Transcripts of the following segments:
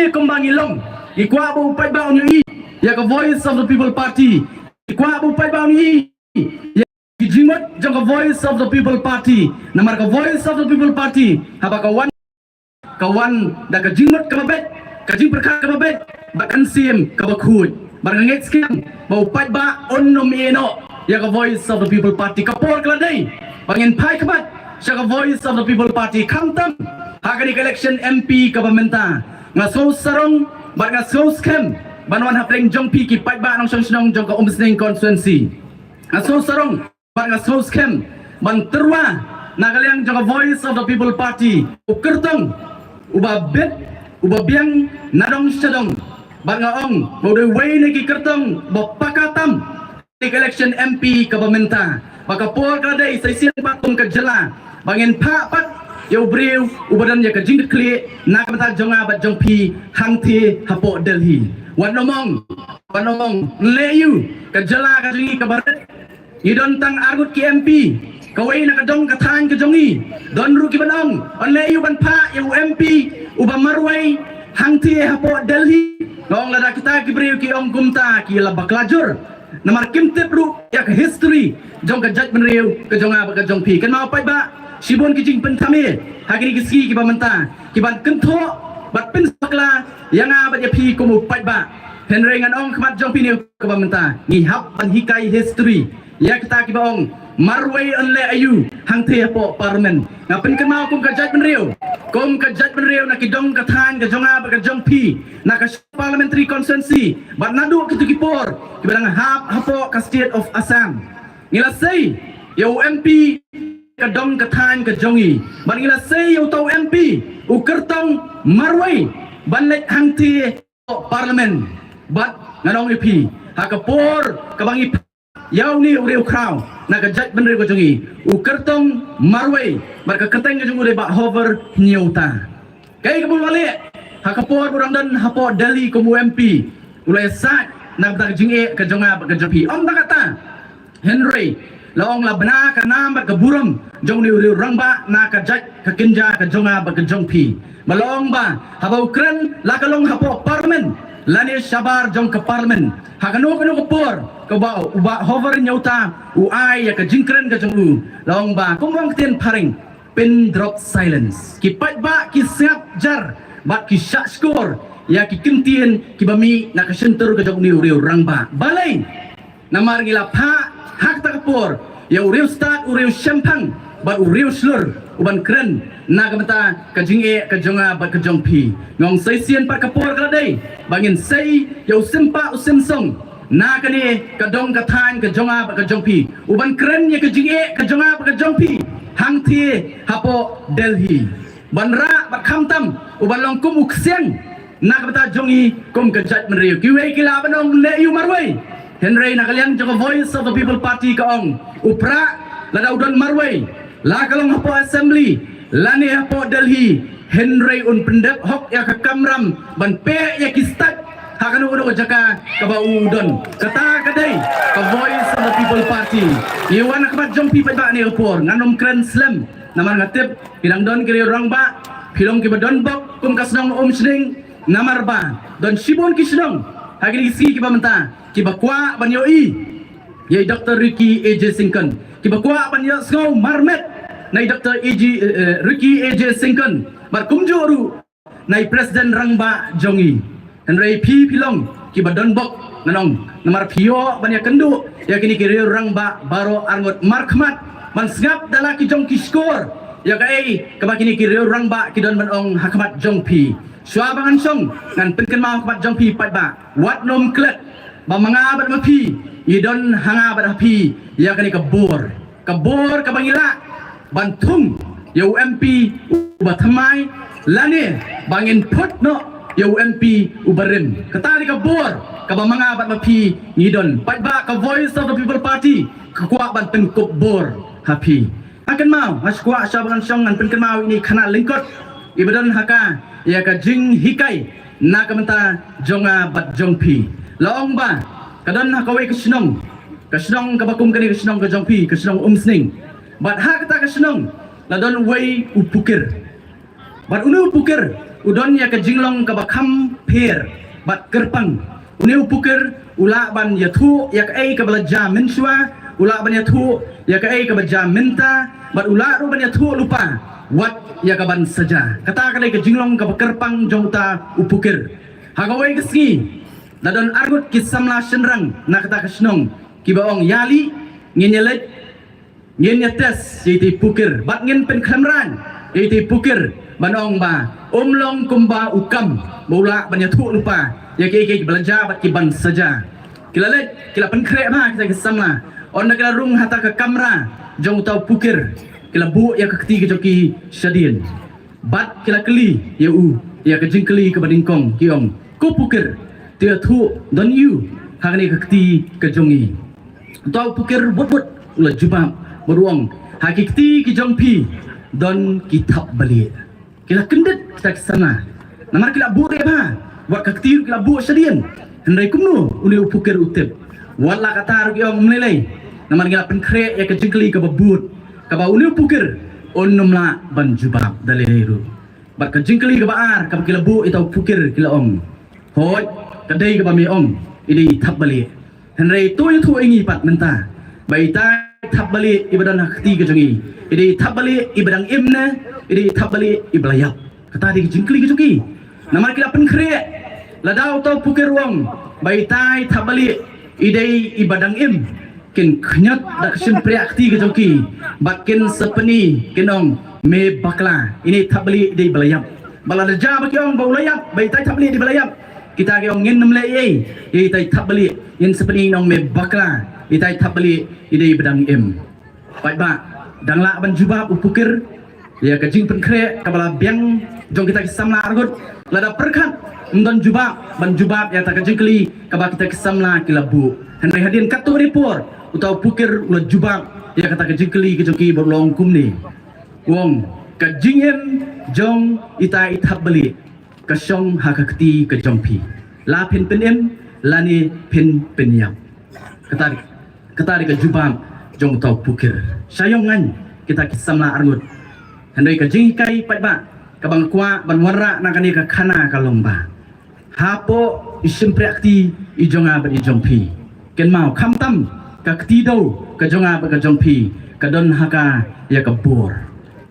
ni kembang ilong ikwa bu pai ba ni ya ka voice of the people party ikwa bu pai ba ni ya kijimot jong ka voice of the people party namar ka voice of the people party haba kawan da ka jimot ka mabet ka jing perkha ka mabet bakan sim ka bakhut barangit skim bau pai ba onnom eno ya ka voice of the people party kapor kala dei bangin pai kabat siya ka voice of the people party kamtam hagani election MP ka pamenta nga so sarong bar nga so scam banwan hapreng jong pi ki pai ba nang song jong ka umsning constituency nga so sarong bar nga so scam ban terwa nagalyang jong ka voice of the people party ukertong uba bet uba biang nadong syadong bar nga ong bodoi way na ki kertong bapakatam election MP ka pamenta maka por kadai sai sian patung ka jela bangin pa pat yo brew ubadan ya ka jing kle na ka mata jonga bat jong pi hang thi hapo Delhi wanomong leyu ka jela ka jingi ka barat idon tang argut ki MP kawai na ka dong ka than ka jongi don ru ki banong on leyu ban pa yo MP uba marwai hang thi hapo Delhi ngong lada kita ki brew ki ong kumta ki labak lajur namar kimtip ru yak history jong ka judgment rew ka jonga ba ka jong pi kan mau pai ba sibon ki jing pentame hagini ki ski ki ba menta ki ban kentho bat pin sakla yang ba ya pi ko mu pai ba henrengan ong khmat jong pi ne ka ba menta ni hap ban hikai history ya kita ki ba ong marway on le ayu hang the po parliament ngapin kan mau kum ka judgment rew na ki dong ka than ka jonga ba ka jong pi na ka parliamentary constituency bat nadu ki tu ki por ki barang hap hapo ka state of Assam ngila sei yo MP ka dong ka than ka jongi ban ngila sei yo tau MP ukertong marway ban lek hang the parliament bat nganong ipi ha ka por ka bangi yaw ni ureu kraw na ka judge benre ko jongi ukertong marway bar ka keteng ka jongi ba hover nyauta kai ka bulwale ha ka por burang dan hapo Delhi ko mu MP ulai sat na ta jinge ka jonga ba ka jopi om ta kata Henry laong labna ka nam ba ka buram jong ni ureu rangba na ka judge ka kinja ka jonga ba ka jongpi malong ba habau kren la ka long hapo parliament lani sabar jong ke parlimen hakano kano kopor ko ba uba hover nyauta uai ya ke jingkren ke jong long ba kumwang tien paring pin drop silence ki pat ba ki siap jar ba ki shot score ya ki kintien ki bami na ka center ke jong ni uriu rang ba balai namar ngila pha hak ta kopor ya uriu start uriu champang ba uriu slur uban kren na kamata ka jinge ka jonga ba ka jongpi ngong sai sian par kapor ka dei bangin sai yo simpa usim song na ka ni ka dong ka than ka jonga ba ka jongpi uban kren ye ka jinge ka jonga ba ka jongpi hang thi hapo Delhi banra ba khamtam uban long kum uksiang na kamata jongi kum ka jat meriu kiwe kila banong le yu marwai Henry na kalian jong voice of the people party ka ong upra la udon marwai la kalong hapo assembly lani hapo Delhi Henry un pendep hok ya ka kamram ban pe ya ki start hakanu udo jaka ka ba udon kata kadai ka voice of the people party iwan akbat jong pi ba ni opor nganom kren slam namar ngatip pinang don kiri orang ba pilong ki badon bok kum kasnong sning namar ba don sibon ki snong hagini si ki ba menta ki ba kwa ban yo i ye Dr. Ricky AJ Singkon ki ba kwa ban yo snow marmet nai Dr. Ricky AJ Singkon bar kumjoru nai Presiden Rangba Jongi Henry P Pilong ki badon bok nanong namar pio banya kendu ya kini kiri Rangba baro arngot markmat man sngap dala ki jong ki skor ya kai ka kini kiri Rangba ki don manong hakmat jong pi swabangan song ngan penken ma hakmat jong pi pat ba wat nom klet ba manga bat ma pi idon hanga bat pi ya kini kabor ka bangila bantung yo MP uba thamai lani bangin put no yo MP ubarim kata ni ka bor ka mga bat mapi ngidon pat ba ka voice of the people party ka kwa ban tengkop bor happy akan mau has kwa sabangan song ngan penken mau ini kana lingkot ibadon haka ya ka jing hikai na kamenta jonga bat jongpi laong ba kadon hakawe kasnong ka bakum kani kasnong ka jongpi kasnong umsning bat hak kata kasnong la don way upukir bat unu upukir udon ya ke jinglong ke bakam per bat kerpang uneu puker ula ban ya thu ya ke belajar mensua ula ban ya thu ya ke belajar minta bat ula ru ban ya thu lupa wat ya ke ban saja kata kadai ke jinglong ke kerpang jongta upukir hagawai keski dadon argut kisamla senrang na kata kesnong kibaong yali ngenyelet ngenyetes yiti pukir bat ngen pen khamran yiti pukir banong ba umlong kumba ukam bola banyak tu lupa ya ke belanja bat kiban saja kila let kila penkrek ma kita kesama on kila rung hata ke kamera jong tau pukir kila bu ya ke ketiga joki syadin bat kila keli ya ya ke jingkeli ke badingkong kiong ku pukir dia tu don you hangni ke keti ke jongi tau pukir but ulah jubab beruang hakikti ki jongpi don kitab balik kila kendet kita kesana namar kila bu reba buat kaktir kila bu syadian hendai kumnu uli upukir utip wala kata rugi ong melelai namar kila penkrek ya kejengkeli ke babut kaba uli upukir onumla ban jubab daliru bat kejengkeli ke baar kaba kila bu itau pukir kila ong hoi kadai ke bami ong ini tab balik hendai tu yang tu ingi pat mentah baita tab balik ibadan hakti ke jongi ini tab balik ibadang imna ini tab balik iblayap kata di jingkli ke joki namar kila penkrek ladau tau pukir wong baitai tab balik idai ibadang im kin knyat dak sin priakti ke joki bakin sepeni kinong me bakla ini tab balik idai iblayap baladaja baki ong baulayap baitai tab balik di balayap kita ke ong ngin namle ei itai tab balik yin sepeni nong me bakla itai tab balik idai ibadang im baik ba dangla ban jubab upukir ya kajing penkrek kabala biang jong kita kisamla argut lada perkat mendon jubab ban jubab ya tak kajing keli kabala kita kisamla kilabu hendai hadin katu report utau pukir ulah jubab ya kata kajing keli kejoki berlong kumni wong kajing em jong ita ithab beli kasyong hakakti kejongpi la pen penem lani pen penyam kata ke jubab jong utau pukir sayongan kita kisamla argut hendai ka jingkai pai ba kabang kwa ban warra nakani ka khana ka lomba hapo isim prakti ijonga ba ijongpi ken mau khamtam ka kti do ka jonga ba ka jongpi ka don haka ya ka bor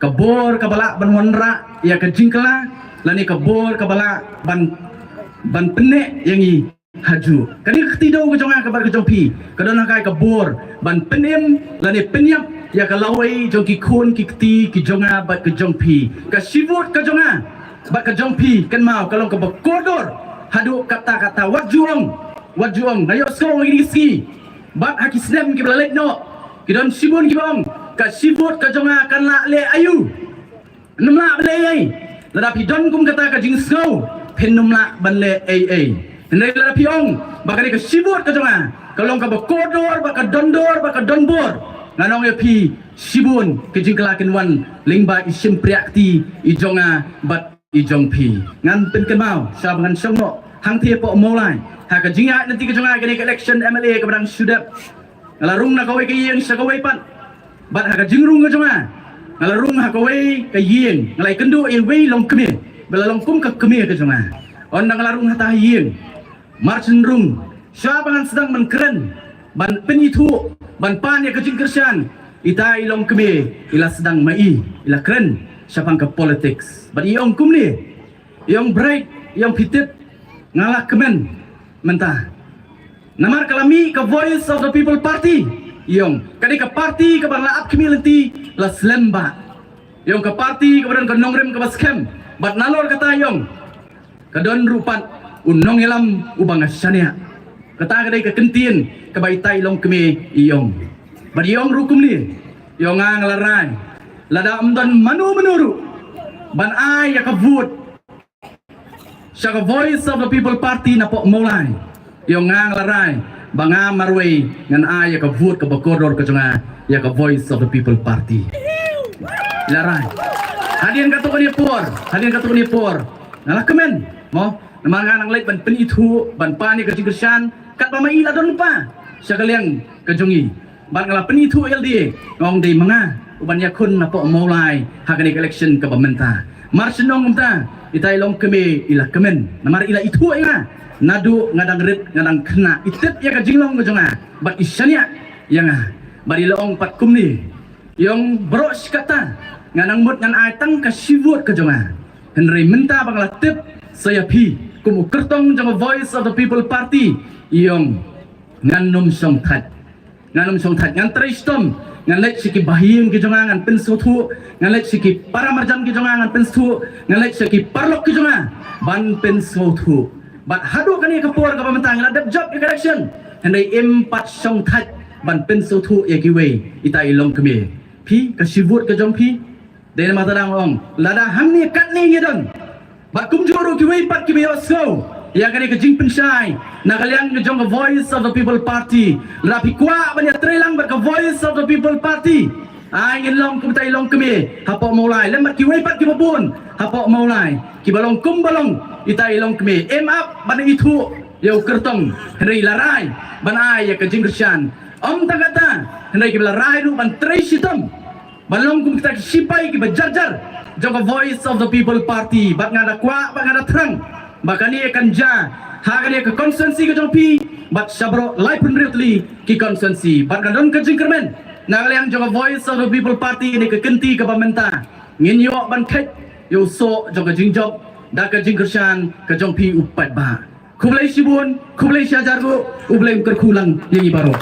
ka bala ban warra ya ka jingkala lani ka bor ka bala ban penne yangi haju kani kti do ka jonga ka ba ka jongpi ka don haka ka bor ban penem lani penyap ya kalawai jong ki khun ki kti ki jonga bat ke jongpi ka sivut ka jonga bat ke jongpi kan mau kalong ka bakodor hadu kata-kata wat juong ayo skong ini ski bat haki snem ki blalek no ki don sibun ki bong ka sivut ka jonga kan la le ayu numla bale ai ladapi don kum kata ka jing skau pen numla ban le ai hendai ladapi ong bakari ka sivut ka jonga kalong ka bakodor bat ka dondor bat ka donbor nanong epi sibun kejingkelakin wan lingba isim priakti ijonga bat ijongpi ngan pen mau sa ngan songno hang tie po molai ha ka jinga nanti kejonga kini election MLA ke badang sudap ngalarung na kawai ke yeng sa kawai pan bat ha ka jingrung kejonga ngalarung ha kawai ke yeng ngalai kendu e wei long kemir bela long kum ka kemir kejonga on ngalarung hata yeng marchen rung sa bangan sedang menkeren ban penyitu ban pan ya kecing kersian ita ilong kemi ila sedang mai ila keren siapang ke politics ban iong kumni iong bright iong pitip ngalah kemen mentah namar kalami ke voice of the people party iong kadi ke party ke bangla up kemi lenti la slemba iong ke party ke badan ke nongrem ke baskem bat nalor kata iong kadon rupat unong ilam ubang asyania kata kadai ke kentien ke baitai long kemi iong bad iong rukum ni iong ang larai lada amdan manu menuru ban ai ya ka vote sya voice of the people party na po mulai iong ang larai banga marway ngan ai ya ka vote ka bakodor ka jonga ya ka voice of the people party larai hadian ka to ni por ngalah kemen mo namangan ang lait ban penitu ban pani ka jingkersan kat pama ila don pa siya kaliang kejongi ban ngala penitu LD ngong di manga uban yakun na po maulai hakani election ke pementa marsenong umta itai long keme ila kemen namar ila itu inga nadu ngadang rit ngadang kena itet ya ka jinglong jonga bat isyanya yang bari long pat kumni yang bros kata nganang mut ngan aitang ka sivut ka jonga henry menta bangla tip saya pi kumu kertong jonga voice of the people party yang nganum song that ngan tristom ngan lek siki bahim ki jonga ngan pensutu ngan lek siki paramarjan ki jonga ngan pensutu ngan lek siki parlok ki jonga ban pensutu bat hadu kani kapur ka pamentang ngadap job election henry empat song that ban pensutu ya ki wei itai long keme pi ka sivut ka jong pi de ma tadang ong lada hamni katni yedon bat kum joro ki wei pat ki be so ya kani ka jing pensai na kalian ke jong voice of the people party rapi kwa banya trelang ber ka voice of the people party ai ngin long kum tai long keme hapo maulai lemat ki wei pat ki babun hapo maulai ki balong kum balong itai long keme em up ban itu yo kertong henry larai ban ai ya ka jing krisyan om tagata henry ki larai ru ban tresitom balong kum kita sipai ki bajarjar jong voice of the people party bat ngada kwa bat ngada terang bakani akan ja hagani ke konsensi ke jongpi bat sabro live pendritli ki konsensi bat kadon ke jingkermen nagaliang jong voice of the people party ini ke kenti ke pamenta ngin yo ban khet yo so jong ke jingjob da ke jingkershan ke jongpi upat ba kublai sibun kublai syajargo ublai kerkulang yang ibaro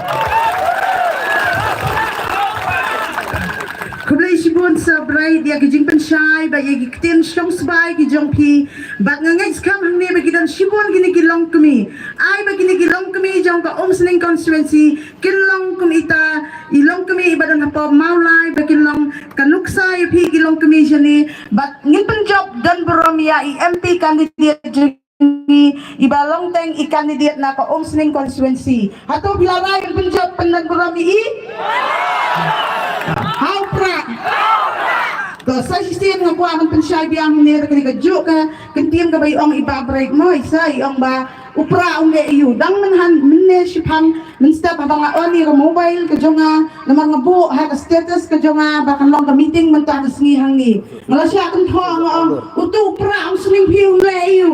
kublai sibun sabrai dia kijing pensai ba ye kiten shong sbai ki jongpi ba ngangai skam hangne ba kidan sibun gini kilong kemi ai ba gini kilong kemi jong ka omsning constituency kilong kemi ita ilong kemi ibadan hapo maulai ba kilong kanuksa ye pi kilong kemi jani ba ngin penjob dan boromia MP candidate ibalong teng i-candidate na ka omsning constituency hato bilaray ang penjob pendan boromi how proud ko sa sistem nga buwan ng pensay biyang hinir ka juk ka kentiem ka bay ong ibabreak mo isa iong ba upra ong iyo dang manhan minne shipang minsta pa nga oni ka mobile ka jonga na mga bu ha ka status ka jonga ba kan long ka meeting man ta sngi hangi ngala siya kan tho nga ong utu upra ong sling hiu le iyo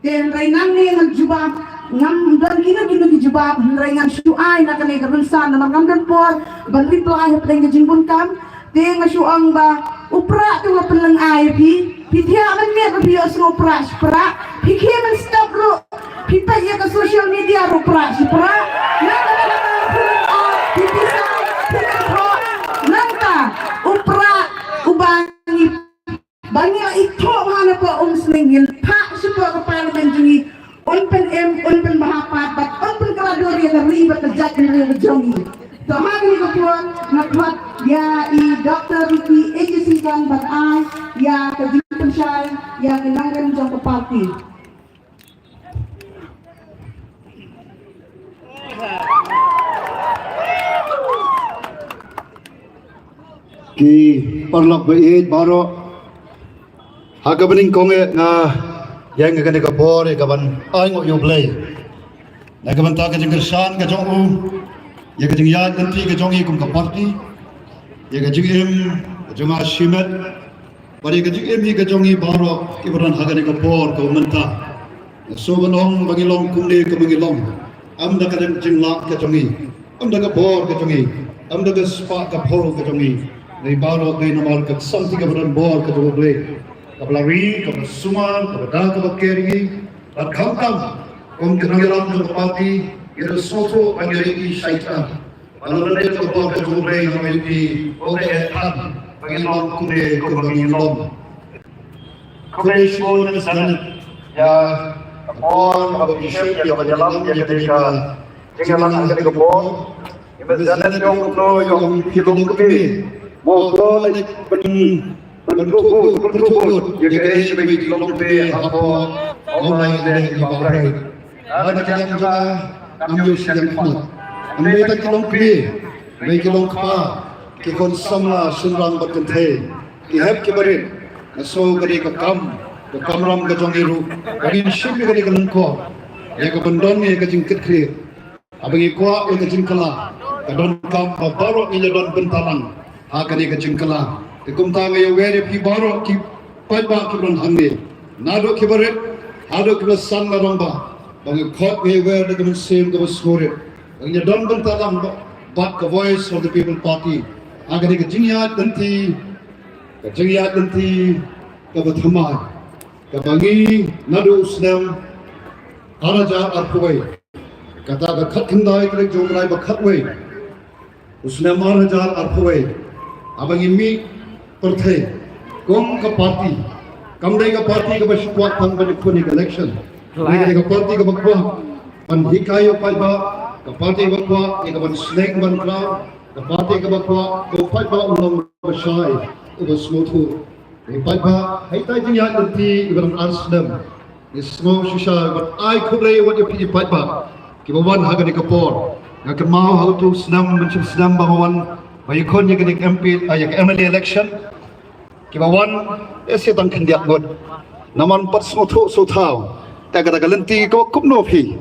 den ray nang ni nagjubab ngam dan kina gijubab ray ngam shuai na kanay karunsan na ngam dan por ban reply ha peng jingbun kam de nga shuang ba upra tu la pelang ay pi thia man me pi os upra spra pi ke man stop ro pi pa ya ka social media ro upra spra na pi sa nanta upra ubangi bangi ito mana po umslingin pa supo ka parliament jingi open bahapat but open kaladori na ribat na jat na jongi so hagani ko po nakwat ya i Dr. Ricky agency kan but I ya kajipan siya ya nilanggan jong party ki parlak bait baro hagabaning konge nga yang ga ka bore ka ban ai ngo yo play na ka ban ta ka jing san ka jong u ya ka jing ya kan ti ka jong i kum ka party ya ka jing em jong a shimet bari ka jing em hi ka jong i baro ki baran hagani ka bor ka menta so banong bagilong kum le ka bagilong am da ka jing la ka jong i am da ka bor ka jong i am da ka spa ka bor ka jong i nei baro nei namal ka samti ka baran bor ka jong le kapalari, kapasuman, kapada, kapakeri, at kamkam, kung kinangiram ng kapati, irasoto ang yariki syaitan. Alam na rin kapag kagumay ng yariki, o kaetan, Panginoon kundi kung Panginoon. Kundi siya na sanat, ya, kapon, kapag-isip, ya kanyalam, ya ketika, tinggalan ang kanigapon, ibasanat yung ulo, yung hilong kami, mo ko, Bertukut, ya guys, sebagai kilom pe, apa online dan ibarat. Ada yang juga ambil siang kuat. Ambil tak kilom pe, ambil kilom kapa, kikon sama sunrang berkenteh. Ihap kibarin, so kadi kakam ram kajong iru, kadi siapa kadi kalengko, ya kabandon ya kajing ketri, abang ikwa ya kajing kala, kadon kam baru ini don bentalang, kadi kajing kala. Ikum tanga yo were pi baro ki Paiba kibran hangi. Nado kibarit, ado kibran san laramba. Bangi khot nge wer de kibran sim kibran skore. Bangi don bantalam bat the voice of the people party. Agani ke jingyat ganti, kabathamai. Kabangi nado usnam araja arkuway. Kata ka khat kindai kre jomrai ba khatway. Usnam araja arkuway. Abangi mi perthe kom ka party. Kamdai ka party ka bashkwat pang banikuni election. Ni ka party ka bakwa pan hikayo paiba ka party bakwa ni ka ban snake ban kra ka party ka bakwa ko paiba ulong bashai ko smothu ni paiba haitai jing ya ganti ibran arslam ni smo shisha but I khuble what you paiba ki bawan ha ka por nga ka mau how to snam menchim snam bawan bai khon ye ka MP ay MLA election ki bawan ese tang khandiak god naman pat smothu so thau ta ka lenti ko kupno phi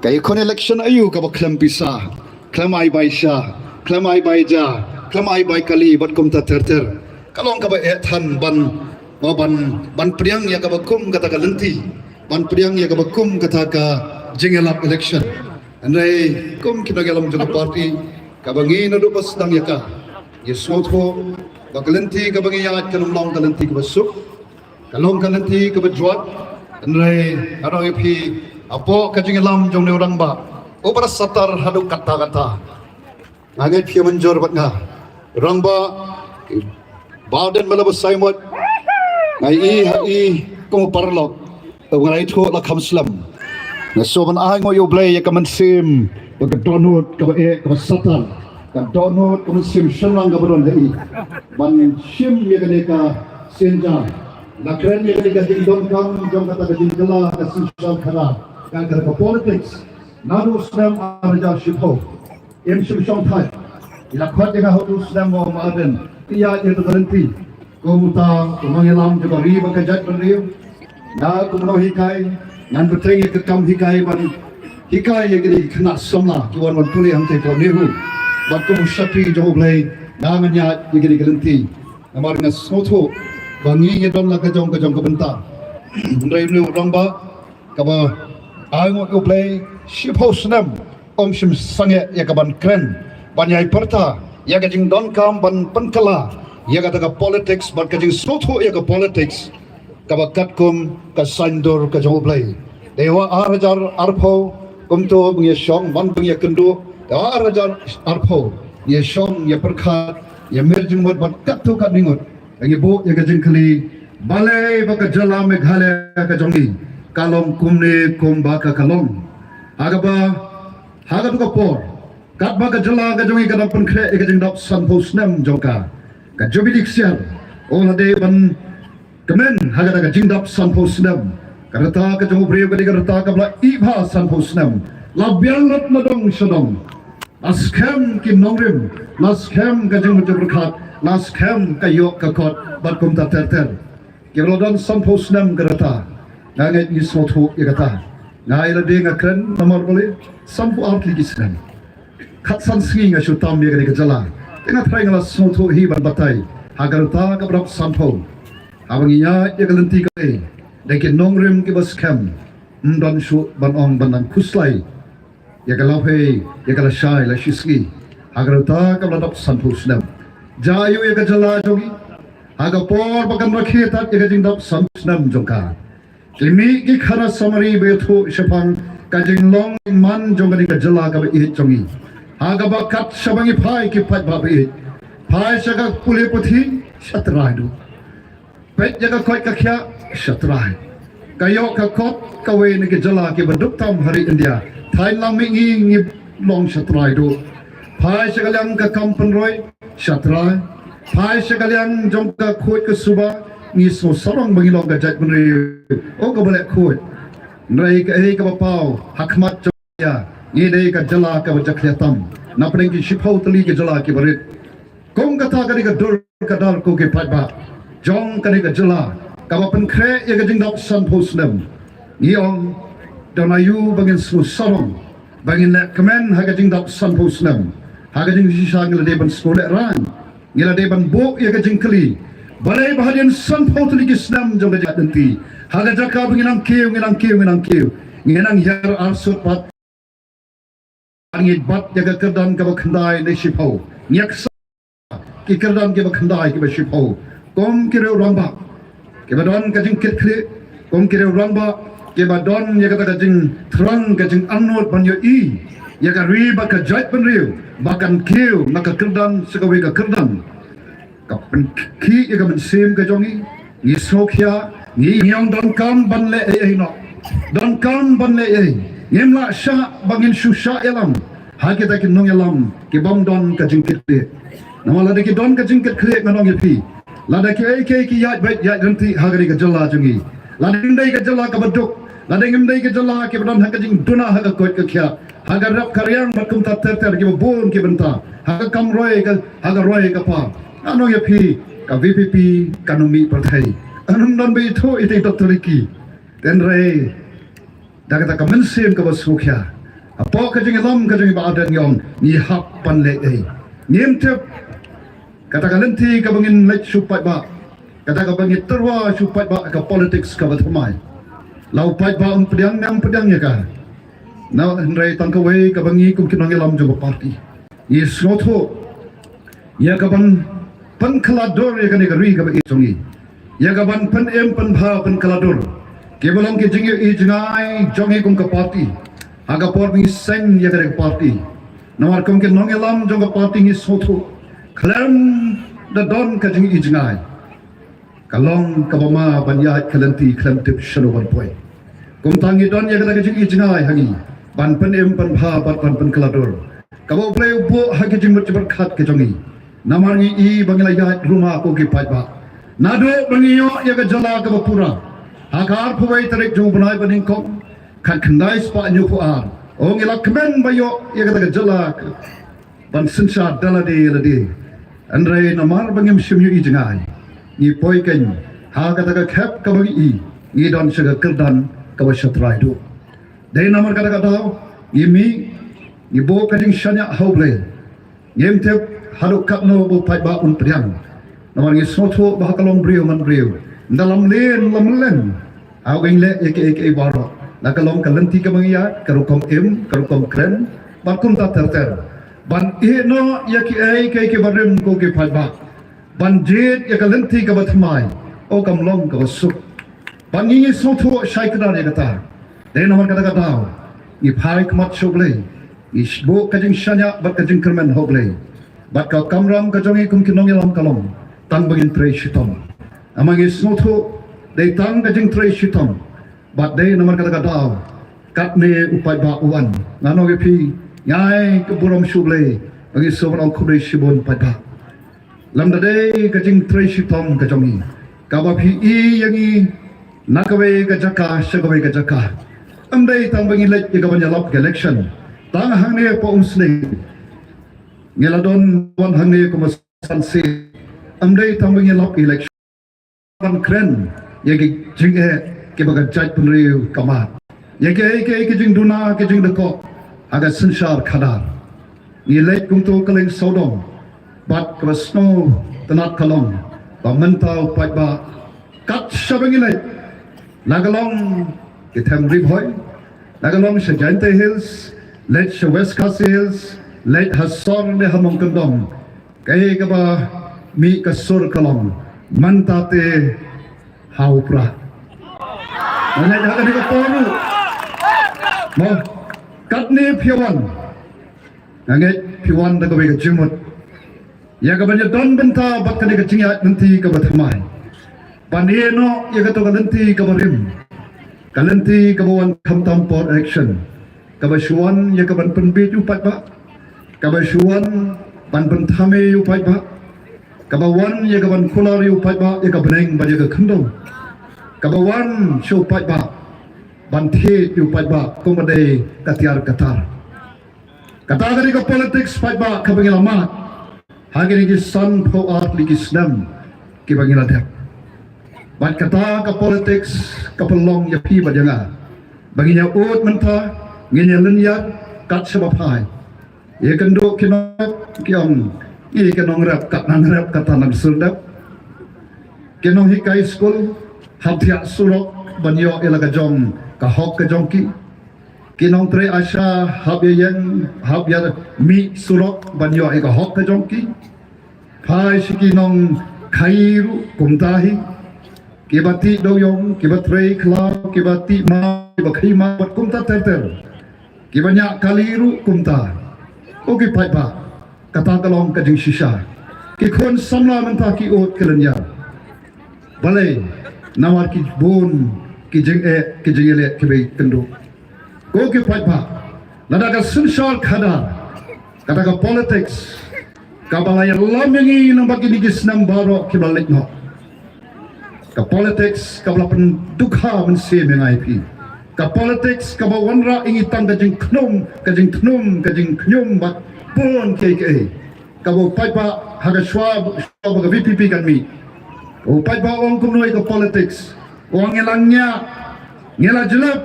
kay kon election ayu ka baklam pisa klamai bai sha klamai bai ja klamai bai kali bat kum ta ter kalong ka ba than ban priang ya ka bakum kata ka lenti ban priang ya ka bakum kata ka jingelap election andai kum kita galam juga party ka bangi na do pas tang ya ka yesotho bakalenti ka bangi ya kan long ka lenti ka basuk kalong ka lenti ka bajwat andai arang ipi apo kajing lam jong ne orang ba opara satar hadu kata ngaget pia menjor bat nga orang ba baden malabas saimot ngai ko parlok ngai tho la kham slam na so ban ai ngo yo blay ya kaman sim ba donut ka ba ka satar ka donut ko sim shanang ga baron dei ban sim ye ga ka senja la kren ye ga ding don kam jong kata ga ding kala ka sim khara Kagak ke politics, nalu sedang arja shipho, shong thai. Ila kuat jaga hotu sedang mau maaden, ia itu berhenti. Kumuta, kumangilam juga riba kejat beriu. Na kumno hikai, ngan bertengi kekam hikai ban hikai yang jadi kena somla, tuan wan tuli hante kau nehu. Bat kumu syafi jauh belai, namanya jadi berhenti. Namar ngas soto, bangi ye don la kejong kebentar. Renu ramba, kaba I want to play ship house nam shim sange ya kaban kren banyai perta ya kajing don kam ban penkala ya kata politics ban kajing soto ya ka politics kabakat kum ka sandor ka jong play dewa arajar arpo kumto bungi shong ban bungi kendu dewa arajar arpo ya shong ya perkhat ya merjing mod ban katu kat ningut ngi bo ya kajing kali balai baka jala meghale ka jongi kalong kumne kumbaka kalong agaba hagatu ka por katba ka jala ka jongi ka dapan kre ka jing dap san posnam jongka ka jobidik sial ola de ban kemen hagata ka jing dap san posnam karata ka jong bre ka dikarata ka bla ibha san posnam la bialat na dong sodong askem ki nongrim naskem ka jing berkat naskem ka yok ka kot bat kum ta ter ki rodon san posnam karata Nangai ni soto ikata, ngai la denga kren nomor boleh sampu outli kisran. Katsan singi nga shutam dia kena jala. Tengah try ngala soto hiban batai. Hagar ta kabrap sampu. Abang iya ia kelenti kale. Dekin nongrim kibas kem. Mdan shu banong banang kuslai. Ya kalape ya kalashai la shiski. Hagar ta kabrap sampu snam. Jayu ia kejala jogi. Hagar por bakan rakhitat ia kejingdap sampu snam jongka. Limi ki khara samari bethu shapang kajing long man jongani ka jala ka be jongi haga ba kat shabangi phai ki phat ba be phai shaga pule puthi shatrai du pet jaga khoi ka khya shatrai kayo ka kot ka we ni ki jala ki baduk tam hari India Thailand mi ngi long shatrai du phai shaga lang ka kampan roi shatrai phai shaga lang jong ka khoi ka suba ni so sarong bagi long gajat menri o ka boleh khut nrai ka ei ka bapau hakmat ya ni dei ka jala ka bajakhiatam na preng ki shipau tali ke jala ki barit kong kata ka ka dur ka dal ko ke phatba jong ka ka jala ka bapen khre ya ka jingdap san posnam ni ong donayu bangin su sarong bangin le kemen ha ka jingdap san posnam ha ka jing shisang le ban skole ran ngila de ban bo ya ka jingkli balai bahagian sanpau tulik Islam jong gajat nanti haga jaka nginang kiu nginang yar arsut pat angit bat jaga kerdan ka bakhandai ne shipau nyak ki kerdan ke bakhandai ke shipau kom kireu ramba ke badon ka jing kit kom kireu ramba ke badon ya kata ka jing terang ka jing anot ban yo i ya ka riba ka jait ban riu bakan kiu maka kerdan segawe ka kerdan kapan ki ya ka mensim ka jongi ni sokhya ni nyong don kam ban le ai no don kam ban le ai ngimla sha bangin susha elam hake ta kin nong elam ke bom don ka jingkit le namala de ki don ka jingkit kre nganong yepi lada ki ai ki ya bait ya ranti hagari ka jalla jungi lada ndai ka jalla ka baduk lada ngimdai ka jalla ke badon haka jing duna haka koit ka kya haga rap karyang bakum ta ter ki bon ki benta haga kam roy ka haga roy ka pa anong yepi ka VPP kanumi partai anong don be tho ite doktoriki ten re daga ta kamen sem ka basukya apo ka jing lam ka jing ba adan yom ni hap pan le ai nim tep kata kalenti ka bangin lech supai ba kata ka bangin terwa supai ba ka politics ka batmai lau pai ba pedang ya ka now re tang ka wei ka bangi kum kinong lam jo party ye sotho ya ka ban pan khalador ya ka ni ka ri ka ba itongi ya ka ban pan em pan bha pan khalador kebalang ke jingyo i jingai jongi kum ka party aga por mi seng ya ka party nawar kum ke nong elam jong ka party ni sotho klam da don ka jingi i jingai kalong ka bama banya kalenti klam tip shalo ban poi kum tangi don ya ka jingi i jingai hangi ban pen em pan bha ban pen kalador ka bo play bo ha ke jing mut khat ke jongi namar ni i bangila ya rumah ko ke pai ba nado bangiyo ya ka jala ka pura agar pawai tarik jung bunai baning kong kan kendai spa nyu puar ong ila kemen bayo ya kata jala ban sensa dalade andre namar bangim simyu i jengai ni poi ken ha kata ka khap ka bagi i ni don saga kerdan ka wasatrai do dei namar kata ni mi ni bo kading shanya hauble yem tep halu kapno bo pai ba un priang namar ni sotho ba kalong brio man brio dalam len awing le ek baro la kalong kalenti ka mangiya karukom karukom kren bakum ta ter ban no yaki ke barim ko ke phaiba ban jet ya kalenti ka bathmai o kam long ka suk ban ni sotho shaikra ne kata de nomor kata ni phai kmat shogle ni bo kajing shanya bat kajing kermen hogle bat ka kamram ka jongi kum kinong lam kalong tang bagin tre shitom amang is sotho they tang ka jing tre shitom but they nomor kata kat ne upai ba uan ngano ge pi nyai ke burom shuble bagi sobar al khudai shibon pada lam da dei ka jing tre shitom ka jongi ka ba pi I yangi nakawe ka jaka shagawe ka jaka amdai tang bangi lek ke ban yalop election tang hang ne po umsle ngeladon wan hang ne ko masan se amdai tang bangi lop election ban kren yagi jinge ke baga jaj punriu kamat yagi jing duna ke jing deko aga sensar khadar ni lek kum to kaleng sodom bat krasno tanat kalong ba mentau pai ba kat sabangi lek nagalong ke tham riboy nagalong sajante hills let west Khasi hills let hasor ne hamong kandom kai ka ba mi ka sur kalong mantate haupra mana jaga ni koru mo katne piwan nganget piwan da ko be jimut ya ka banya don benta bat ka ni ka cingya nanti ka bathmai paneno ya ka to ka nanti ka barim kalanti ka bawan khamtam por action ka basuan ya ka ban pen be ju pat ba ka basuan ban pen thame yu pat ba kabawan ya kaban kular yu pai ba ya kabaneng ba ya ka khandong kabawan show pai ba banthe yu pai ba komade katiar katar kata dari ka politics pai ba kabangila ma hagini ki san pho art ligi snam ki bangila dak bat kata ka politics kapalong ya pi ba janga baginya ut menta nginya lenya kat sabapai ye kendo kinok kiong I ke nong rap kat nang rap kata nang surdap kinong hikay school habtiak surok banyo ilaga jong kahok ka jongki kinong tre asya habya mi surok banyo ika hok ka jongki pai shikinong khairu kumtahi kibati doyong kibatrei klau kibati ma kibakhima bat kumta terter kibanya kaliru kumta oki pai ba kata kalong kajing shisha ki khon samla manta ki ot kelenya balai nawar ki bon ki jeng ki jengele ki bei tendu ko ki pai ba lada ka sunshal khada kata ka politics ka balai lamengi nang bagi digis nam baro ki balik no ka politics ka balapan dukha men se mengai pi ka politics ka bawanra ingi tang ka jeng knum knyum bat pon ke ka bo pai ba haga shwab ka VPP kan mi o pai ba ong kumnoi ka politics ong elangnya ngela jelap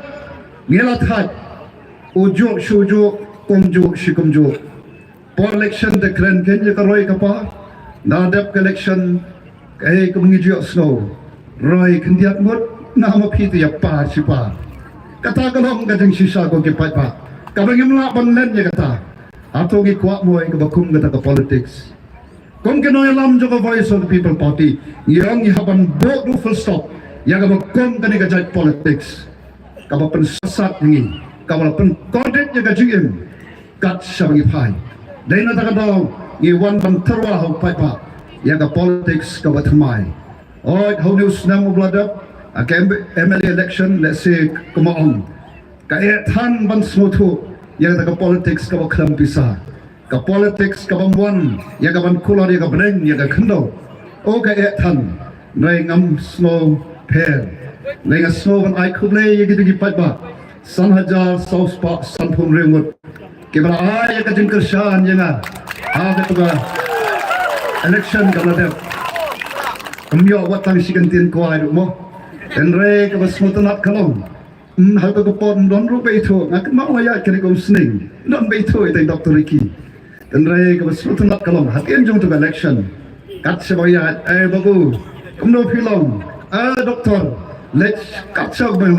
ngela that ujo shujo kumjo shikumjo por election de kren kenya ka roi ka pa na dep election kai ka mengijio snow roi kendiat mut na ma phi ya pa sipa kata kalong ka jeng sisa ko ke pai pa ka bangimla banlen ya kata atau ki kuat moy ka bakum kata ka politics kung kinoy alam jo ka voice of the people party yang ihaban bo do full stop ya ka bakum ka ni ka judge politics ka ba pensasat ngi ka ba pen kodet ya ka jing kat sabangi pai dai na ta ka daw i wan ban terwa ho pai pa ya ka politics ka ba thamai oi how news nam bladap MLA election let's say come on ka than ban smothu yang ka politics ka klam pisa ka politics ka bamwan ya ka ban kulor ya ka breng ya ka khndo o ka than nai ngam snow pair nai nga snow ban ai khuble ya ki gi pat ba san hajar south park san phum remut ke bra ai ya ka jingkar shan ya nga ha ka tu election ka la amyo watang sigantin ko ai mo enre ka basmutanat kalong hal ka pon don ru beito ngak mau ya kene kom sning don beito ite Dr. Ricky enre ka basmutanat kalong hatin jong tu election kat sebaya bagu kumno pilong doktor let's kat sab bang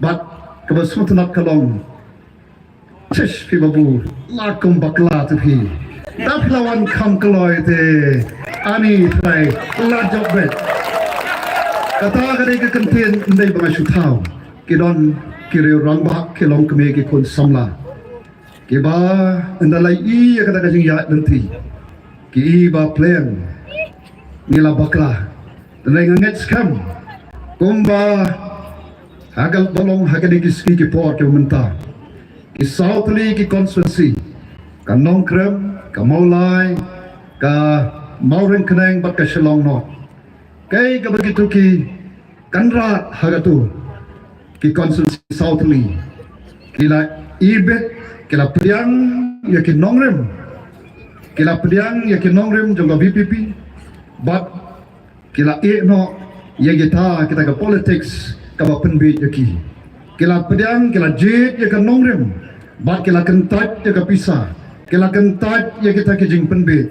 but ka basmutanat kalong tish pi babu lakum bakla tu pi dap lawan kam kaloi te ani trai la job bet kata kare ke kentien ndai banga shuthau ke don kire rang ba ke long keme ke kon samla ke ba ndalai I kata ka jing ya nanti ke I ba plan ngila bakla ndai nganget skam kumba hagal bolong hagade ki ski ke por ke menta ki southly ki constituency ka nongkrem ka maulai ka mauren keneng bat ka shalong no kai ka begitu ki kanrat hagatu ki constituency southly kila ibet kila pediang ya ki nongrem kila pediang ya ki nongrem jongga VPP but kila no ya kita ka politics ka ba penbit ya ki kila pediang kila jet ya ka nongrem but kila kentat ya ka pisah kila kentat ya kita ki jing penbit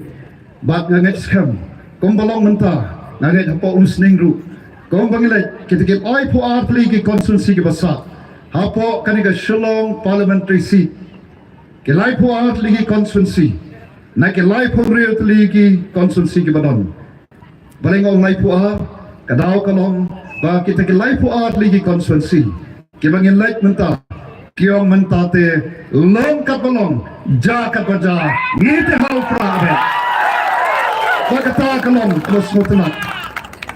but nganget skam kombalong menta nganget hapo unsning ru kong bangilai kita ke oi pu artli ki constituency ki basa hapo kaniga Shillong parliamentary seat ke lai pu artli ki constituency na ke lai pu real ki constituency ki badon balengong lai pu a kadao kalong ba kita ke lai pu artli ki constituency ke bangilai menta kiong menta te long kapalong ja kapaja ngite hau prabe kata kalong terus mutlak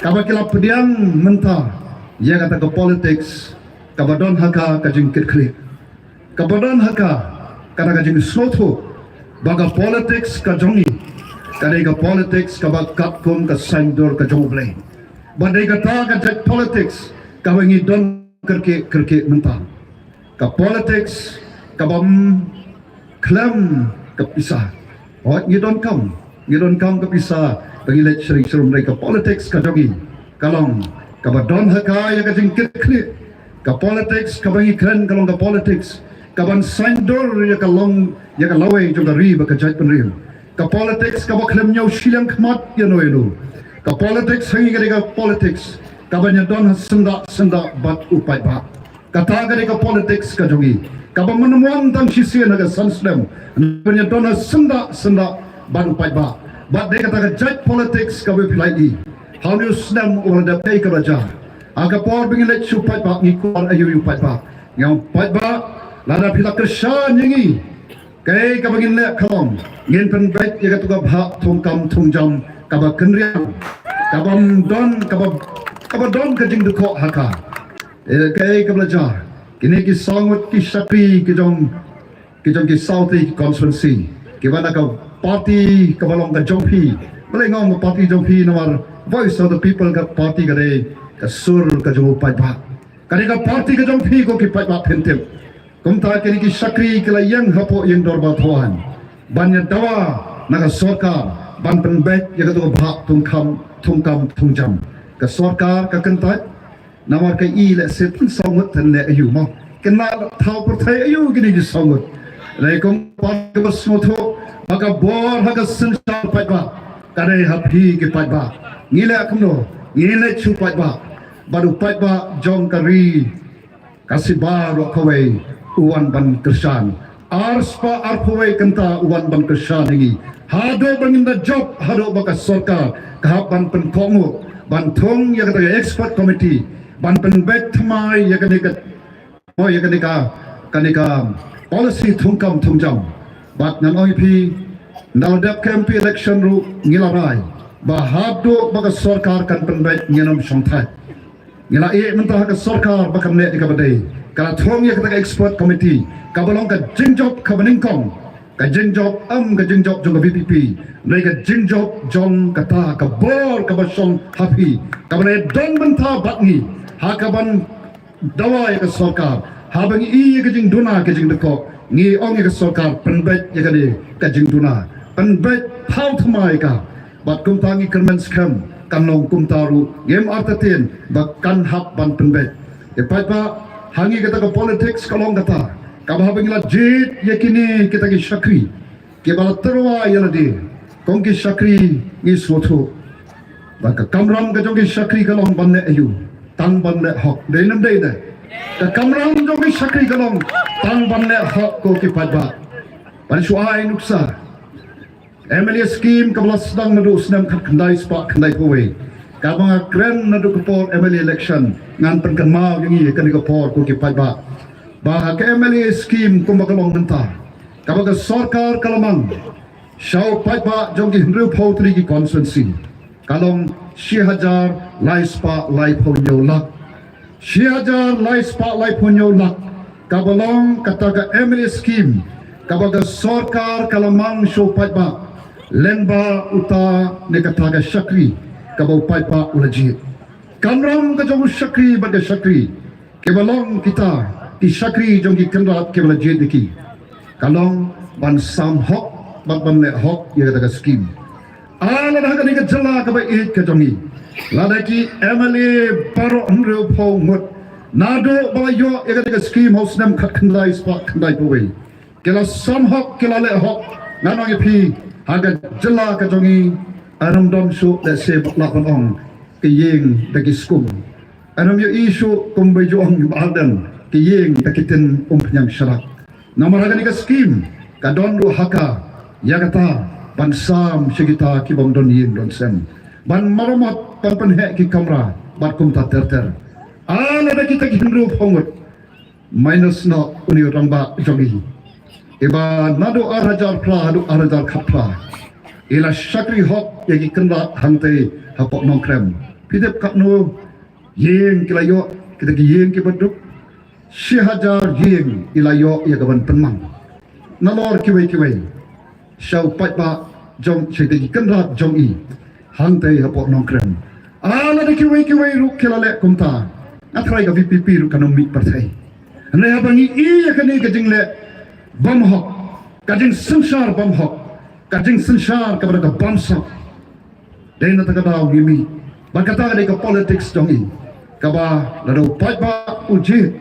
kaba kila pediang menta ya kata ke politics kabadon haka kajing kirkli kabadon haka kana kajing soto baga politics ka jongi kare ka politics kaba kapkum ka sandor ka jongle badai kata ka jak politics kaba ngi don kirke menta ka politics kabam klam ka pisah ngi don kam ka pisah pangilet sering mereka politics ka jogi kalong ka badon haka ya ka jingkit kli ka politics ka bangi kren kalong ka politics ka ban sandor ya ka long ya ka lawe jong ka ri ba ka jait penril ka politics ka ba klem nyau silang khmat ya no elu ka politics hangi ka politics kabanya don senda bat upai ba kata ka politics ka jongi kaba menemuan tang sisi naga sansdem kabanya don senda bat upai ba bat de kata ka judge politics ka we pilai how you snem or da pay ka raja aga por bingin let upai ba ni ko ayu upai ba yang upai ba lada pila kersan yangi kay kabagin le kalom ngin pen baik ya katu ka bha thongkam thongjam kaba kenriang kabam don kajing duko haka kay kablaja kini ki sangut ki sakri ki jong ki South constituency ki bana ka party kabalong ka jongpi balengong ka party jongpi nomor voice of the people ka party ka de ka sur ka jong pai ba kani ka party ka jongpi ko ki pai ba pentem kumta kini ki sakri kila yang hapo yang dorba thoan banya dawa naga sorkar ban pen baik ya katu bha thongkam thongjam ka sorkar ka kentai namar ka i le set songut tan le ayu mo kena thau per thai ayu gini ji songut le kong pa ka basmotho maka bor ha ka sinsar pai ba kare hapi ke pai ba ngile akno ngile chu pai ba baru pai ba jong kari kasibar ro kawai uwan ban kersan arspa arpoi kenta uwan ban kersan ini hado bangin da job hado baka sorkar kahapan pen kongo ban thong ya kata expert committee ban pen bet thamai ya kanika policy thongkam thongjam bat nan oip naldap camp election ru ngilarai ba hado baka sorkar kan pen bet ngenom songthai ngila mentah ka sorkar bakam ne dikabadai kala thong ya kata expert committee kabalong ka jingjop ka beningkong ka jingjop ka jingjop jong ka VPP nei ka jingjop jong kata ka bor ka basong happy ka bane don banta batni ha ka ban dawa ya ka sorkar ha bang i ka jing duna ka jing deko ngi ong ya ka sorkar penbet ya ka jing duna penbet phau thmai ka bat kum tangi kermen skam kanong kum taru game artatin bakan hap ban penbet e pa hangi kata ka politics kalong kata kabah bangila jit yakini kita ki sakri ke bala terwa yala di kong ki sakri ni soto baka kamram ka jong ki sakri kalong banne ayu tang banne hok de nam de ne ka kamram jong ki sakri kalong tang banne hok ko ki padba pan suai nuksa MLA scheme kabla sedang nadu senam khandai spa khandai kowe kabang kren nadu kapor MLA election ngan pen kan mau yangi kan ka por ko ki padba bah ke MLA scheme kumbakalong nanta kabang sarkar kalamang shau padba jong ki hru photri ki constituency kalong 6000 lai spa lai phonyo lak 6000 lai spa lai phonyo lak kabalong kata ka MLA scheme kabang sarkar kalamang shau padba lenba uta ne kata ka sakri kabau padba ulajit kamram ka jong sakri baga sakri kebalong kita ki sakri jong ki kendrat kebala jit diki kalong ban sam hok ban le hok ya kata scheme ala dah ka ni ka jala ka ba it ka jongi lada ki MLA paro nro pho mut nado ba yo ya kata scheme house nam khat khandai spot khandai powe kela sam hok kela le hok nanong pi haga jala ka jongi anam dom su le se la ong ke yeng dagi skum anam yo isu kumbai jong badan ke yeng dakitin penyang syarak namar haga ni ka scheme ka don ru haka ya kata ban sam sigita ki bang don yeng don sem ban maromat pan pen he ki kamera bat kum ta ter ala da kita ki hindru pongot minus no uni ramba jongi iba nado arajar pra adu arajar khapra ila sakri hok yagi kenda hangte hapok nongkrem pidep kapno yeng kilayo kita ki yeng ki baduk 6000 yeng ilayo ya gaban penmang nalor kiwei shau patba jong chete ki kenda jong i hangte hapok nongkrem ala de kiwei ru kilale kumta atrai ga VPP ru kanomi partai ne abangi i ya kane ka jingle bam hok kajing sansar bam hok kajing sansar kepada ka bangsa dan nata kada gimi bakata ka politics dongi kaba lado paiba uji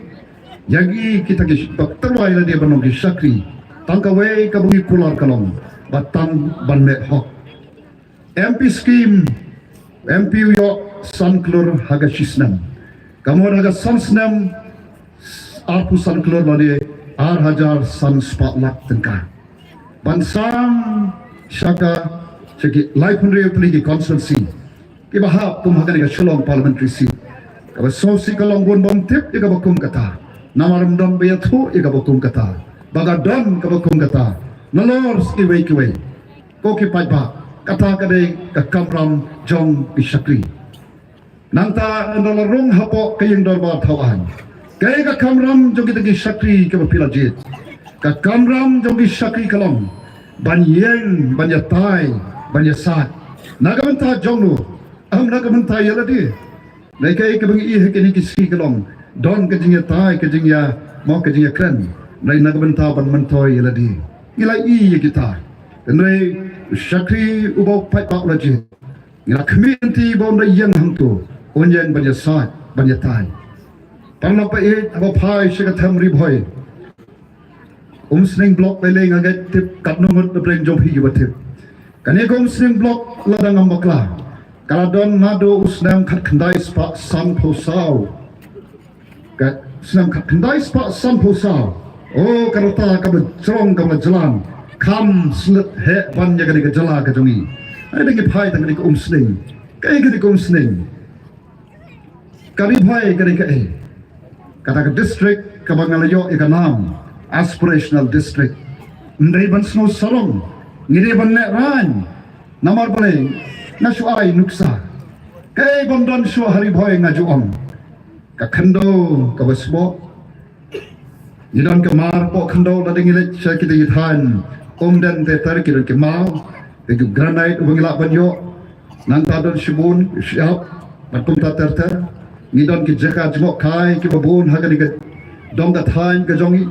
yagi kita ki terwai la dia banong ki sakri tangkawe ka bungi kular kalong batang banle hok MP scheme MPU yo sanklur haga shisnam. Kamu haga sansnam arpu sanklur lade hajar san spotlight tengka. Bansam shaka ceki Laipunri peligi constituency. Kiba hap kum haga Shillong parliamentary seat. Kaba sosi kalong bun bom tip ika bakum kata. Namaram dom bayatu ika bakum kata. Bagadon ika bakum kata. Nalor iwe kiwe. Koki paipa kata kadai ka kamram jong isakri. Nanta ndalarong hapo kayeng dorbar thawan. Kay ka kamram jong kita isakri ke pilajit. Ka kamram jong isakri kalong. Banyeng banyatai banyasat. Nagamenta jongnu. Ang nagamenta yaladi. Nai kay ka bangi ihe kini kisi kalong. Don kajingya tai kajingya mo kajingya kren. Nai nagamenta ban mantoy yaladi. Ilai iya kita. Nai Syakri ubau pai pak lagi. Ina community bau na yang hangtu. Onyan banyak saat banyak tan. Parna pai abau pai syaka tham riboy. Sling block lele ngaget tip kat nomor bebreng jom hi batip. Kani sling block ladang ambakla. Kaladon nado usnam kat kendai spa san posau. Kat senam kat kendai spa san posau. Oh karata kabe cerong kabe jalan. Kam slit he ban jaga di jala ka jongi. Ai bengi phai tang di sling. Kai ka di sling. Kari phai ka di ka e. Kata ka district ka bangalayo ikanam aspirational district. Ndai ban snow sarong. Ngire ban ne ran. Namar bale na shu ai nuksa. Kai ban don shu hari phai ngajuong. Ka khando ka basbo. Nidon ka mar po khando la dingile cha kita yithan. Dan te tarik kiran ke mau te granite ubangila banyo nan tadon shibun shap patum ta ter ni don ki jaka jmo kai ki babun haga ni dong ka thain ka jongi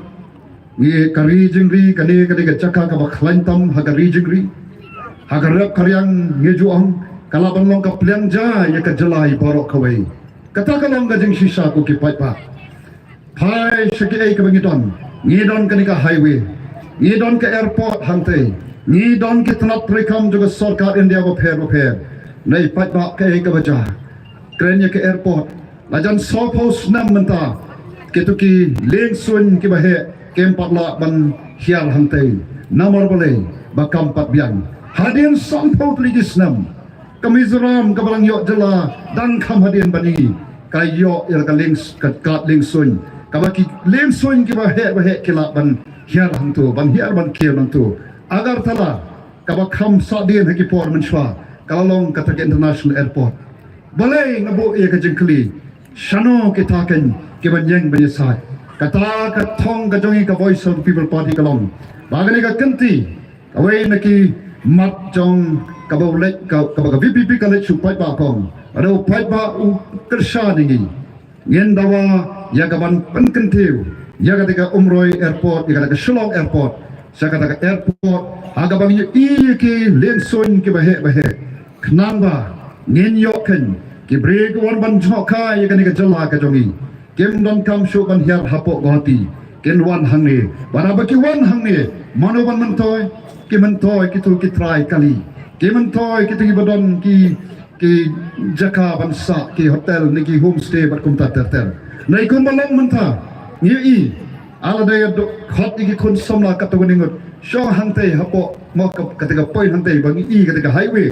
ni kari jingri kani ka ni jaka ka bakhlaintam haga ri jingri haga rap karyang ngeju ang kala banlong ka pliang ja ya ka jalai borok kawai kata kalong ga jing shisha ko ki pai pa pai shaki ai ka bangidon ni don kani ka highway ni don ke airport hante ni don ke tanat rekam juga sarkar India ko pher nei pat ba ke ka baja krenya ke airport lajan sopos nam menta ke tu ki leng sun ki bahe kem patla ban hial hante namor bole bakam pat biang hadin sampo ligisnam kamizoram kabalang yo jela dan kam hadin bani kayo ir ka links ka leng sun kabaki leng sun ki bahe kila ban hiar hantu ban hiar ban kier hantu agar tala kabak kham sadien haki por menshwa kalalong katake international airport balai ngabu ia ka jengkli shano kitaken ke banjeng banyasai kata ka thong ka jongi ka voice of the people party kalong bagani ka kanti away naki mat jong ka bawlek ka VPP college supai pa kong ado pai pa u kersha dingi ngien dawa ya ka ban penkentiu ya ketika Umroy Airport, ya ketika Shillong Airport, saya kata airport, agak banyak iki lensun ke bahe, kenapa ngenyoken ke break wan ban jokai ya ketika jala ke jongi, kem don kam show ban hiar hapok gohati, ken wan hangne, baraba ki wan hangne, mano ban mentoy kitu kitrai kali, ke mentoy kitu ibadon ki jaka ban sa ki hotel niki homestay bat kumta terter, nai kum balong menta. Ngi ala daya hot iki kun somla katawaningot show hante hapo mo ketika point hante bangi ketika highway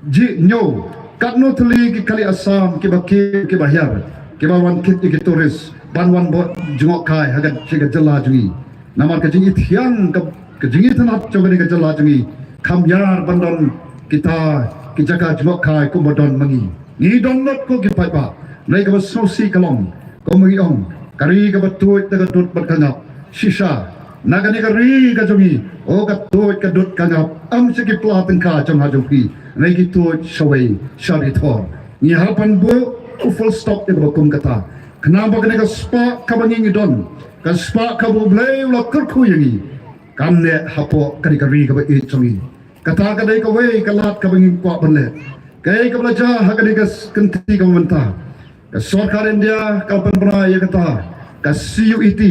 ji nyo katno tuli ki kali asam ki bakki ki bahyar ki bawan kit ki turis banwan bot jungok kai haga chiga jala jungi namar ka jingi thiang ka jingi tanat chogani ka jala jungi kamyar bandon kita ki jaka jungok kai kumodon mangi ni don not ko ki paipa nai ka sosi kalong komi ong kari ka batuit na kadut pagkangap shisha nagani kari ka jongi o katuit kadut kangap am sige plateng ka jong hajongpi nai kituit shaway sharitor ni hapan bu full stop in bakum kata kenapa kene ka spa ka bangi don ka spa ka bu blay la kurku yangi kamne hapo kari ka ba it jongi kata ka dai ka way ka lat ka bangi kwa banle kay ka belajar hakani ka kenti ka menta ka sarkar India ka penpera ya kata ka CUET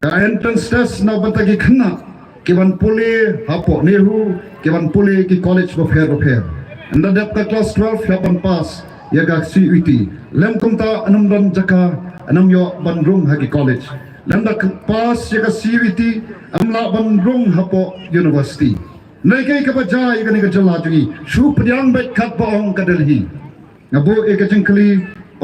ka entrance test na bantagi khana ke ban pule hapo nehu ke ban pule ki college bo pher anda dapat kelas 12 hapan pas ya ka CUT lem kum ta anam don jaka anam yo bandrung hagi college lem da pas ya ka CUT amla bandrung hapo university nai kai ka baja ya ka ni ka jala jungi shu padiang bet khat baong ka Delhi ngabu e ka jingkli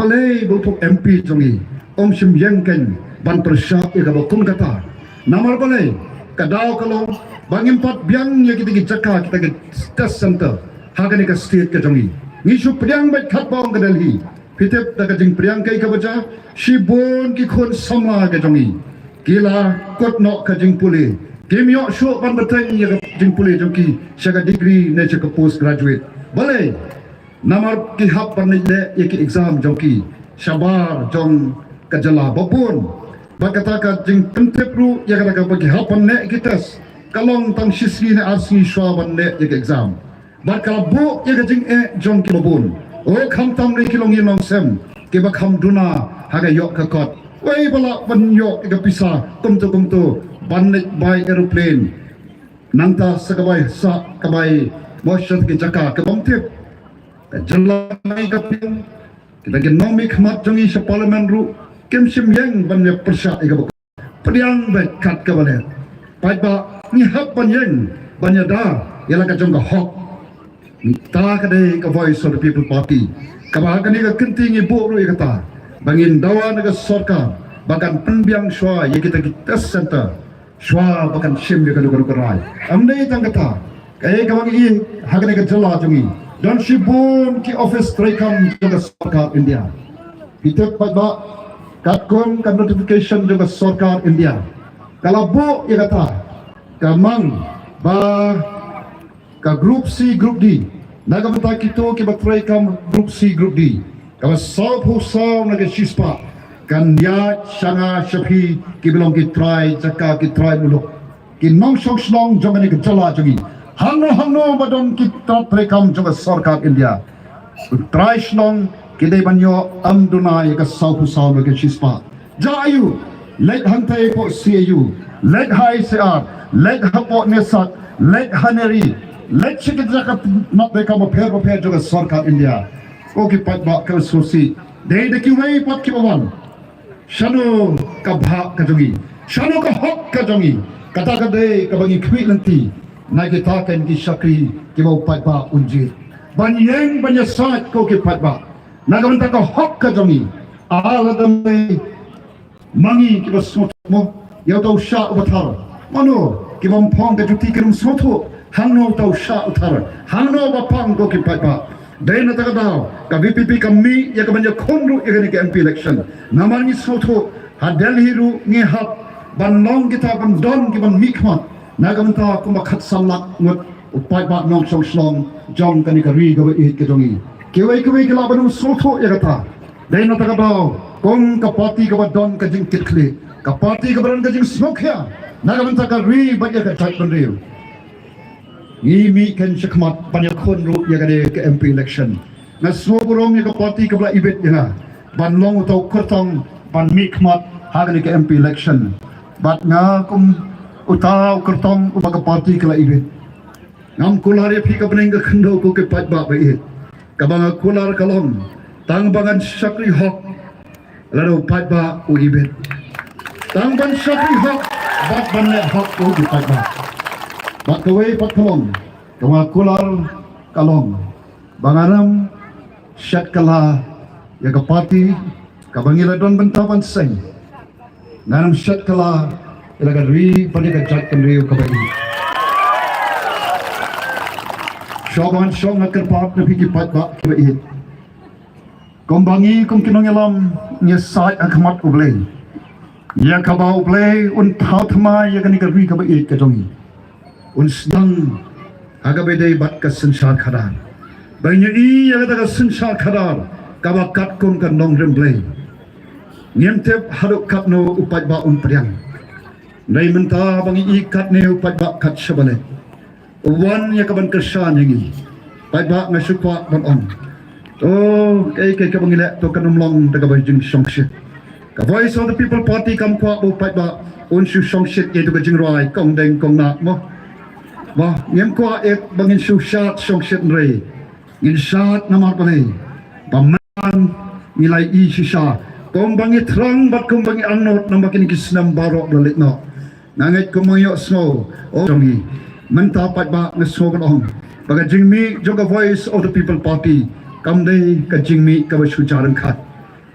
oleh butuk MP jungi om sim yang kan ban persyap ya ka bakum kata namar boleh kadau kalau bangin pat biang ya kita jaka kita ke test center hagan ka state ka jungi ngishu priang bet khat baong ka Delhi pitep ta ka jing priang kai ka baja shibon ki khon samla ka jungi kila kot no ka jing puli kimyo shu ban bateng ya ka jing puli jungi syaga degree ne ka post graduate boleh namar ki hap pan le ya ki exam jungi shabar jong ka jala babun bakata ka jing pentep ru ya ka bagi hapan ne ki test kalong tang shisri ne asni shwaban ne ya ka exam bat kala bu ya ka jing jong ki babun o kham tam ri kilong yinong sem ke ba kham duna haga yok ka kot wei bala ban yok ka pisa kum tu ban ne by aeroplane nangta sakabai sa kabai motion ki jaka ka bom tip ka jalai ka pin kita ke nomi khmat jongi sa parliament ru kem sim yang ban ne persya ka padiang bet kat ka bale pai ba ni hap ban yang ban ya da yala ka jong ka hok ta ka de ka voice of the people party ka ba ka ni ka kentingi bu ru kata bangin dawa na ka sarkar bagan penbiang shwa ye kita test center shwa bagan sim ye ka lu ka rai amne tang kata kai ka bang i ha ka ni ka jala jungi don shibun ki office trekam juga sarkar India pitep ba kat kon ka notification juga sarkar India kalau bu ye kata kamang ba ka group C group D naga mata kito ki batray kam group C group D ka saw ho saw naga shispa kan ya shanga shapi ki belong ki try jaka ki try dulu ki nong shong slong jongani ki jala jogi hangno badon ki batray kam joga sarkar India try slong ki dei banyo amduna ya ka saw ho saw naga shispa jayu let hantai po CAU let high CR let hapo nesat let haneri let chikit zakat not become a pair juga sarkar India oki pat ba ka sosi dei de ki wei pat ki bawan shano ka bha ka jongi shano ka hok ka jongi kata ka de ka bangi khwi lanti na ki ta kan ki shakri ki ba pat ba unji banyeng banya sat ko ki pat ba na ka manta ka hok ka jongi ala dam mangi ki ba sot mo ya to sha ubathar mano ki bam phong de juti kerum soto hangno tau sha utar hangno ba pang ko ki pai pa dei na ta da ka VPP kami ya ka banja khonru ya ni ka MP election namar ni soto ha Delhi ru nge hap ban long kita ban don ki ban mikmat na ka manta ko ma khat samlak ngot upai ba nong song slong jong ka ni ka ri ga ba it ke dongi kewai ka la ban soto ya ka ta dei na ta da kong ka party ka ba don ka jing kitkle ka party ka ban ka jing smoke ya na ka manta ka ri ba ya ka type ban ri mi kan shakmat banyak kon ru ya gade ke MP election na so burong ya ka party ka bla ibet ya ban long utau kertong ban mikmat ha gade ke MP election bat nga kum utau kertong ubaga party ka la ibet ngam kular ya phi ka beneng ka khndo ko ke pat ba ba it ka bang kular kalom tang bangan sakri hok laro pat ba u ibet tang ban sakri hok bat ban le hok ko di pat ba Bak kawai pat kalong, kawa kular kalong, bangaram syat kala ya ka party kabangila don bentapan seng, nanam syat kala ilaga ri pada ka jat kendriu kabai. Shoban shong akar pat na piki pat bak kabai. Kombangi kum kinong elam nyesai akmat ublay, ya kabau ublay un tautma ya kani ka ri kabai kajongi. Un sedang agak bedai bat ke sensar khadar banyak i yang ada ke sensar khadar kabakat kun kan nong remblay niemtep haduk kat no upat ba un priang nai menta bangi i kat ne upat ba kat shabale wan ya kaban kersan yangi pat ba ngasukwa ban on to kai ka bangile to kanumlong daga bajing songshit ka voice of the people party kam kwa upat ba un su songshit ye to ka jingrai kong deng kong na mo Wah, ngem ko ek bangin sushat song shit nrei. ngin syat namar balai paman nilai i shisha kombangi terang bat kombangi anot nambah kini kisnam barok balik no nangit kumayok snow o jongi mentapat ba ngesno kan ong baga jingmi joga voice of the people party kamdei ka jingmi ka basujaran khat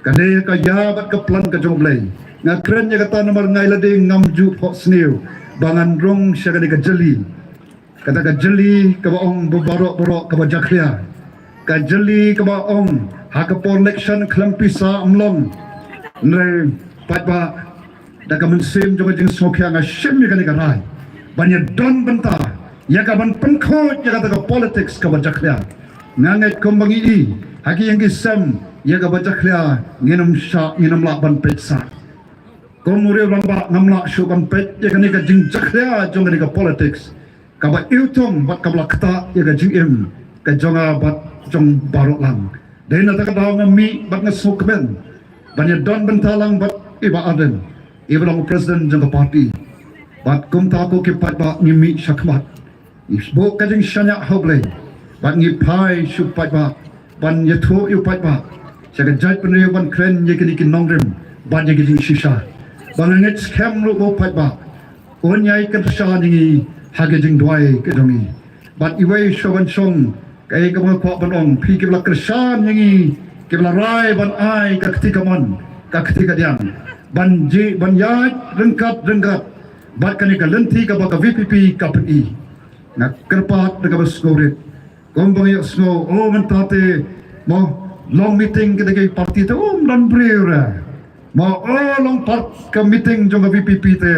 kade ka ya bat ka plan ka jonglei nga kren ya kata nomor ngai lade ngamju phok snew bangan rong syagani ka jeli kata ka jeli ka ong borok ka bajaklia ka jeli ka ong hakapor election klampisa amlong ne patba da ka mensim jonga jing sokya nga shim ya kani ka rai banyak don benta ya kaban pengkot ya kata politics ka bajaklia nganget kombangi i haki yang gisam ya ka bajaklia nginum sha nginum la ban petsa komure lamba ngamla shu ban pet ya kani ka jing jaklia jonga ka politics ka ba iltong bat ka blakta ya ka jing ka jonga bat jong barok lang dai na ta ka daw ngami bat ngasuk ben banyak don bentalang bat iba aden iba lang president jonga party bat kum ta ko ke pat ba ngimi shakmat isbo ka jing shanya hoble bat ngi pai shu pat ba ban ye tho yu pat ba sa ka jai pen ban kren ye kini kin nongrem ban ye jing shisha ban nget scam lu go pat ba on yai ka sha ni ha ge jing dwai ke jongi bat iwei shoban song kai ka mo ko ban ong phi ke la krishan ngi ke la rai ban ai ka ketika mon ka ketika diam ban ji ban ya rengkat bat kani ka lenti ka baka VPP KPI na kerpat daga baskorit kombang yo snow o mentate mo long meeting kita kay parti te dan breura mo long part ka meeting jong VPP te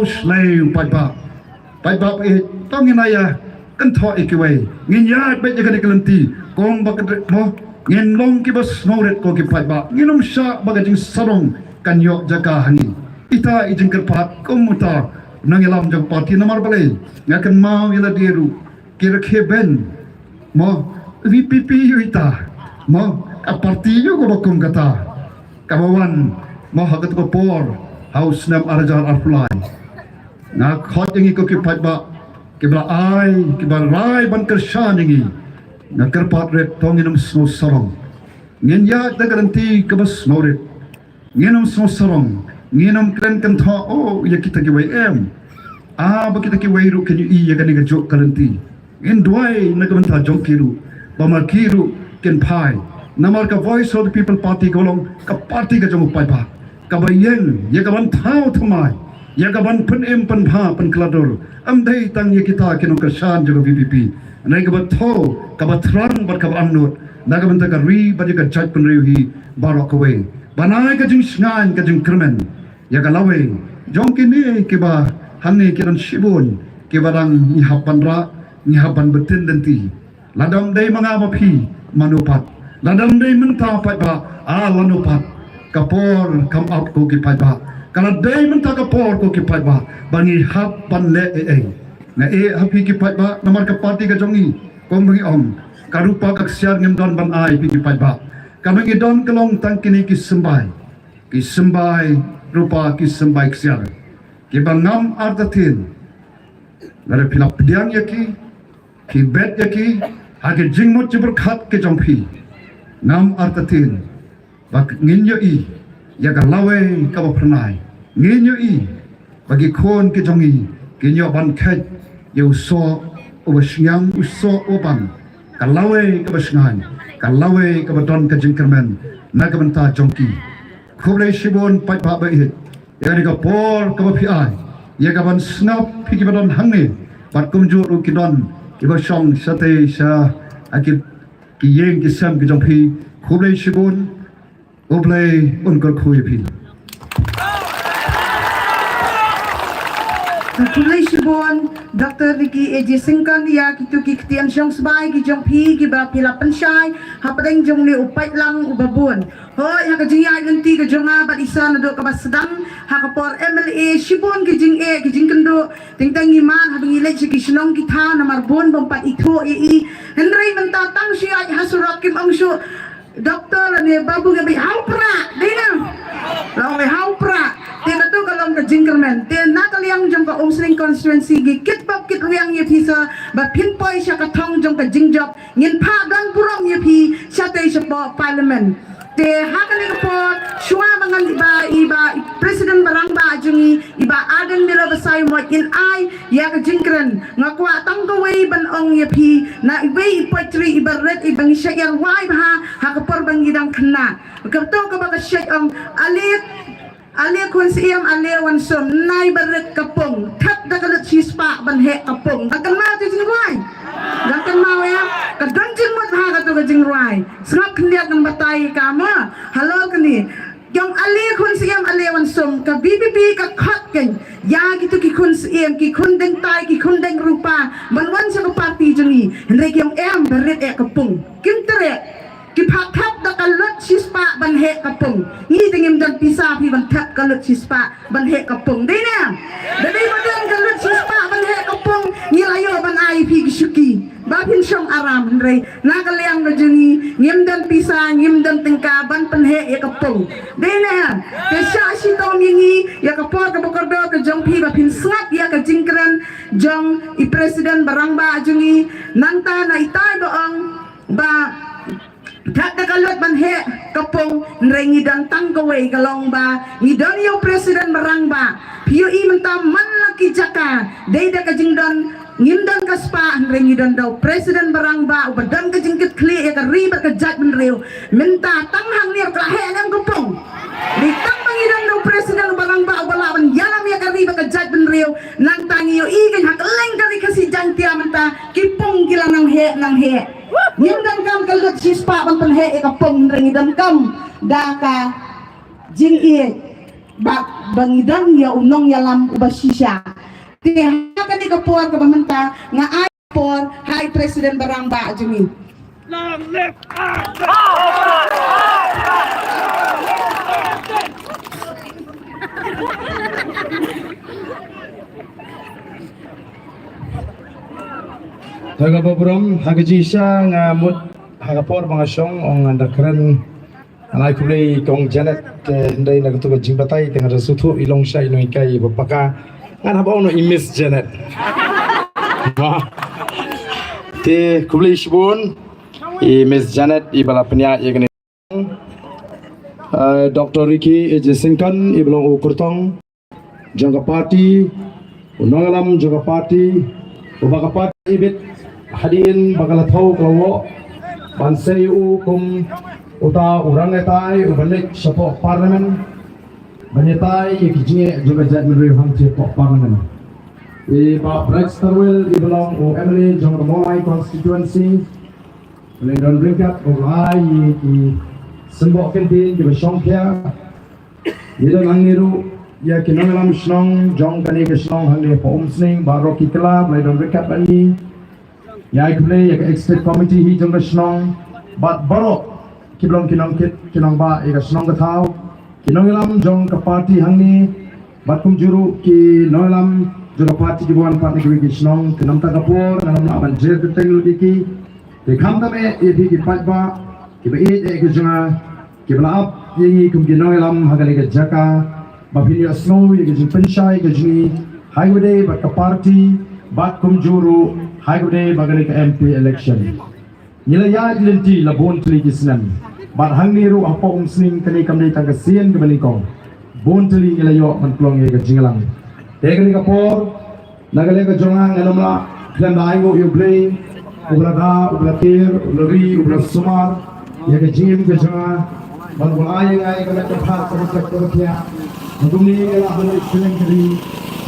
slay paiba e tonginaya kan tho ikiway ngin ya bet jaga ka lenti kombang mo ngin long ki bas snoret ko ki paiba nginom sya baga jing sarong kanyo jaga hani ita ijing kerpat komuta nangilam jang parti namar balai ngakan mau ila diru kira keben mo VPP yu ita mo ka parti yu ko bakum kata kabawan mo hagat ko por house nam arajar arfulai nga khot yang ko kipat ba kibla ai kibla rai ban kershan yang nga kerpat red tonginam snow sarong ngin ya da garanti kabas noret nginam snow sarong nginam kren kan tha ya kita ki em ba kita ki ru kan yu ya kan ga jok karanti in dwai na kan tha jok kiru bamar kiru ken pai namar ka voice of the people party golong ka party ka jong pai ba ka bayeng ya ka ban thau thamai ya ka ban pen em pen bha pen klador am dei tang ya kita ken ka shan jong VPP na ka ba tho ka ba thrang ba ka ba amnot na ka ban ta ka ri ba ka jaj pen ri hi barok away banai ka jing sngan ka jing kremen ya ka lawe jong kini ke ba hanne kiran shibun ke barang ni hapanra ni hapan betin denti ladam dei mga mapi manupat ladam dei menta pat ba lanupat kapor come out ko ki pat ba kana dei menta kapor ko ki pat ba bangi hapan le na hapi ki pat ba namar ka party ka jongi kombangi om karupa kaksiar ngem don ban ai pi ki pat ba kabangi don kelong tang kini ki sembai rupa ki sembai ksiar ki bangam artatin lare pilap pediang yaki ki bet yaki hage jingmot jibur khat ke jongpi ngam artatin bak nginyo i yaga lawe ka ba pranai nginyo i bagi kon ke jongi kinyo ban khat yu so obashyang uso oban ka lawe ka basngan ka lawe ka badon ka jingkermen nagamanta jongki khoblai shibon pai ba ba hit ya ni ka por ka ba phi ai ya ka ban snap phi ki badon hangne bat kumjur u ki don ki ba shong sate sha akil ki yeng ki sam ki jong phi khoblai shibon oblai un kor khoy phi Kulay Shibon, Dr. Ricky A.J. Singkan, ya kitu ki kitian siyang sabay, ki jong pi, ki ba pilapan siyay, hapadeng jong ni upay lang ubabon. Hoy, haka jing yay ganti ka jong nga, bat isa na do ka ba sedang, haka por MLA Shibon ki jing kendo, tingtang iman, habang ilay siya ki sinong kita, na marbon, bampat ito, Henry, mentatang siya, hasurat kim ang siyo, Doktor, ni babu gabi, haupra, di na, lang may haupra, tina to kalong ka jingkermen, tina nakaliang jong ka Omsling constituency, gikit bab kit uyang yip hisa, ba pinpoy siya katong jong ka jingjop, ngin pha dan puram ye phi chate chapo parliament te hakani ko shwa mangan iba president barang ba jungi iba aden milo basai mo in ai ya ka jingkran ngakwa tang ko wei ban ong ye phi na wei ipatri iba red ibang shayar wai ha hakapor bang idang khna ka to ka ba ka shay Ali kun siyam ali wan som nai baret kapong thap da kalut sispa ban he kapong akan ma tu jing ruai akan ma ya ka donjing mot ha ka tu ka jing ruai sngap khliat ng batay ka ma halo kani yang ali kun siyam ali wan som ka BBP ka khat ken ya gitu ki kun siyam ki kun deng tai ki kun deng rupa ban wan sa ka party juni hendrik yang em baret e kapong kimtere ki phak thap da kalut sispa ban he kapong ni tingim dan pisa phi ban thap kalut sispa ban he kapong dei na dei badan kalut sispa ban he kapong ni layo ban ai phi gisuki ba phin song aram rei na kalyang da jungi ngim dan pisa ngim dan tingka ban pan he kapong dei na te sha si to mingi ya kapor ka bokordo ka jong phi ba phin sngat ya ka jingkran jong i president barang ba jungi nanta na itai doang ba tak da kalot man he kapong nrengi dan tanggaway galong ba ngidon yung president barang ba piyo imenta man laki jaka day da kajing don ngimdan kaspa nrengi don daw president barang ba ubadan kajing kli ya ka ribat ka judgment rew minta tanghang niya kahe ng kapong di tang mangidon daw president barang ba ubalaban yalam ya ka ribat ka judgment rew nang tangiyo igen hakaleng kari kasi jantia menta kipong kila ng he Ngimdan kam kalut sispa ban pan he kapong rengidan kam daka jing e ba bangidang ya unong ya lam ubasisya ti hakani kapor ka bamenta nga ay por high president barang ba jumi long live Taga babram hagaji siya nga mut hagapor mga siyong ong andakran anay kulay kong Janet hindi nagtuga jingbatay tinga rasuto ilong siya ilong ikay bapaka nga nabaw no i-miss Janet ti kulay sibun i-miss Janet ibala panya igani Dr. Ricky Ejesinkan ibalong ukurtong jangka party unangalam jangka party ubaka party ibit hadirin bakalathaw klawo bansayu kum uta urangetai ubalik sapo parliament banyetai ikijinge juga jad menri hangche po parliament ba Brexterwell ibelong o Emily Jongramoi constituency Leon Brinkat o ai ki sembok kentin di Songkhya yedon angiru ya kinangalam snong jong kani ke snong hangne po umsning baro kitla Leon Brinkat bani ya ikule ya expert committee hi jong snong bat baro kiblong kinong kit kinong ba ika snong gathaw kinongilam jong ka party hangni batum juru ki nolam jong party jibuan party ki snong kinam ta kapur nanam aban jer keteng ludiki te kham ta me e ki patba ki be e ke jonga ki bla ap yi kum ki nolam hagale ke jaka ba philia snow ye ke jing penshai ke jini highway ba ka party bat kum juru highway bagale ke MP election nilaya lenti labon tli kisnan bar hangniru apo umsning kani kamni tang kasien ke balingkong bon tli nilayo man klong ye ke jinglang tegani kapor nagale ke jonga ngalomla klan daingo you play ubrada ublatir ulari ubrasumar ye ke jingim ke jonga man bulai ngai ke ta pha ko sektor kya dumi ke la bani kelen kri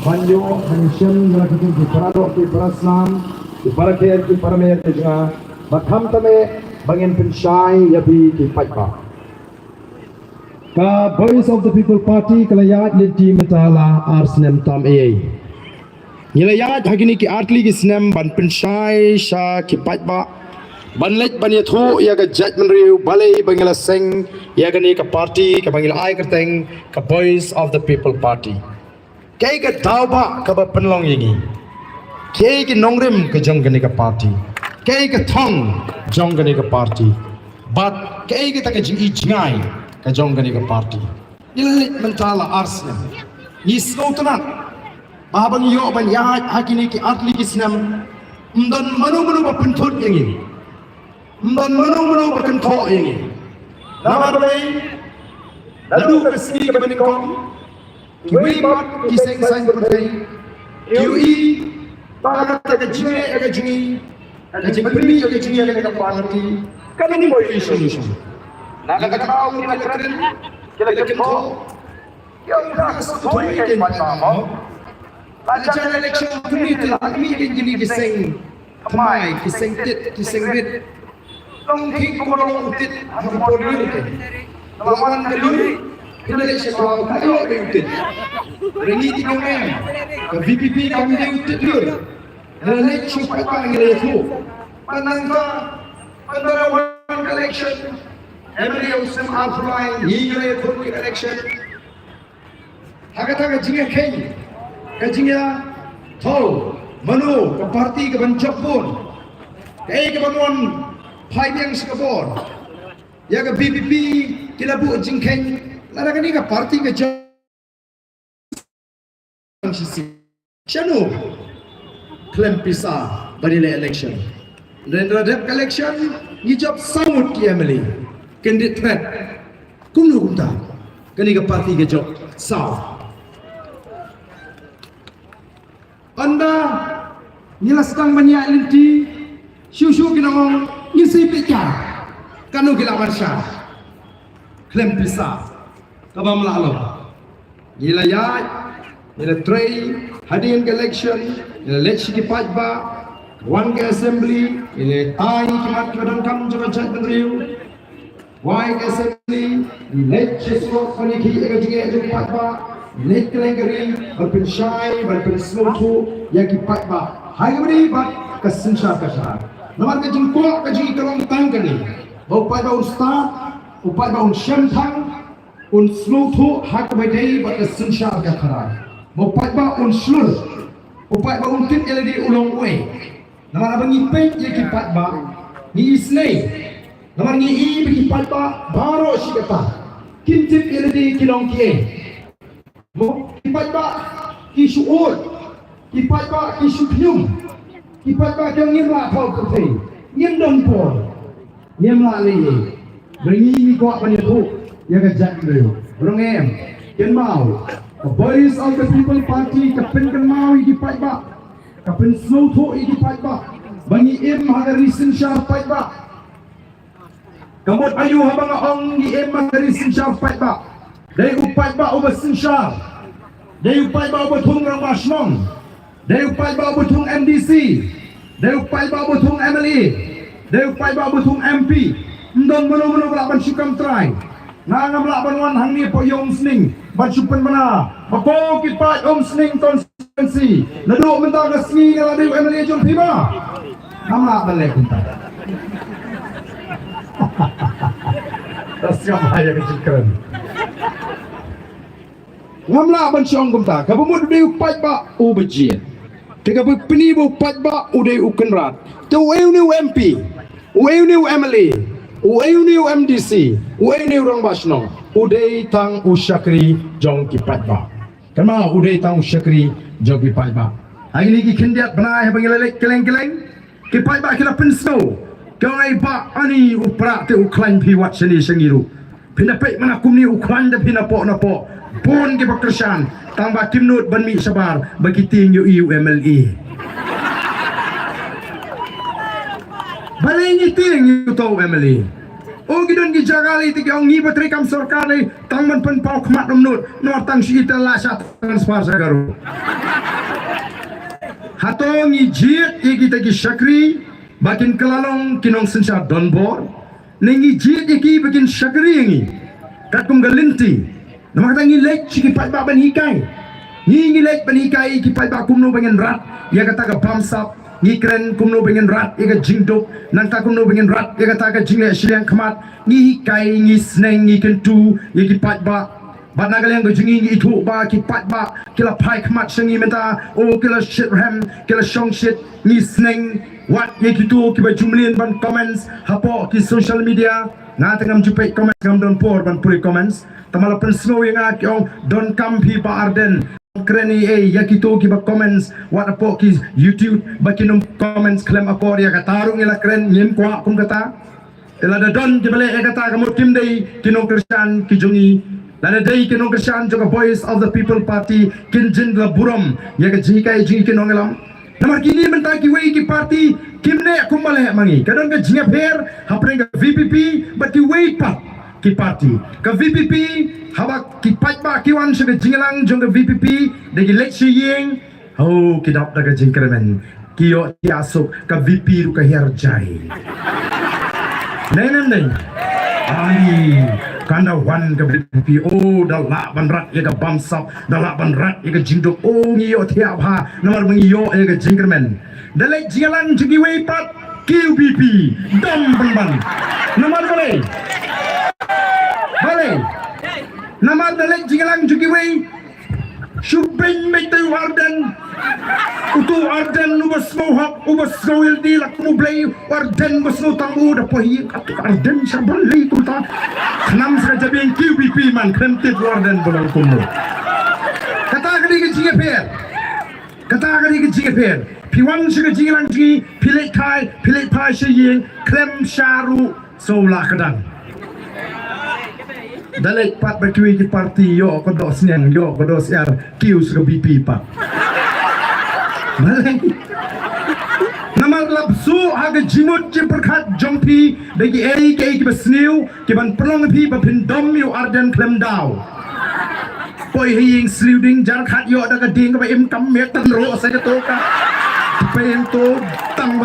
banyo mention la ke ki parado ki parasnam ki parakher ki paramer ke jonga batham tame bangin penshai yabi ki patba ka voice of the people party kalayat liti metala arsnem tam ai nilayat hagini ki artli ki snem ban penshai sha ki patba banlet ban yathu ya ga judgment riu balai bangila seng ya gani ka party ka bangila ai kerteng ka voice of the people party kai ka tauba ka ba penlong yingi kai ki nongrim ka jong gani ka party kai ka thong jong gani ka party but kai ka ta ka jing ijngai ka jong gani ka party ilit mentala arsnem ni snotana babang yo ban ya hakini ki atli kisnam mdan manu manu ba punthut yangin Mbon menung bahkan kau ini. Nama boleh. Lalu kesini ke Beningkong. Kiwi mat kiseng sang bertai. Kiwi bagat ke jingi. Kajing peni ke jingi ke parti. Kan ini boleh solution. Nak kau ni nak keren. Kita kau. Yang dah sesuatu yang macam. Ajar election ini telah kami jadi kiseng. Kamai kiseng tit kiseng rit. Long king kolong tit hampir rit. Lawan kedua kita sesuatu kayu rit. Rengi tiga orang. VPP kami rit lur. Election apa yang itu? Panangka Pandarawan election. Emily Usman Alfline hingga itu election. Agak-agak jinga keng. Kajingnya tahu manu ke parti ke bancap pun ke banuan pai yang sekabor ya ke BPP kita buat jingkeng lada kan ni ke parti ke jam sianu klaim pisah bagi election dan terhadap election hijab samut ki Emily candidate threat kumnu kumta kan ni ke parti ke job sah Anda nyelaskan banyak linti, syushu kinong ngisi pecah, kanu kita marsha, klaim pisah, kabam lalu, nila ya, nila tray, hadirin election, nila election di pajba, one assembly, nila tai kimat kadang kam jaga jat beriu, why assembly, election slot paniki agak juga pajba. Lek kelengkeri, berpensyai, berpenselutu, yang kipat bah. Hari ini bah kesensyar kesar. Nomor kejengkok kejeng kerong tangkan ni. Upai bah ustaz, upai bah syantang, selutu hak bedai bah kesensyar kesar. Upai bah slur, upai bah tit yang di ulong ue. Nomor abang ipet yang kipat bah, ni isnei. Nomor ni i berkipat bah, baru si kata. Kintip yang di kilong kie. Kipat ba kisu ul, kipat ba kisu nyum, kipat ba kang nyemla kau kerti, nyem dompor, nyemla lagi, beringi kau apa nyetu, yang kejat dulu, berengem, ken mau, boys of the people party, kapen ken mau kipat ba, kapen slow to kipat ba, bangi haga recent sharp kipat ba, kamut ayu habang ong haga recent sharp kipat ba. Dari upai ba ubah sensyar, dari upai ba ubah tung rang basmong, dari upai ba ubah tung MDC, dari upai ba ubah tung MLA, dari upai ba ubah tung MP, ndon menu belapan syukam try, ngangam belapan wan hang ni po yong sning, bansupan mana, bako kipat om sning konstituensi, naduk mentah kesni kalau dari MLA jom tiba, namla balik entah. Tersiap ayah kecil keren. Ngamla ban siong kumta kabumud de upat ba ubejien tega peni bu upat ba ude ukenrat to new MP new MLA new MDC new rang basno ude tang usyakri jong kipat ba kama ude tang usyakri jong kipat ba hari ni ki kendiat benai bangilek keleng-keleng kipat ba kila pensno kai ba ani upra te uklan pi wat seni sengiru pinapek mana kumni uklan de pinapok napok pun ke pekerjaan tambah timnut banmi sabar bagi ting UMLE balai ni ting tahu UMLE oh gidon gijagali tiga orang ni bateri kam sarkar ni tangman pen pau khmat nomnut nor tang si ita la sat transfer sagaru hatong ni jit iki tagi syakri bakin kelalong kinong sensar donbor nengi jit iki bakin syakri ngi katum galinti nama kata ngilek kipat ba ban hikai ngilek ban hikai kipat ba kumno bengen rat ya kata ka bamsap ngikren kumno bengen rat ya ka jingdok nang ta kumno bengen rat ya kata ka jingle silang khamat hikai sneng kentu ya kipat ba bat nagaleng ka jingi itu ba kipat ba kila pai khamat sengi menta oh kila shit ram kila shong shit sneng wat ya kitu kiba jumlin ban comments hapo ki social media ngatengam jupek comments ngam don por ban puri comments tamala pensno yang ak don kampi ba arden kreni ya kita kiba comments what apo ki YouTube bakinum comments claim apo ya katarung ila kren nyem kwa kum kata lada don kibale ya kata kamu tim dei kinong Kristan kijungi lada dei kinong Kristan joka Voice of the People Party kinjin la buram ya ka jika jingi kinong elam namar kini mentah ki wei ki party kimne kumbale mangi kadon ka jinga pher hapre ka VPP bati wei pat ki party ka VPP hawa ki patba ki wan suga jingalang jong ka VPP de ki lek yeng ho ki dap da ka jingkremen ki yo ti asuk ka VP ru ka herjai nenen ai kanda wan ka VPP oh da la banrat ya ka bamsap da la banrat ya ka jingdok oh ngi yo ti abha nomor mengi yo ya ka jingkremen da lek jingalang jingi wei pat QBP dom ban nomor boleh Bale, nama dalek jingalang jugiway, shubing metu Arden, utu Arden ubas mohak ubas gawil di lak mublay Arden bas no tamu da pahi atu Arden sabali tuta, kanam sa jabing QBP man kentit Arden bolong kumu. Kata kali ke jingaper, piwan suga jingalang ji pilek pai shiyeng klem sharu so lakadang. Dalek pat bakui ki parti yo ko dos nyang yo ko dos yar kius ko BP pa malay namar lapsu aga jimut je perkhat jongpi bagi ei ke ki basniu ki ban prong pi ba pin dom yo Arden klem daw poi hing sluding jar khat yo daga ding ba im kam me tan ro sa to ka pen to tang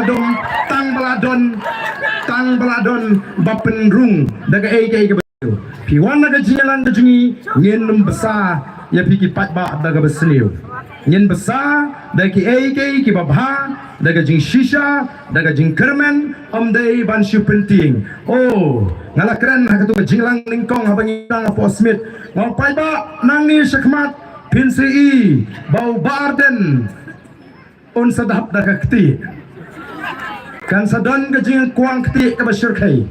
baladon ba pen rung daga ei ke Piwan naga jialan da jungi ngin besar ya piki patba daga besniu ngin besar dagi AK ki babha daga jing shisha daga jing kermen amdai ban shu penting oh ngalakran hakatu jinglang ningkong habangi dang apo smith ngau paiba nang ni shakmat pinsri bau barden on sadap daga kti kan sadon ga jing kuang kti ka basyur kai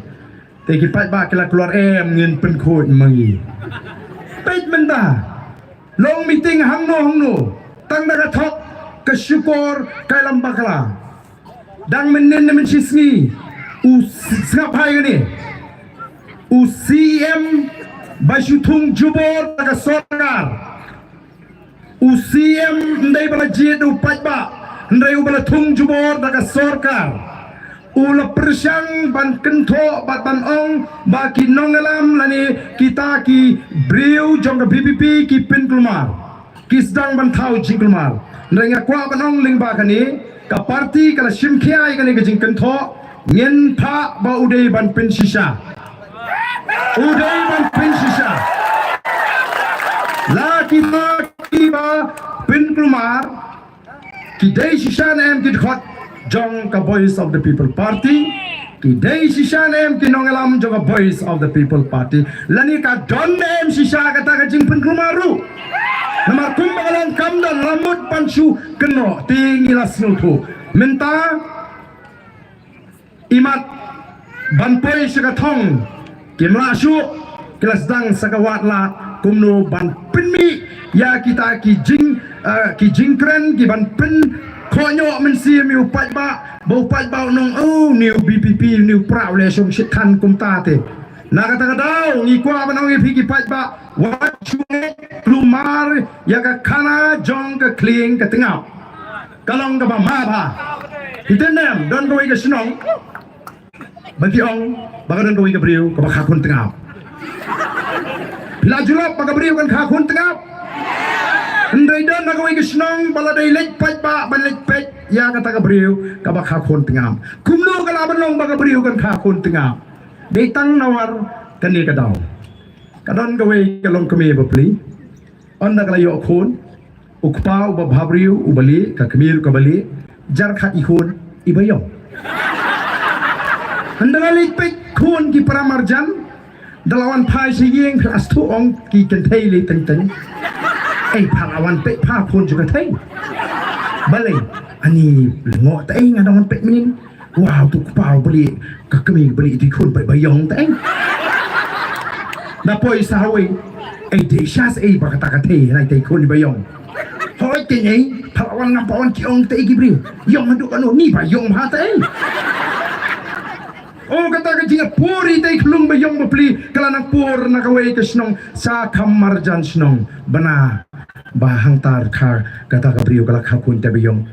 Tegi pat ba kila keluar ngin penkod mangi. Pait menda. Long meeting hangno. Tang daga thok ke syukur kai lambakla. Dang menen men sisni. Sngap hai gani. CM Bashutung Jubor daga sorkar. CM ndai bala jid pat ba. Ndai bala tung jubor daga sorkar. Ula persang ban kento bat ban ong baki nongalam lani kita ki briu jong ka BPP ki pin kulmar ki sedang ban thau jing kulmar nrenga kwa ban ong ling ba kani ka parti kala simkhia kani ka jing kento ngen tha ba udai ban pin shisha la kita ki ba pin kulmar ki dai shisha na em ki khot Jong ka Voice of the People Party ki dei shisha nem ki nongalam jong ka Voice of the People Party lani ka don nem shisha kata ka jing pen kumaru namar kum bagalang kam dan ramut pansu keno tinggilas nutu menta imat banpoi sekathong kimlasu kelas dang sakawat la kumno ban penmi ya kita ki jingkren ki ban pen konyo mensi mi upat ba nong new BPP new prau le song sitan kumta te na kata daw ni kwa banong ipiki pat ba wat chunge klumar ya ka kana jong ka kling ka tengap kalong ka ba ma ba hitenem don go ka sinong bagi ong baka don go ka briu ka ba khakun tengap pila julap baka briu kan khakun tengap Andai dan nak wei kesnong baladai lek pat ba balek pet ya kata ka briu ka ba khakun tengap kumno ka laban long baka briu kan khakun tengap detang nawar kani ka daw kadon ka wei ka long kami ba pli onda kala yo khun ukpa uba bhabriu ubali ka kemir ka bali jar khat ikhun ibayong anda lek pet khun ki pramarjan dalawan phai siyeng kelas tu ong ki kentai le teng palawan pek pa pun juga tay balik ani ngok tay ngadang pek menin wow tu pau beli ka kami beli di kun bayong tay na poi sawi de shas ba kata kate nai tay kun bayong hoi tinggi palawan ngapawan kiong te gibriu yong manduk anu ni ba yong hate oh kata ka jinga puri te klung ba yong bapli kalanang pur na kawai ka snong sa kamar jan snong bana bahang tar kar kata ka briu kala khakun te yong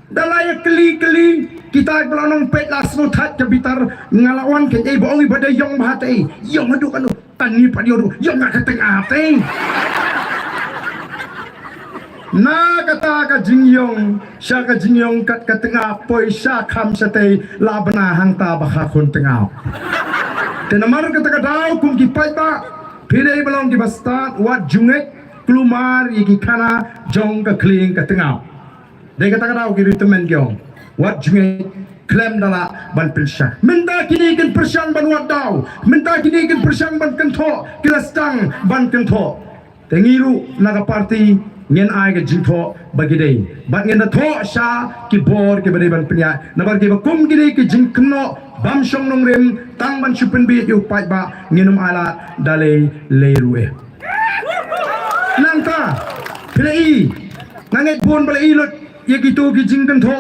dalaya keli kita kelanong pet lasno that ke bitar ngalawan ke ei boong ibada yong bahate yong manduk anu tani padio yong ngakateng ate na kata ka jingyong siya ka jingyong kat katengah poi siya kam siya tay labana hang ta baka kun tengah tenamar kata ka daw kum kipai ba pilih belong ki basta wat jungek kelumar iki kana jong ka kling ka tengah de kata ka daw ki ritemen gyong wat jungek klem dala ban pilsya minta kini ken persyang ban wat daw minta kini ken persyang ban kentho kilastang ban kentho tengiru naga parti ngen ai ke jingtho bagi dei bat ngen tho sha ki bor ke bade ban pnya nabar ke kum gide ke jingkno bam shong nong rem tang ban chupen bi yu pai ba ngenum ala dale leruwe nangta plei nanget bon balai lot ye gitu ki jingkan tho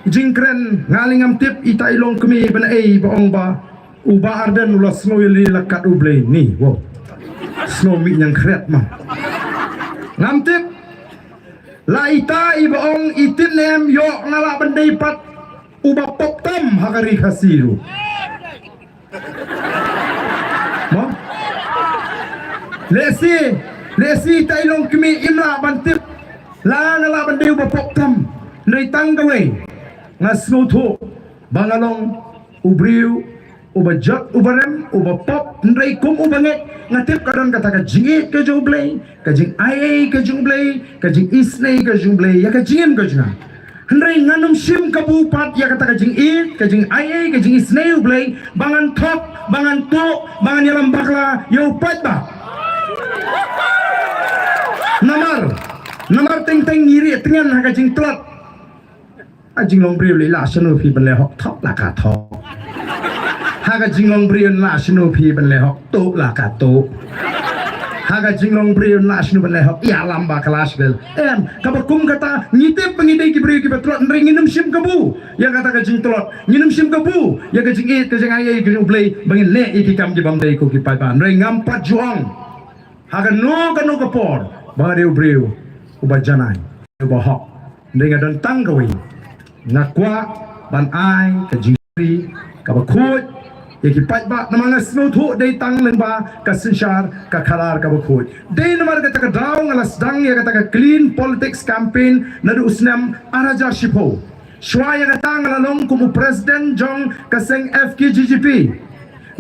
jingkren ngalingam tip itai long kemi ban ei baong ba uba arden ulas ngoyli lakat ublei ni wo snow mi yang kret ma ngam tip la ita ibaong itin nem yo ngala bandai pat uba pop tam hakari khasiru mo lesi tailong kimi imla bantip la ngala bandai uba pop tam nei tanggawe ngasnuthu bangalong ubriu uba jat ubarem uba pop ndrei kum ubanget ngatip kadang kata ka jingit ke jumblei ka jing ai ke jumblei ka jing isnei ke jumblei ya ka jingem ke junga ndrei nganum sim kabupat ya kata ka jing it ka jing ai ka jing isnei ublei bangan top bangan to bangan yalam bakla yo patba namar teng ngiri tengan ha ka jing tlat ajing long priu le la sanu phi ban le hok thop la ka thop haga jinglong brion la sinu phi ban le hok to la ka to haga jinglong brion la sinu ban le hok ya lamba kelas gel ka kum kata ngitip pengidai ki bri ki betlot nginum sim kabu ya kata ka jing tlot nginum sim kabu ya ka jing it ka jing ayai ki ublei bangin le iki kam ki bam dai ko ki pai ban rei ngam pat juang haga no ka por ba de ubreu uba janai uba hok ndai ga don tanggawi nakwa ban ai ka jing ka ba khut yaki patba namanga snuthu dei tang lengba ka sinshar ka khalar ka bukhut dei namar ka taka daw ngalas dang ya ka taka clean politics campaign nadu usnam araja shipo shwaya ka tang lalong kumu president jong kaseng FKGGP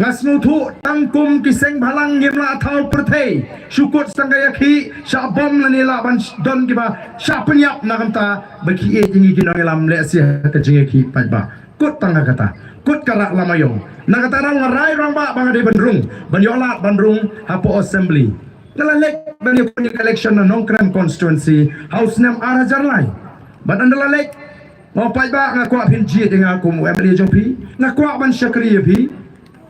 ngasnuthu tangkum kiseng balang ngimla thau perthei syukut sanggayaki syabom lanila ban don kiba syapenyap nakamta baki e jingi kinangelam le sia ka jingeki patba kut tanga kata kut karak lamayong nakatarang ngarai rang ba bang de bandrung banyolat bandrung hapo assembly ngalalek bani punya election na nongkram constituency house name arajar lai ban andalalek ngopai ba ngakwa pinji dengan aku MLA jompi ngakwa ban syakri pi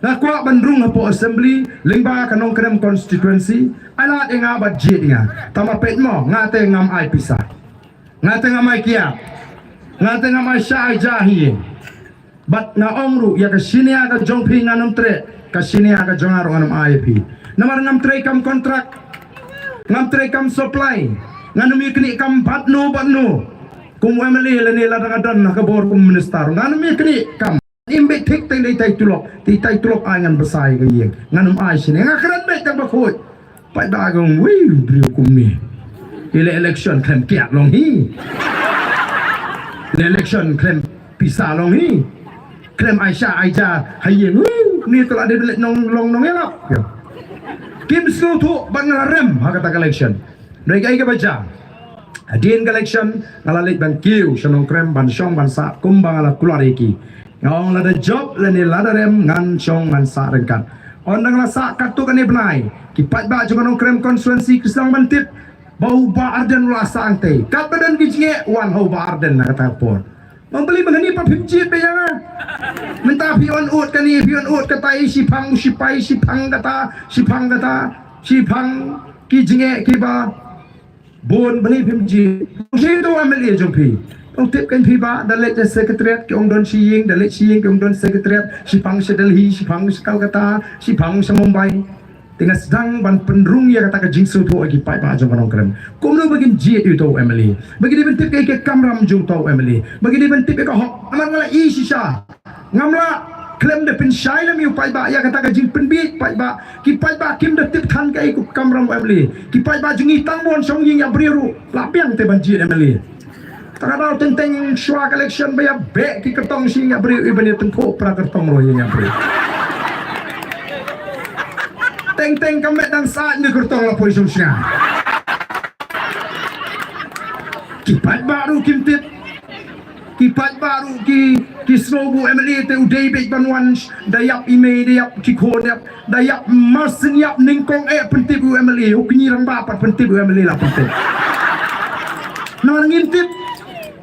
ngakwa bandrung hapo assembly lingba ka nongkram constituency alat enga ba je dengan tama pet mo ngate ngam ai pisah ngate ngam ai kia ngate ngam ai syai jahi bat na ongru ya ka sini aga jongpi nganum tre ka sini aga jongaro nganum IAP namar ngam tre kam kontrak ngam tre kam supply nganum ikni kam batno kum MLA lani ladang na ka bor kum minister nganum ikni kam imbe tik tai tulok angan besai ka yeng nganum ai sini ngakran bet ta bakut pai dagong wi brio kum ni election klem kiat long hi election klem pisah long hi klem Aisyah hayeng ni telah ada bilik nong elok kim sutu ban ngalarem ha kata election mereka ai ka baca adin election ngalalik ban kiu shanong krem ban shong ban sa kumbang ala kulariki ngong lada job lani lada rem ngan shong ngan sa rengkat ondang la sa katu kan ibnai kipat ba juga nong krem konstituensi krisang bantip bau ba arden la sa angte kat badan kijie wan ho ba arden na kata por membeli mengenai papimjit bayang minta pion ut kani pion ut kata sipang kata sipang ki jinge ki ba Bon beli pimji. Itu MLA jompi. Ông tiếp kênh phi ba đã lệ cho secretariat cái ông don Shiying đã lệ Shiying cái ông don secretariat Shipang sa Delhi Shipang sa Calcutta Shipang sa Mumbai dengan sedang ban penrung ya kata ke jingsu tu lagi pai ba jong kanong krem kumno bagin jet itu Emily bagi dia bentip ke kamram jong tau Emily bagi dia bentip ke hok amar ngala i sisa ngamla klem de pen shai lam yu pai ba ya kata ke jing penbit pai ba ki pai ba kim de tip than ke ku kamram Emily ki pai ba jungi tangbon song ying ya briru lapiang te ban jet Emily takadau tenteng shwa collection baya be ki kertong sing ya beri ibani tengko pra kertong ro ya beri teng kamet dan saat ni kertong la poi sumsya kipat baru kimtit kipat baru ki snobu emily te udai be banwan dayap ime dayap kikon dayap masin yap ningkong pentip u emily ukni rang ba pat pentip u emily la pentip nang ngintip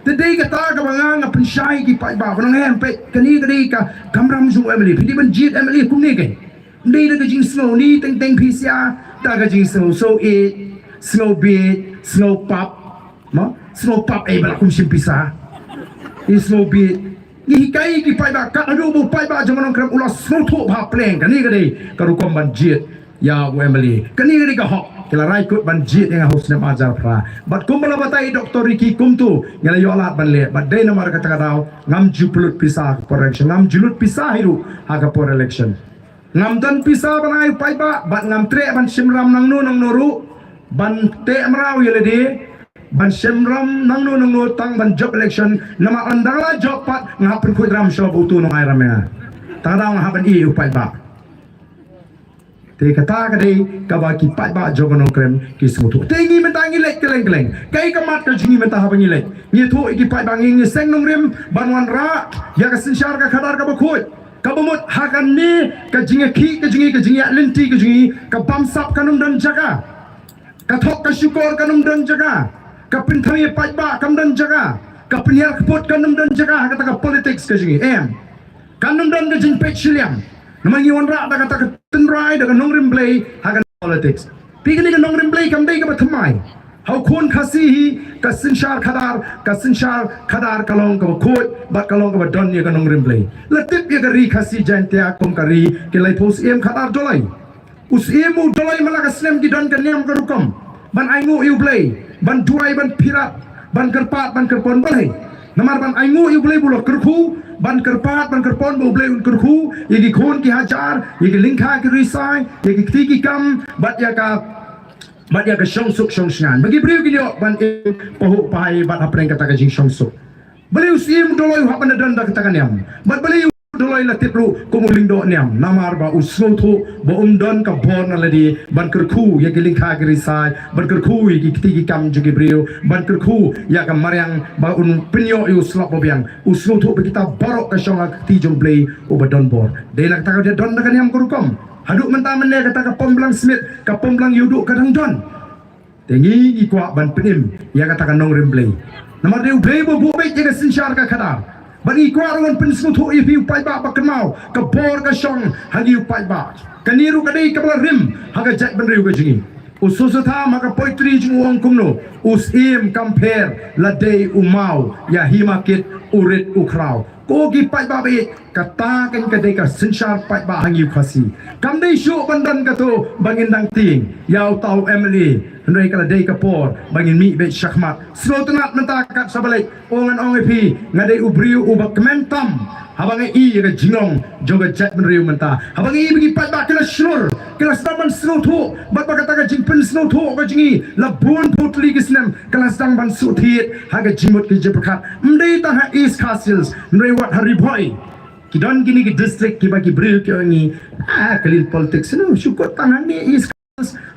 Tadi kata ka mga nga pensyai ki pai ba nang hen pe kani ka kamram zu Emily pidi ban jit Emily kum ni ke ndi da jing snow ni teng pisia da ga jing snow snow beat snow pop ma snow pop bala kum sim pisa snow beat ni kai ki pai ba ka adu bu pai ba jong nang kram ulas snow tho ba pleng kani ka ru kom ban jit ya Emily kani ka hok kila rai kut ban jit yang harus nam ajar pra bat kum bala batai Dr. Ricky kum tu ngala yolat ban le bat dai nomor kata kadau ngam jupulut pisah for election ngam julut pisah hiru haga for election ngam dan pisah ban ai pai ba bat ngam tre ban simram nang nuru ban te amrau yelede ban simram nang nu tang ban job election nama andala job pat ngapun kut ram show butu nong ai ramya tadau ngaban i upai ba te kata kadai kabaki pai ba jogono krem ki smutu tengi mentangi lek keleng kai kamat ka jingi mentah bangi lek ni thu iki pai bangi ni seng nong rim banwan ra ya ka sinshar ka khadar ka bakhoi ka bamut hakan ni ka jingi ka jingi linti ka jingi ka bamsap kanum dan jaga ka thok ka syukur kanum dan jaga ka pinthami pai ba kam dan jaga ka pinyar kpot kanum dan jaga kata ka politics ka jingi kanum dan ka jing pechiliam namang iwan ra da kata tenrai da nong rimblay hagan politics pigni ka nong rimblay kam dei ka bathamai hau khon khasi hi ka sinshar khadar kalong ka khoi bat kalong ka don ye ka nong rimblay latip ye ka ri khasi jantia kom ka ri ke lai thos em khadar dolai us emu dolai mala ka slem ki don ka niam ka rukom ban aingu yu blay ban duai ban pirat ban kerpat ban kerpon balai namar ban aingu yu blay bulok kerku ban kerpat ban kerpon bu blay un kerku yegi khon ki hajar yegi lingkha ki risai yegi tiki kam bat ya ka shong shan bagi beliau gini ban pahu pai bat apreng kata ka jing shong suk beliau sim doloi ha ban dan da kata kan yam bat beliau doloi la tipru kumuling do nyam namar ba usno thu ba don ka bon na ladi ban kerku yegi lingkha ki risai ban kerku yegi tiki kam jugi beliau ban kerku ya ka maryang ba un penyo yu slap bobiang usno thu kita barok ka shong ti jong blay o ba don bor de la kata ka don da kan yam kurukom haduk mentah mene kata ka pemblang smith ka pemblang yuduk kadang don tengi ikwa ban penim ya kata ka nong remblay namar de ublay bo baik jaga sinshar ka khadar bagi ikwa ron pensmu thu if you pai ba bakmau ka bor ka shong hagi pai ba kaniru kadai ka bala rim haga jat ban riu ka jingi ususatha maka poetry jung wong kumno us im compare la day umau ya himakit urit ukrau kogi pai ba be kata kan kadai ka sinshar pai ba hangi khasi kam dei shu bandan ka to bangin dang ting yau tau Emily Hendai kala day kapor bangin mi be syakmat slotunat mentakat sabalai ongan ongepi ngadai ubriu ubak kementam habang i ga jingong joga chat menriu menta habang i bagi pai ba kala shnur kala staman snow thu bat ba kata ka jingpen snow thu ka jingi la bon putli gisnem kala stang ban suthit haga jimut ki jeprakat mdei ta ha east castles mdei wat hari boy kidon gini ki district ki bagi briu ki ongi kalin politics no syukut tangan ni east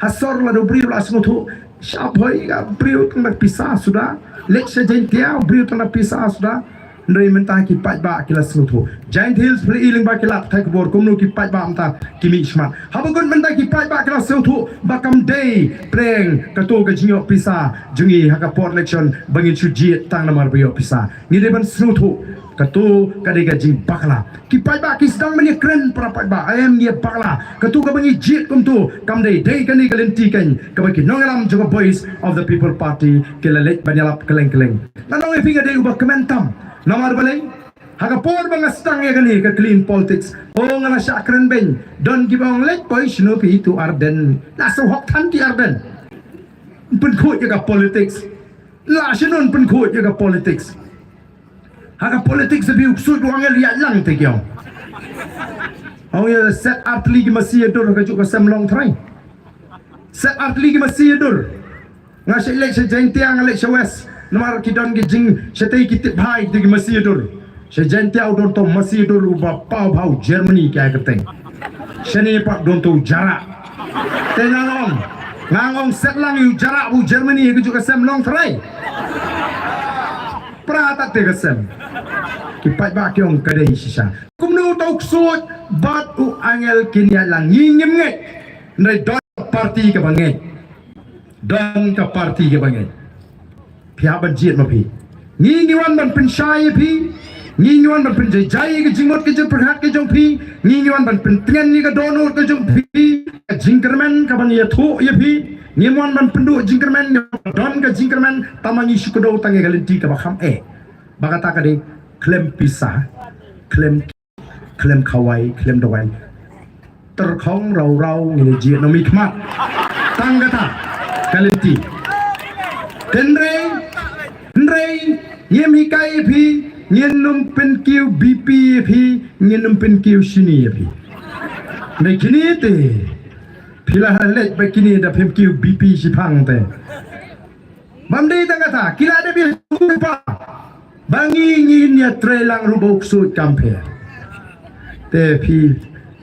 hasor la do brio la smutu shapoi ga brio tang pisah sudah lek sejen tiao brio tang pisah sudah ndai mentah ki pai ba ki la smutu Giant Hills beli iling bakilat thai kubur kumnu ki pai ba amta kimi smart habagun benda ki pai ba kala seutu bakam day preng katu ka jinyo pisa jungi haka port election bangin suji tang namar bayo pisa ni deban seutu katu kadai ka jing bakla ki pai ba ki sedang meni kren para pai ba ayam dia bakla katu ka bangi jit kumtu kam day kani kalenti kan ka bagi nongalam juga voice of the people party kelalek banyalap keleng-keleng nanong e finga day ubah kementam namar balai Haka por mga stang ya gani ka clean politics. O nga na siya akren ben. Don gibang let boy Snoopy to Arden. Nasa hok tanti Arden. Penkut ya ka politics. La siya nun penkut ya ka politics. Haka politics sabi uksud wang liat lang tekyong. O ya set art ligi masih dur ka juga semlong try. Set art ligi masih dur. Nga siya lek siya jentiang lek siya west. Namar kidon gijing siya tay kitip hai tigi masih dur. Sejentiau don to masih dulu bapau bau Germany kaya keteng. Seni pak don to jarak. Tenangong, ngangong setlang yu jarak bu Germany itu juga sem long try. Pratat te kesem. Kipat bak yong kadai sisa. Kumnu tok sut bat u angel kinya lang ngingem nget. Ndai don parti ke banget. Don ke parti ke banget. Pihak banjir mapi. Ngingiwan ban pensyai pi. Ngingiwan ban penjajai ke jingmot ke jeng perhat ke jeng pi. Ngingiwan ban pentengan ni ke donor ke jeng pi. Jingkermen ke ban ya thu ya pi. Ngingiwan ban penduk jingkermen don ke jingkermen tamangi syukudo tangi galenti ke bakam Bakata kade klaim pisah, klaim kawai, klaim dawai. Terkong rau ni jiat no mikmat. Tanggata galenti. Tenre yemikai pi. Nyenum pen kiu BP pi nyenum pen kiu sini pi. Nei kini te pila halet ba kini da pem kiu BP sipang te. Mamdei tangata kila ada bil pa. Bangi ngin ya trelang rubok sut kampe. Te pi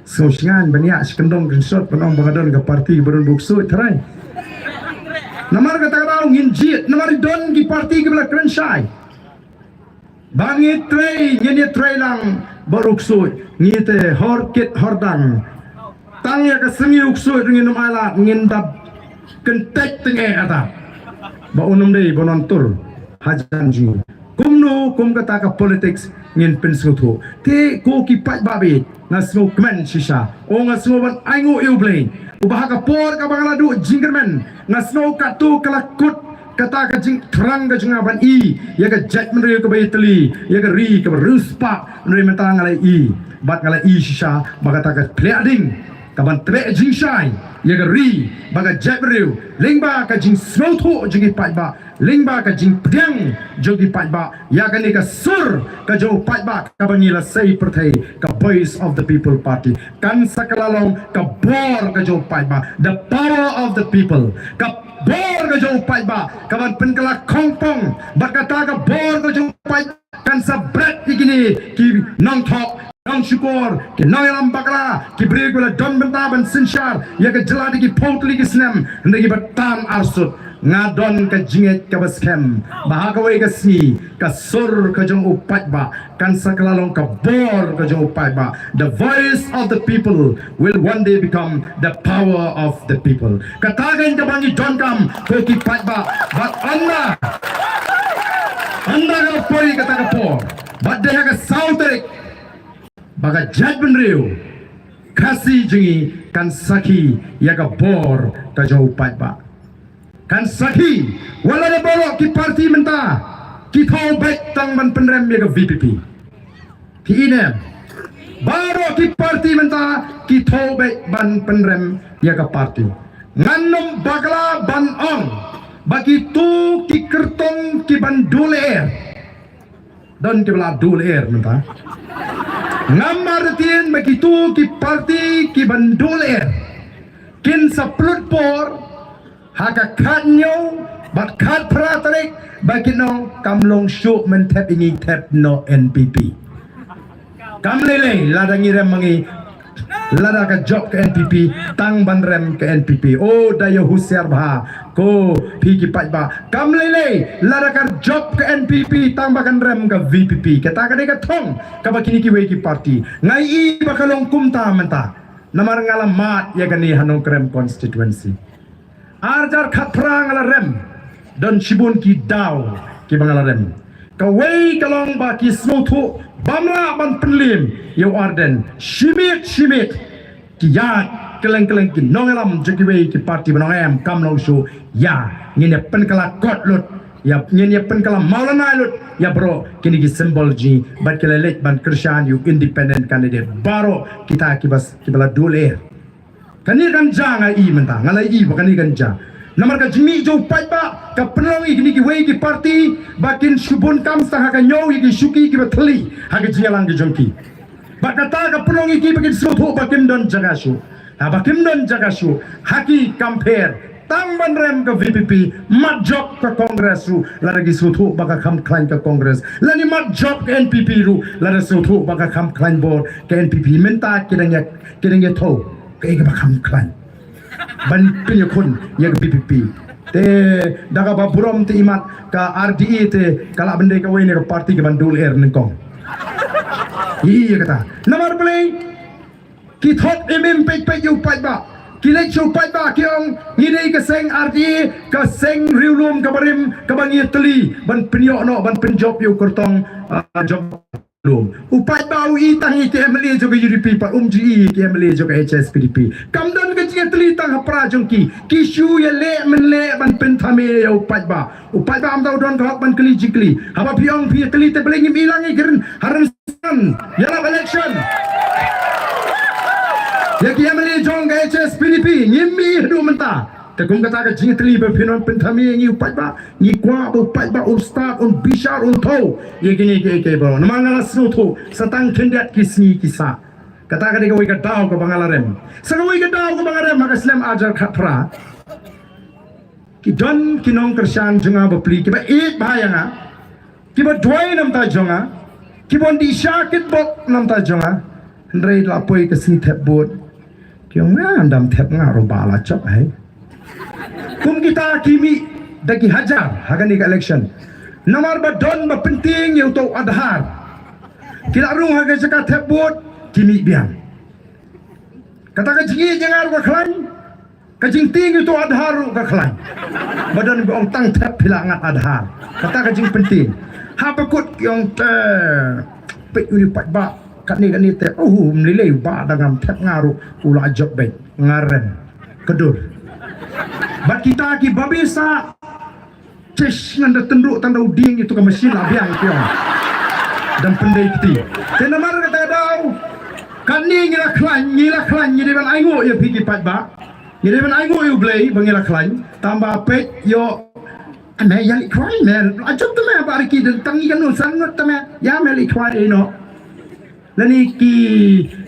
sosngan banyak sekendong gensot penong bangadon ke parti berun buksut terai. Namar kata kau ngin jit namar don ki parti ke bela krenshai. Bangi tray ngini tray lang baruksud ngite horkit hordang tangya ka semi uksud ngin alat ngin dab kentek tenge ata ba unum dei bonontur hajan ji kumno kum kata ka politics ngin pensutu te ko ki pat babi na smo kmen sisa o nga smo ban aingo euble ubah ka por ka bangala du jingermen na snow katu kalakut kata ka jing terang ka jing aban i ya ka jet menri ka bayi teli ya ka ri ka ruspa menri mentang ngalai i bat ngalai i sisa bagata ka pleading ka ban tre jing shai ya ka ri baga jet menri lingba ka jing snow tho jing pai ba lingba ka jing pdiang jogi pai ba ya ka ni ka sur ka jo pai ba ka bangila sei perthai ka voice of the people party kan sakalalong ka bor ka jo pai ba the power of the people ka bor ka jo pai ba kawan penkala kongpong bakata ka bor ka jo pai kan sa bret igini ki nong thok nong syukur ki nong alam bakala ki beri gula don bentaban sinshar ya ka jeladi ki potli ki snem ndagi batan arsut ngadon ka jinget ka baskem bahagawai ka sni ka sur ka jong upat ba kan sakalalong ka bor ka jong upat ba the voice of the people will one day become the power of the people katagan ka bangi don kam ko ki pat ba but anda ka poi kata ka por but deha ka sauterik baga judgment riu kasi jingi kan saki ya ka bor ka jong upat ba kan saki wala na borok ki parti menta ki thau baik tang man penrem ya ka VPP ki inem baro ki parti menta ki thau baik ban penrem ya ka parti nganom bagla ban ong bagi tu ki kertong ki ban duler don ki bala duler menta ngamar tien bagi tu ki parti ki ban duler kin saplut por haka kanyo bat kat pratarik bagi no kamlong syuk men tap ingi tap no NPP kamlele ladangi remangi lada ka job ke NPP tang ban rem ke NPP oh daya husiar bah ko pi ki pat ba kam lele lada ka job ke NPP tang bakan rem ke VPP kata ka de ka thong ka ba kini ki we ki party ngai i bakalong kumta menta namar ngala mat ya gani hanong krem constituency arjar khaprang ala rem dan shibun ki daw ki bangala rem kawai kalong ba ki snotu bamla ban penlim yo arden shimit ki ya keleng ki nongalam jekiwe ki parti banongam kamlo show ya ngine pen kala kot lut ya ngine pen kala maulana lut ya bro kini ki symbol ji ban kelelek ban krishan you independent candidate baro kita kibas kibala dole kani kan janga i menta ngalai i bakani kan ja namar ka jimi jo pai ba ka penong i kini ki wei ki parti bakin subun kam sa ka nyo i ki shuki ki bathli ha ka jingalang ki jongki ba kata ka penong i ki bakin sotho bakin don jaga shu ha bakin don jaga shu haki compare tang ban rem ka VPP mat job ka kongres ru la lagi sotho baka kham klan ka kongres la ni mat job ka NPP ru la sotho baka kham klan board ka NPP menta kidanya tho kai ka bakam klan ban pinyo kun ya ke BPP te daga ba burom te imat ka RDE te kala bende ka wene ka parti ke bandul air nengkong iya kata nomor play ki thot pe yu pai ba ki lek chu pai ba ki ong ngidei ka seng RDE ka seng riulum ka barim ka bangi teli ban pinyo no ban penjob yu kortong job lum upai bau i tangi ke MLA juga UDP pa GE ke MLA juga HSPDP kamdan ke jinga teli tang hapra jongki kishu ye le menle ban penthame upai ba am dau don gak ban keli jikli haba piong pi teli te belengi ilangi geren haran san yala election ya ke MLA jong ke HSPDP ngimi hidu menta Tekung kata ke jinga teli berpinon penthame ngi upai ba ngi kwa upai ba ustad un bishar un tau ye gini ke bro namangala snoto satang kendat kisni kisa kata ke wei ka dau ke bangalarem sanga wei ka dau ke bangalarem maka slam ajar khatra ki don kinong kershan junga bapli ki ba ek bahayanga ki ba dwai nam ta jonga ki bon di syakit bok nam ta jonga ndrei lapoi ke sni thep bot ki ong dam thep nga ro bala chop hai kum kita kimi dagi hajar hagani ka election namar ba don ba penting yung to adhar kila rung haga jaka thebot kimi biang kata ka jingi jangar ka khlan ka jing ting yung to adhar ka khlan badan ba ong tang thep hilangat adhar kata ka jing penting ha pakut yung pe uni pat ba kani te mlilay ba dagam thep ngaru ula job bet ngaren kedur bat kita ki babisa cesh nanda tenduk tanda uding itu ke mesin abiang kiong dan pendai kiti tena mar kata dau kani ngira klan nyide ban aingo ya pigi pat ba nyide ban aingo yu blay bangila klan tambah pet yo ane yali kwai men ajok teme bariki dan tangi kan sangat teme ya meli kwai no lani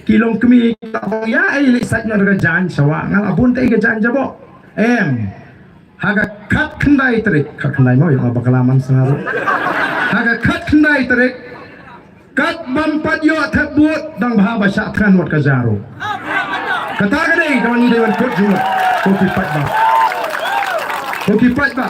ki long kemi ya ai sat ngar jan sawa ngal abun te ga jan jabo haga kat kendai terik kat kendai mau yang bakalaman sengaru haga kat kendai terik kat bampat yo thebut dang bha basha than wat kajaro kata ka dei kawan ni dewan kot jumut kopi pat ba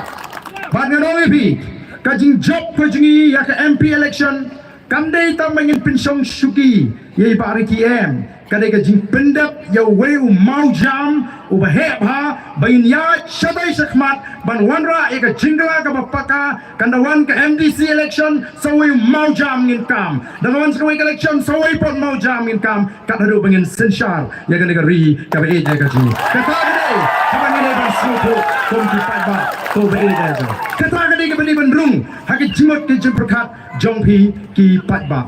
bat nganong epi kajing job ko jingi ya ka MP election kam dei tam mangin pinsong suki ye bari KM kadai ka jing pendap ya wei mau jam ubahep ha bayin ya shabai sakmat ban wanra eka jingla ka bapaka kandawan ka MDC election sawai mau jam ngin kam dangawan sawai election sawai pot mau jam ngin kam kat hadu bangin senshar ya ka negeri ka be ja ka ji kata gede kapan ni ban snopo kom ki pat ba to be ja ja kata gede ka bani ban rung ha ki jimot ki jimprakat jongpi ki pat ba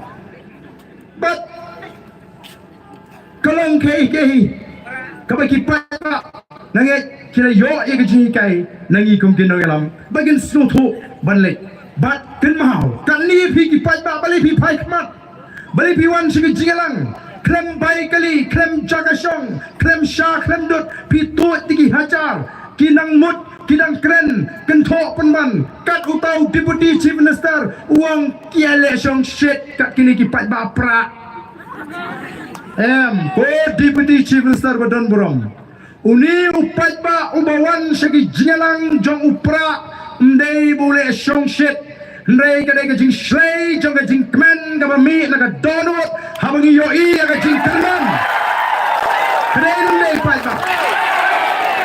but kalong ke kabaki pata nange kira yo ye gaji kai nangi kum kinong elam bagin snoto banle bat kin mau kan ni phi ki pat ba bali phi phai khmat bali phi wan sigi jingalang klem bai kali klem jagasong klem sha klem dot phi to tigi hajar kinang mut kinang kren kentho penman kat utau deputy chief minister uang kiale song shit kat kini ki pat ba pra ko Deputy Chief Minister Badan Buram. Uni upat ba ubawan segi jingalang jong upra ndai boleh songshit ndai kadai kajing shlei jong kajing kmen kabami naga donut habangi yoi aga jing kerman kadai ndai upat ba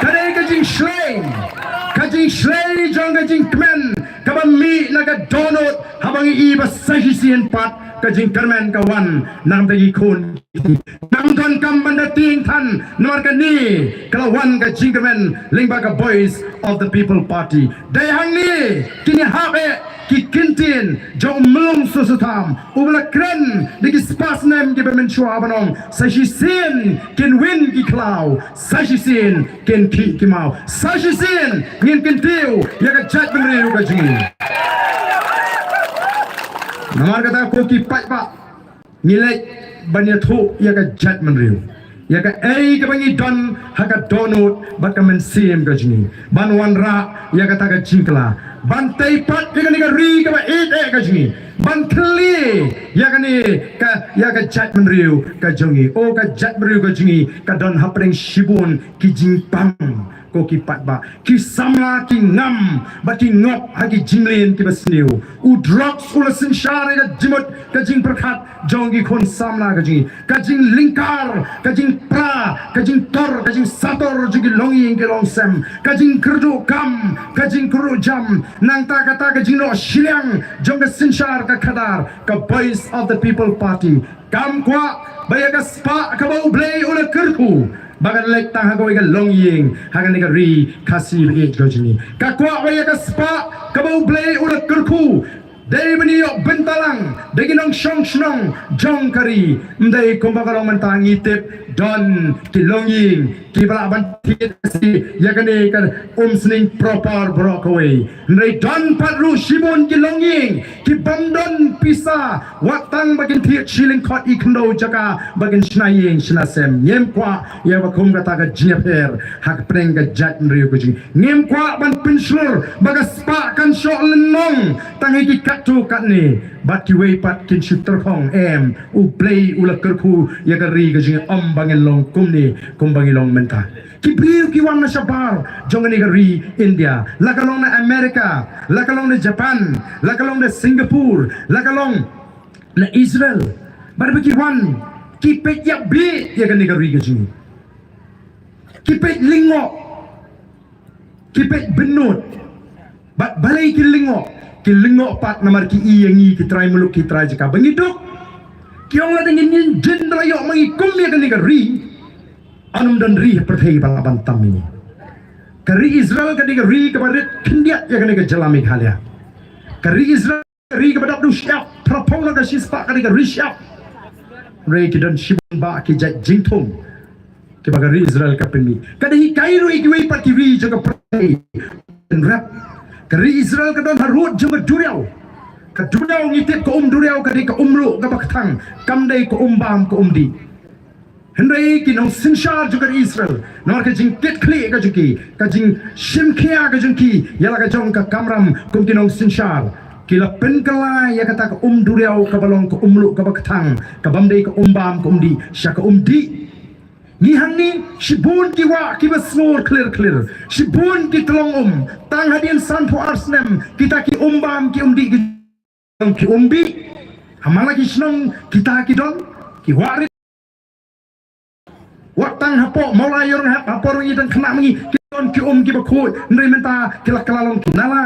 kadai kajing shlei jong kajing kmen kabami naga donut habangi iba sahisian pat kajing kerman kawan nang bagi kun Nangkan kam mendating tan nomor ni kelawan ka jingkemen lingba ka Voice of the People Party. Dayang ni kini habe ki kintin jong melung susutam ubla kren digi spas nem ki bemenchua abanong sashi sin kin win ki klau sashi sin kin ki mau sashi sin ngin kintiu ya ka jat bengri ka jingi. Nomor kata ko ki pat pak nilai banyak tu ya ka jat menriu ya ka ka bangi don haka donut baka mensim ka jingi ban wanra ya ka taka jingkla ban taipat ya ka ni ka ri ka ba ka jingi ban kli ya ka ni ya ka jat menriu ka jingi o ka jat menriu ka jingi ka don hapreng shibun ki jingpang ko ki pat ba ki samla ki ngam ba ki ngop ha ki jinglin ki basniu u drugs ula sin share ka jimot ka jing perkhat jong ki khon samla ka jing lingkar ka jing pra ka jing tor ka jing sator jing longi ki long sem ka jing kerdu kam ka jing kru jam nang ta kata ka jing no shiliang jong ka sin shar ka khadar ka Voice of the People Party kam kwa baya ka spa ka bau blay ula kerku bagan lek tang hagoi ka longying hagan ka ri kasih e gojini ka kwa waya ka spa ka bau blay ula kerku dari beniok bentalang dari nong shong shnong jong kari mdai kombakalong mentang itip don ki longying ki bala banti si yakane kan sning proper brokaway ndai don patru shibon ki longying ki bamdon pisa watang bagin thiet shilling khot ikndo jaka bagin shnaying shnasem nyem kwa ya bakum kata ka jneper hak preng ka jat nriu ko jing nyem kwa ban pinslur baga spa kan sho lenong tangi ki katu kat ni bat ki wei pat kin shooter khong em u play ula kerku ya ka ri ka jing om bangin long kumni kumbangin long menta ki beliau ki wan na sabar jong ni ka ri India lakalong na Amerika lakalong na Japan lakalong na Singapore lakalong na Israel barbeki wan ki pet ya bi ya ka ni ka ri ka jing ki pet lingo ki pet benut bat balai ki lingo pat namar ki iyangi ki try muluk ki try jika bangiduk ki ong la dingin yin jin dalayo mangi kumya ka ni ka ri anum dan ri perthai balaban tam ini kari Israel ka ni ka ri ka barit kindiat ya ka ni ka jalami khalia kari Israel ri ka badap du syap prapong na ka shispa ka ni ka ri syap re ki dan shibun ba ki jat jingtung ki bagari Israel ka pemi kadahi kairo ikiwei pat ki ri jaga perthai dan rap kari Israel ka dan harut jaga duriau ka duriau ngitip ka duriau ka di ka umlu ka baktang kamdai ka bam ka di Hendai ki nong sinshar juga Israel nomor ka jing ket kli ka juki ka jing shimkia ka jungki yala ka jong ka kamram kum ki nong sinshar kila penkala ya kata ka duriau ka balong ka umlu ka baktang ka bamdai ka bam ka di sya ka di ni hang ni shibun ki wa ki basnor clear shibun ki tolong tang hadian san po arsnem kita ki bam ki di ki umbi hamala ki snong kita ki don ki wari watang hapo mulai orang hapo orang itu kena mengi kion ki ki bakoi ndai menta kila kalalong kinala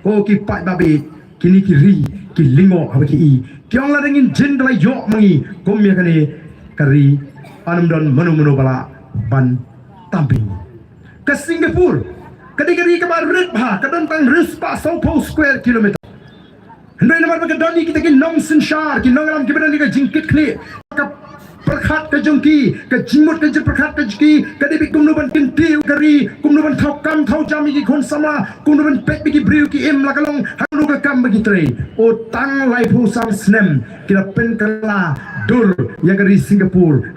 ko ki pat babi kini kiri ki lingo habaki i kiong la dengin jin dala yo mengi kom ya kani kari anum don menu bala ban tamping ke Singapura kadi ka barit ha kadon tang rispa sopo square kilometer ndai namar baga doni kita ki nong sinshar ki nongalam ki bedani ka jingkit kli ka perkhat ka jungki ka jimut ka perkhat ka jki ka debi kumnu ban kintiu kari kumnu ban thau kam thau jami ki khon sama kumnu ban pet bi ki briu ki em lakalong hanu ka kam bagi tre o tang lai phu sam snem kila pen kala dur ya kari Singapore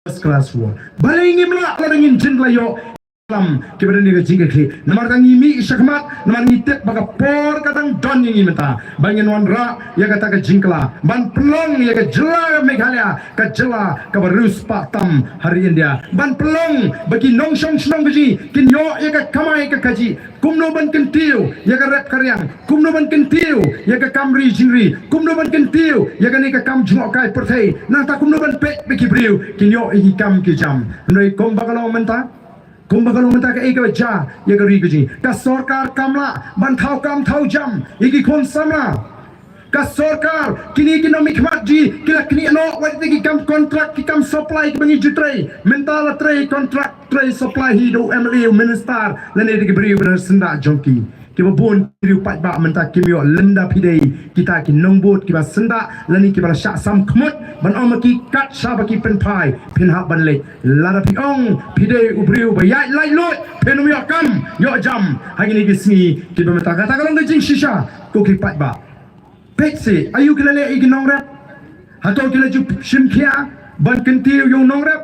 first class war balingi mla la dengin jin la yo lam kepada ni jingga kli namar tang imi syakmat namar ngitet baka por katang don yang imenta bangin wan ra ya kata ka jingkla ban pelong ya ka jela Meghalaya ka jela ka barus patam hari India ban pelong bagi nong shong shnong gaji kin yo ya ka kamai ka kaji kumno ban kentiu ya ka rap karyang kumno ban kentiu ya ka kamri jingri kumno ban kentiu ya ka ni ka kam jngok kai perthei nang ta kumno ban pe beki briu kin yo i kam ki jam noi kom bakalong menta Kumbakalong menta ka ika ja ya ka rigaji ka sarkar kamla ban thau kam thau jam iki khon samla ka sarkar kini economic matji kila kini no wat ki kam contract ki kam supply ki bangi jutrai mental tray contract tray supply hidu MLA minister lene ki beri benar senda jongki ki babon kiri pat ba menta kimio lenda pidei kita ki nombot ki ba senda lani ki ba syak sam khmut ban om ki kat sa ba ki pen pai pin ha ban le lada pi ong pidei ubriu ba yai lai lot pen mi kam yo jam hari ni ki sni ki ba menta kata kalong jing shisha ko ki pat ba petse ayu ki le i nong rap hato ki le ju shimkhia ban kentiu yo nong rap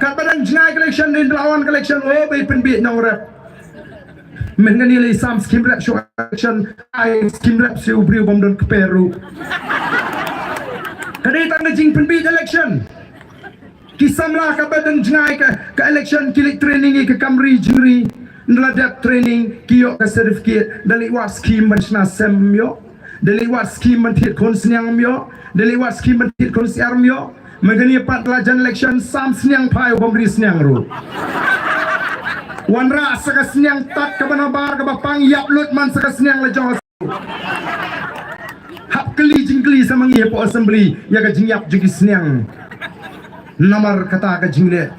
kat badan jingai collection din lawan collection oh be pen bi nong rap mengenai sam skim rap show action ai skim rap si ubriu bom don keperu kadai tang jing penbi election kisamlah ka badan jingai ka election kilik training ke kamri juri nladap training kiyo ka certificate dali wat skim ban sna semyo dali wat skim ban thit kon snyang myo dali wat skim ban thit kon siar myo mengenai pat lajan election sam snyang pai bom ri snyang ru Wanra saka senyang tak ke banabar ke bapang yap lut man saka senyang la jawa hap keli jingkeli sama ngi po assembly ya ka jingyap jigi senyang namar kata ka jingle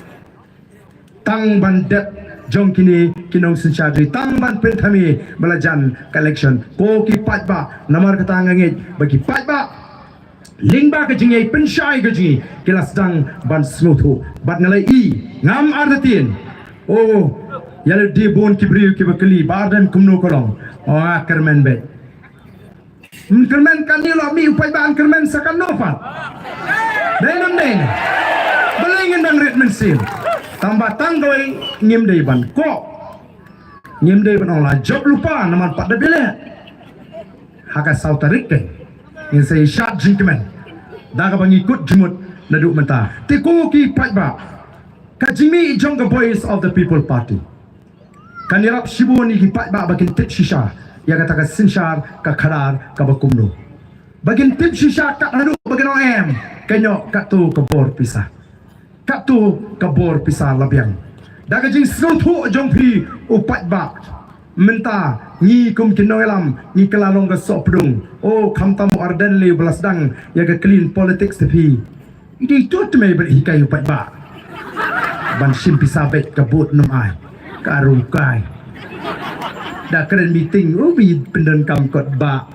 tang bandet jong kini kinong senchadri tang ban pentami belajan collection ko ki pat ba namar kata ngangit bagi pat ba lingba ka jingai pensyai ka jingi kelas dang ban smuthu bat ngalai i ngam ardatin oh yalu di bon kibriu ki bakli badan kumno kolong oh kermen be kermen kan ni lo mi upai ban kermen sakan nova denam den belengin dan ritmen sil tambah tanggoi ngim dei ban ko ngim dei ban ola job lupa naman pat de bele haka sautarik ke in say shot jinkmen daga bang ikut jumut naduk menta tiku ki pat ba kajimi jong the voice of the people party kanirap shibuni ki pat ba bakin tip shisha ya kata ka sinshar ka kharar ka bakumno bakin tip shisha ka hadu bakin om kanyo ka tu ka bor pisah ka tu ka bor pisah labyang daga jing snuthu jong phi upat ba menta ngi kum kinoelam ngi kelalong ka sopdung oh khamtam arden le belasdang ya ka clean politics tapi ini tu me ber hikai upat ba ban sim pisabet kabut nom ai karukai dah keren meeting ubi pendan kam kot ba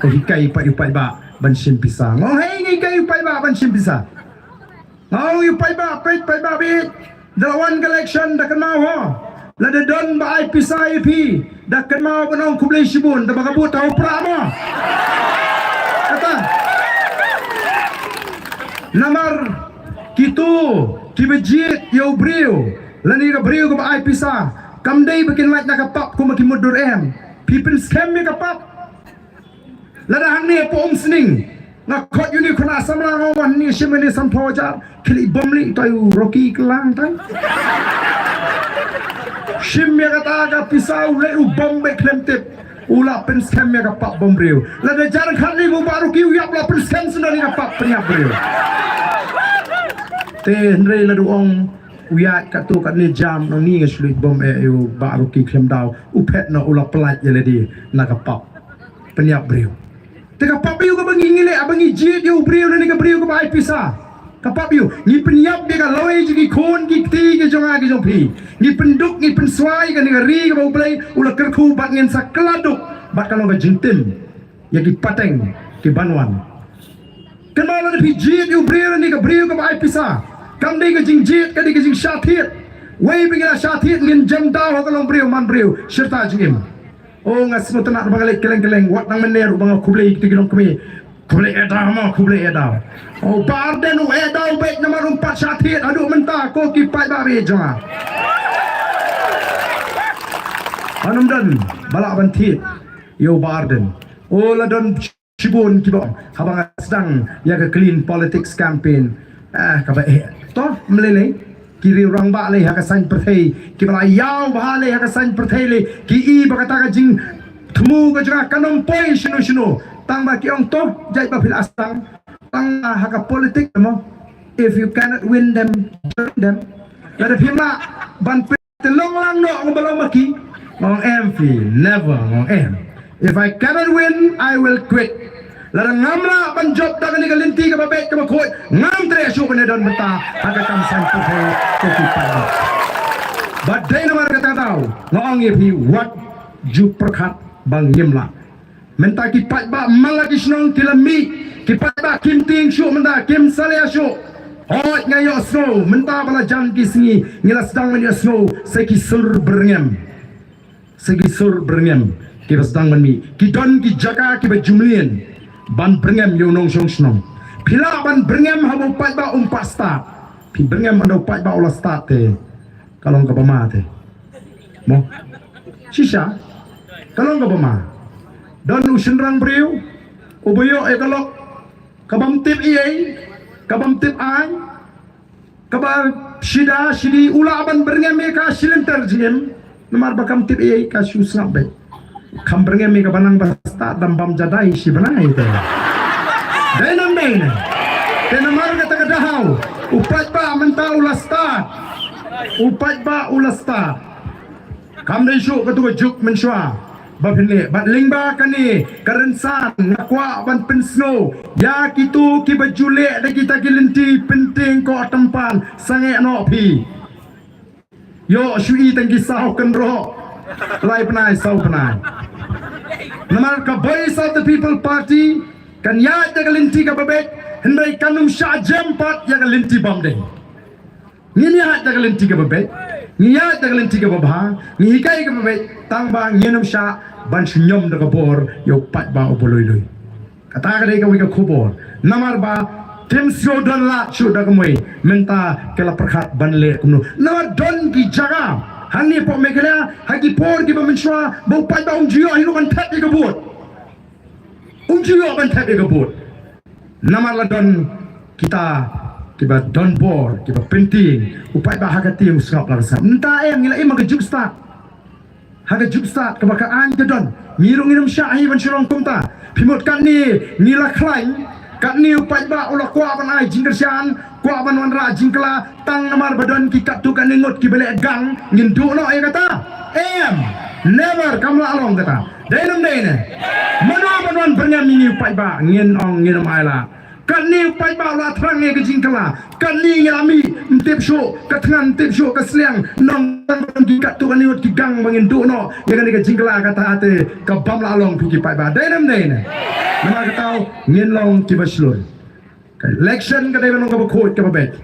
ke hikai upai ba ban sim pisang oh hei hikai upai ba ban sim pisang oh upai ba pet pai ba bit dawan collection dah kenal ho lada don ba ai pisai pi dah kenal benong kublai shibun dah bakabut tahu prama kata namar kitu kibejit yo brio lani ka brio ka ai pisa kamdai bikin light na kapap ko makimudur people scam me kapap lada hang ni po sning na khot uni khona samla ngawan ni shimene sam thoja kili bomli tayu rocky klang tai shim me kata ka pisa ule u bombe klemtip ula pen scam me kapap bom brio lada jar khat ni bu baru ki yap la pen scam sendiri kapap penyap brio te ndre ladu ong uyat katu kat ni jam no ni ngasluit bom eu baru ki klem daw upet no ula pelat ye ledi na kapap penyap brio te kapap yu ka bangi ngile abangi jit yu brio ni ka brio ka bai pisa kapap yu ni penyap de ka loi ji khon ki ti ki jonga ki jong pi ni penduk ni penswai ka ni ka ri ka bau play ula kerku bat ngin sakladuk bat kalong ka jintim ya ki pateng ki banwan kenal ni jit yu brio ni ka brio ka bai pisa kam dei ka jing jit ka dei ka jing shathiet wei bingila shathiet ngin jam daw ka long brio man brio serta jingim oh ngas mo tanak bangalek keleng-keleng wat nang mener bang kublei tigilong kami kublei edaw mo kublei edaw oh barden edaw bet nama rumpat shathiet adu menta ko ki pai ba be jonga Anum dan balak bantit yo barden. Oh ladon Cibun kibong habang sedang ya ke clean politics campaign kaba toh melele kiri orang ba le haka san perthei kibala yaw ba le haka san perthei le ki I bakata ka jing thumu ka jara kanom poi shinu tang ba ki ong toh jai ba fil asang tang haka politik mo if you cannot win them join them lada phima ban telong lang no ng balong maki ngong MP never ngong M. If I cannot win, I will quit. Larang ngamla banjot dagan ni kalinti ka babet ka makoy. Ngam tre asu ka don bata hagatam santo ko kipan. But day naman kata tao, ngong if he what ju perkhat bang yimla. Menta kipat ba malagi snong tilami, kipat ba kim ting shu menta kim sale asu. Hot ngayo snow, menta bala jam kisngi ngilas dang men snow seki sur berngem. Segi sur berngem. Kita sedang menmi, kita ki jaga kita jumlien, ban berengam yonong song snong. Pila ban berengam hamu pat ba umpat start, pi berengam ando pat ba ulah start te, kalau enggak bama te, mo, sisa, kalau enggak bama, dan usin rang beriu, ubayo kalau kabam tip kabam tip kabam shidi ulah ban berengam mereka silinter jiem, nomor bakam tip kasus ngabek. Kambrengnya mega banang basta dan bam jadai si banai itu. Dalam dain. Tenamar kata kadahau. Upat ba mentau lasta. Upat ba ulasta. Kamdai syuk ketua juk mensua. Babinle bat lingba kani karensan nakwa ban pensno. Ya kitu ki bajule da kita kilenti penting ko tempan sange no pi. Yo syui tangki sahau kenro. Lai penai sau penai. Namar ka Voice of the People Party kan ya jaga linti ka babet hendai kanum sya jempat ya ka linti bamde. Ngini ha jaga linti ka babet, ngiya jaga linti ka babha, ngihikai ka babet tang ba ngenum sya ban sunyom da ka bor yo pat ba opoloy. Kata ka dai ka wi ka khubor. Namar ba tim sio don la chu da ka moi menta kala perkhat ban le kumno. Namar don ki jaga Hani po megala hagi por di bamenswa bau pai ba unjio hinu ban tap di kabut. Unjio ban tap di kabut. Nama ladon kita kiba don bor kiba penting upai ba hagati usngap larsa. Nta em ngila ima gajuk sta. Haga juk sta kebakaan jadon. Ngirung ngirum syahi ban surong kumta. Pimut kan ni ngila klaim kat ni upai ba ulah kwa ban ai jingkersian kwa ban wan ra jingkla tang namar badon ki kat tu kan ngot ki bele gang ngindu no ay kata never kamla along kata dainam daine mano ban bernyam ni upai ba ngin ong ngin maila kan ni upai ba la trang ke jingkla kan ni ngami ntip sho katngan tip sho kasliang nong ban ki kat tu kan ngot ki gang ngindu no ya kan ke jingkla kata ate ka bamla along ki pai ba dainam daine nama katau ngin long ki baslur election ka dewan ka bakot ka babet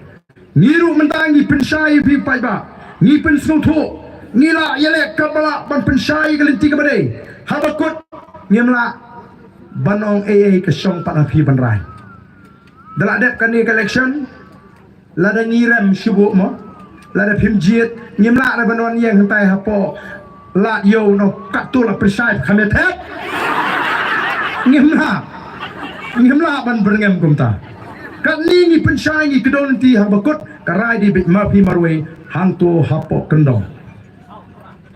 ngiru mentangi pensai pi pai ba ngi pensno tho ngila yele ka bala ban pensai ka linti ka bade habakot ngimla banong AA ka song pa pi ban rai dala dep kan ni election lada ngirem shubu mo lada phimjiet ngimla na banon yang hantai hapo la yo no katul pensai khametep ngimla ban berngem kumta kat ni pensai ni kedon ti habakot karai di bit mapi marwe hantu hapo kendong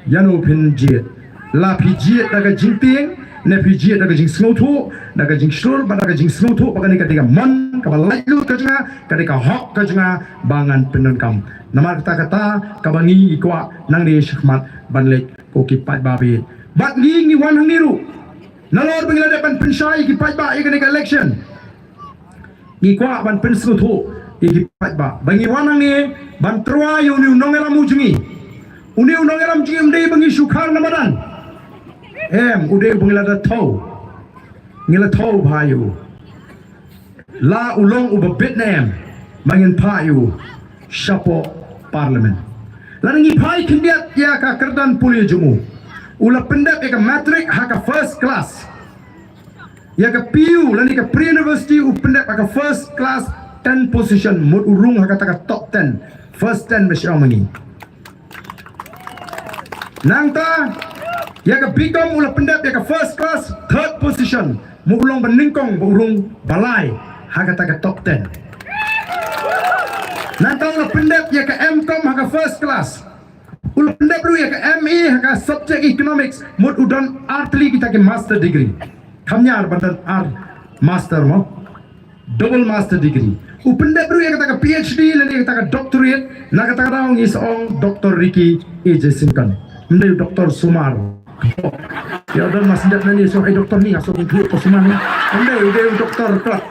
yanu pinjiet la pijiet daga jingting ne pijiet daga jing snotu daga jing shur daga jing snotu bagani katika mon kabalai lu kajanga katika hok kajanga bangan penengkam namar kata kabangi ikwa nang di sykhmat banlek ko kipat babi bat ngi wan hangiru nalor bangila depan pensai kipat ba ikanika election ngikwa ban pensuthu ikipat ba bangi wanang ni ban trwa yu ni nongelam ujungi uni nongelam jim dei bangi sukhar namadan ude bangila da thau ngila thau bhayu la ulong uba Vietnam bangin phayu shapo parliament langi phai kindiat ya ka kerdan puli jumu ula pendap eka matric haka first class ya ka PU lani ka pre-university upendap ka first class 10 position mut urung haka taka top 10 first 10 mesya mangi nang ta Ya ka bigom ulah pendap ya ka first class third position. Mu ulong beningkong bu urung balai haga taka top 10. Nantang ulah pendap ya ka MCom haga first class. Ulah pendap ru ya ka ME haga subject economics mud udon artli kita ke master degree. Kamnya ar bandan ar master mo double master degree. Upendap ru ya ka PhD lan ya ka doctorate na ka raw is ong Dr. Ricky AJ Sinkan. Mendai Dr. Sumar. Ya udah masih dat nani so doktor ni asal ikut ko Sumar ni. Mendai udah doktor kelak.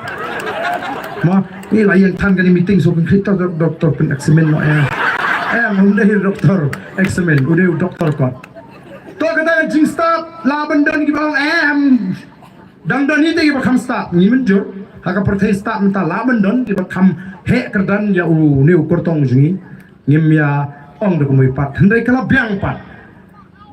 Ma ni layan tan kan meeting so kita doktor pen eksamen mo mendai doktor eksamen udah doktor kelak. To kata jing start laban dan ki bang dang dan ni te ki bakam start ni menjur haka pertai start menta laban dan ki bakam he kerdan ya u neu kortong jungi ngim ya ong de kumui pat hendai kala biang pat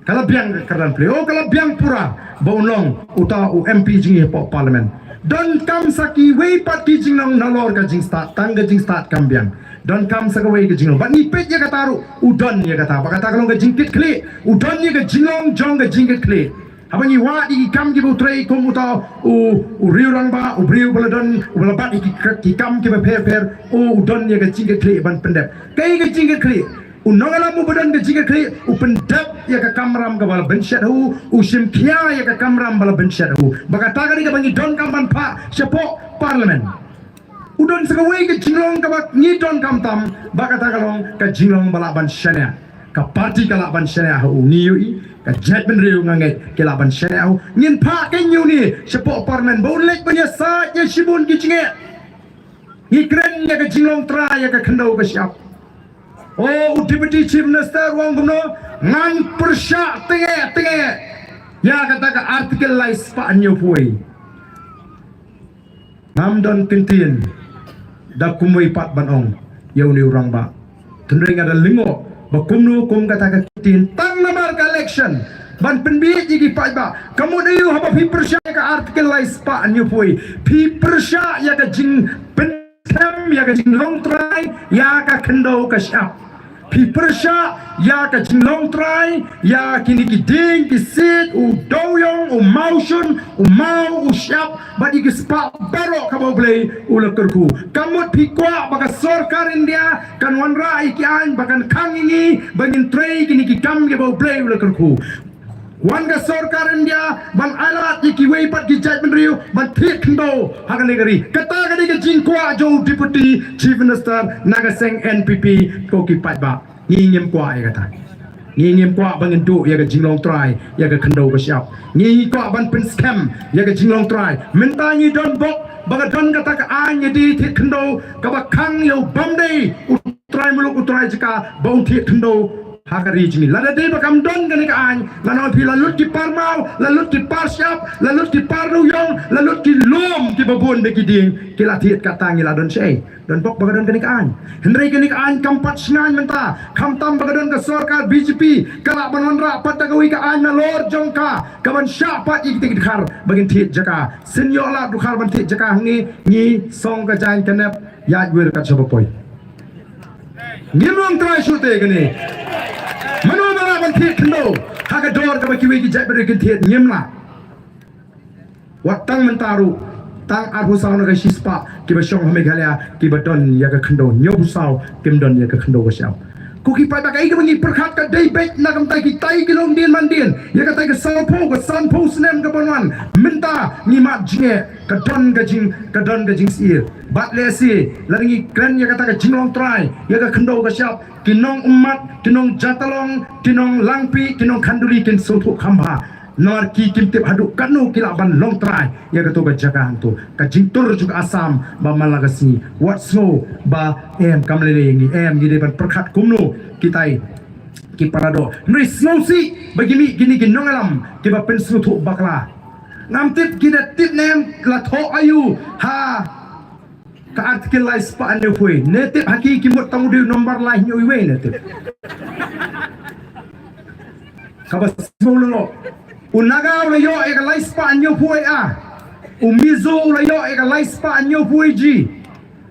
kala biang kerdan play kala biang pura baunlong uta u MP jingi po parlimen don kam saki wei pat ki jingnong nalor ka jing start tangga jing start kam biang don kam saka wei ka jingnong bat ni pet ya kataru udon ya kata bakata kalong ka jingkit kli udon ya ka jinglong jong ka jingkit kli apa ni wa di kam ki butrai kom uta u riurang ba u briu baladon u balabat ki kam ki per udon ya ka jingkit kli ban pendep kai ka jingkit kli unongala mu badan ke jingkit kli u pendep ya ka kamram ka bala bencet hu u simkia ya ka kamram bala bencet hu bakata ka ni ka bangi don kam ban pa sepo parlimen udon sakawe ke jinglong ka bak ni don kam tam bakata kalong ka jinglong bala ban syania ka parti ka laban syania hu ni yu ka jet ben riu nganget ke laban syania hu ngin pa ke nyu ni sepo parlimen bo lek banya sa ya sibun ki jinge ni kren ya ka jinglong tra ya ka khandau ka siap oh deputy chief minister wong gumno ngan persya tenge ya kata ka artikel lais pa anyo puai namdon kintin da kumui pat banong yau ni urang ba tendring ada lingo bakumnu kum kata ka kintin tang namar ka election ban penbi jigi pa ba kamu diu haba pi persya ka artikel lais pa anyo puai pi persya ya ka jing pentem ya ka jing long try ya ka kendo ka syap pi persya ya ka jing long try ya kini ki ding ki sit u doyong u mausun u mau u syap badi ki spa baro ka boble u lekerku kamut pi kwa baka sarkar India kan wanra iki an bakan kangingi bangin tray kini ki kam ke boble u lekerku wanga sarkar India ban alat iki wei pat ki jaj menriu ban thik ndo hakan negeri kata ka di jing kwa jo deputy chief minister nagaseng NPP ko ki pat ba ngiem kwa ya kata ngiem kwa bangin du ya ka jinglong try ya ka khando ka siap ngi kwa ban pen scam ya ka jinglong try minta ni don bok baga don kata ka an di thik khando ka ba khang yo bamdei utrai muluk utrai jika bong thik khando hakari jimi lada de bakam don gani ka an lana pi lalut ki parmau lalut ki parsyap lalut ki paruyong lalut ki lom ki babon de ki ding ki latiat kata ngi ladon sei don bok baga don gani ka an hendrai gani ka an kampat sngan menta kamtam baga don ka sarkar BJP kala banonra patagawi ka an na lor jongka kaban syapat ik tik khar bagin thit jaka senyo la du khar ban thit jaka ngi song ka jan kanep yaj wer ka chobopoi ngilong try shute gani manu mala ban thit khndo haga dor ka baki wi ki jai ber kin thit nyemla watang mentaru tang arhu saw na ka shispa ki ba shong hame galya ki ba don ya ka khndo nyob saw kim don ya ka khndo ka shaw ku ki pa ba kai ka bangi perkhat ka dei bet na kam tai ki tai ki long din man din ya ka tai ka saw po ka san po snem ka bonwan minta ni mat jinge ka don ka jing sir bat le si laringi kren ya kata ka jinglong try ya ka khndo ka shap kinong umat kinong jatalong kinong langpi kinong khanduli kin sotu khamba nor ki kimtip hadu kanu kilaban long try ya ka to ka jaga hantu ka jingtur juga asam ba malagasi what snow ba kamlele ngi gi depan perkhat kumnu kitai ki parado nri snow si bagimi gini ginong alam ki ba pen sotu bakla ngamtip kita tip nem la tho ayu ha ka artikel lais pa ane foi netip haki kimut tamu di nomor lain nyu we netip kabas solo unaga la yo e ka lais pa ane foi a umizo la yo e ka lais pa ane foi ji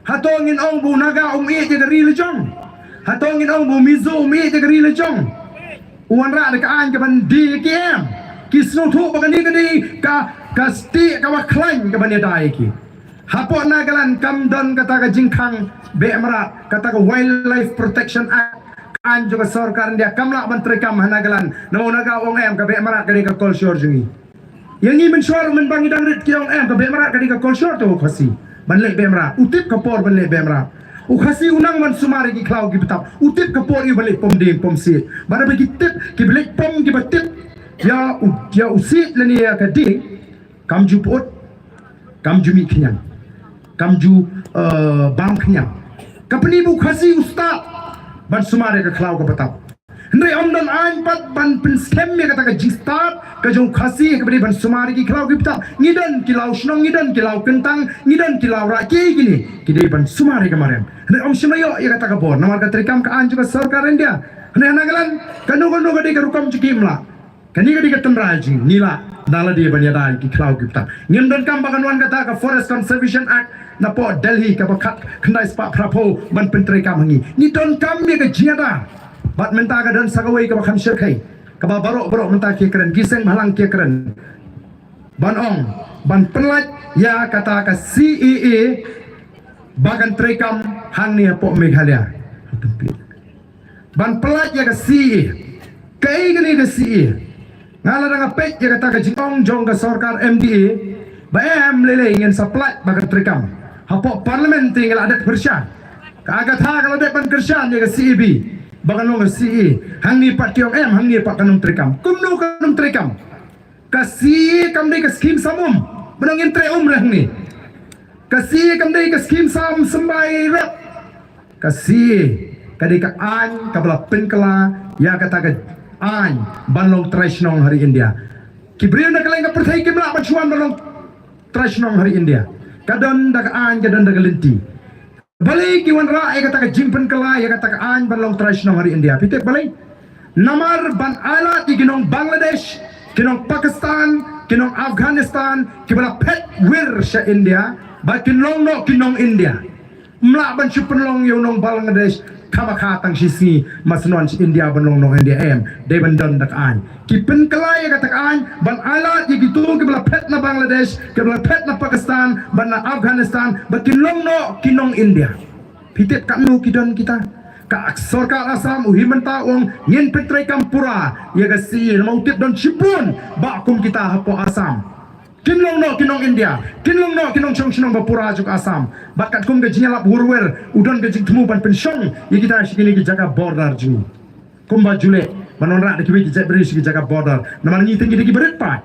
hatongin ong bu naga e je gari le jong hatongin ong bu mizo e je gari le jong uanra de ka an ka ban di kem kisno thu bagani kani ka sti ka wa klan ka bani dai ki hapo nagalan kamdon kata ka jingkhang be amra kata ka Wildlife Protection Act an juga sarkar India kamla menteri kam hanagalan namo naga ong em ka be amra kani ka kolshor jungi yang ni mensuar menbangi dangrit ki ong em ka be amra kani ka kolshor to khasi banle be amra utip ka por banle be amra ukhasi unang man sumari ki klau ki betap utip ka por i balik pom ding pom si bara bagi tip ki balik pom ki batip ya usit lani ya ka ding kam ju pot kam ju mi knyang kam ju bam knyang kapni bu khasi ustad ban sumari ka klau ka betap Hendai omdan ain pat ban pen scam me kata ka jistat ka jong khasi ka ban sumari ki klau ki betap ngidan kilau snong ngidan kilau kentang ngidan kilau ra ki gini kidai ban sumari ka marem Hendai om simayo ya kata ka bor namar ka trikam ka an juga sarkar India Hendai nagalan kanu ka di ka rukam jikimla kani ka di ka tanraji nila dala dia ban yada ki klau ki betap ngimdan kam bakan wan kata ka Forest Conservation Act na po Delhi ka bakat kandai spa prapo ban pen trikam hangi ni don kam me ka jiada bat menta ka dan sagawai ka bakam syirkai ka ba barok menta ki keren giseng halang ki keren ban ong ban penlat ya kata ka CEA bagan trekam hang ni po Meghalaya ban pelat ya ka CEA kai gani ka CEA ngala nga pet ya kata ka jingong jong ka sarkar MDA ba em lele ingin saplat bagan trekam hapo parliament tinggal adat bersya ka agat ha kalau depan kerjaan ya ka CEB bagan nong CE hang ni pat kiong em hang ni pat kanong trekam kumno kanong trekam kasi kam dei ka skim samum benang entre reh ni kasi kam dei ka skim sam sembai rep kasi kadai ka an ka bala penkala ya kata ka an banlong trash nong hari India kibrian da kaleng ka perthai kimla bachuan banlong trash nong hari India kadon da ka an kadon da ka lenti balik iwan ra ay kata ka jimpen kala ya kata ka an banlong trash nong hari India pitik balik namar ban alat di ginong Bangladesh kinong Pakistan kinong Afghanistan kibala pet wir sa India ba kinong no kinong India mla ban chupenlong yung nong Bangladesh kamakatang sisi masnon si India banlong nong India em de ban don dak an kipen kala ya kata ka an ban alat di gitu kibala pet na Bangladesh kibala pet na Pakistan ban na Afghanistan ba kinong no kinong India pitit kanu kidon kita ka sarkar Asam uhiman taong yen petrai kampura ya gasi mautip don sipun bakum kita hapo Asam kinong no kinong India kinong no kinong chongsinong bapura juk Asam bakat kum gajinya lap hurwer udon gajing temu ban pensyong ya kita sikini ki jaga border ju kumba jule manonra de kiwi ki beri sigi jaga border naman ni tinggi digi berit pat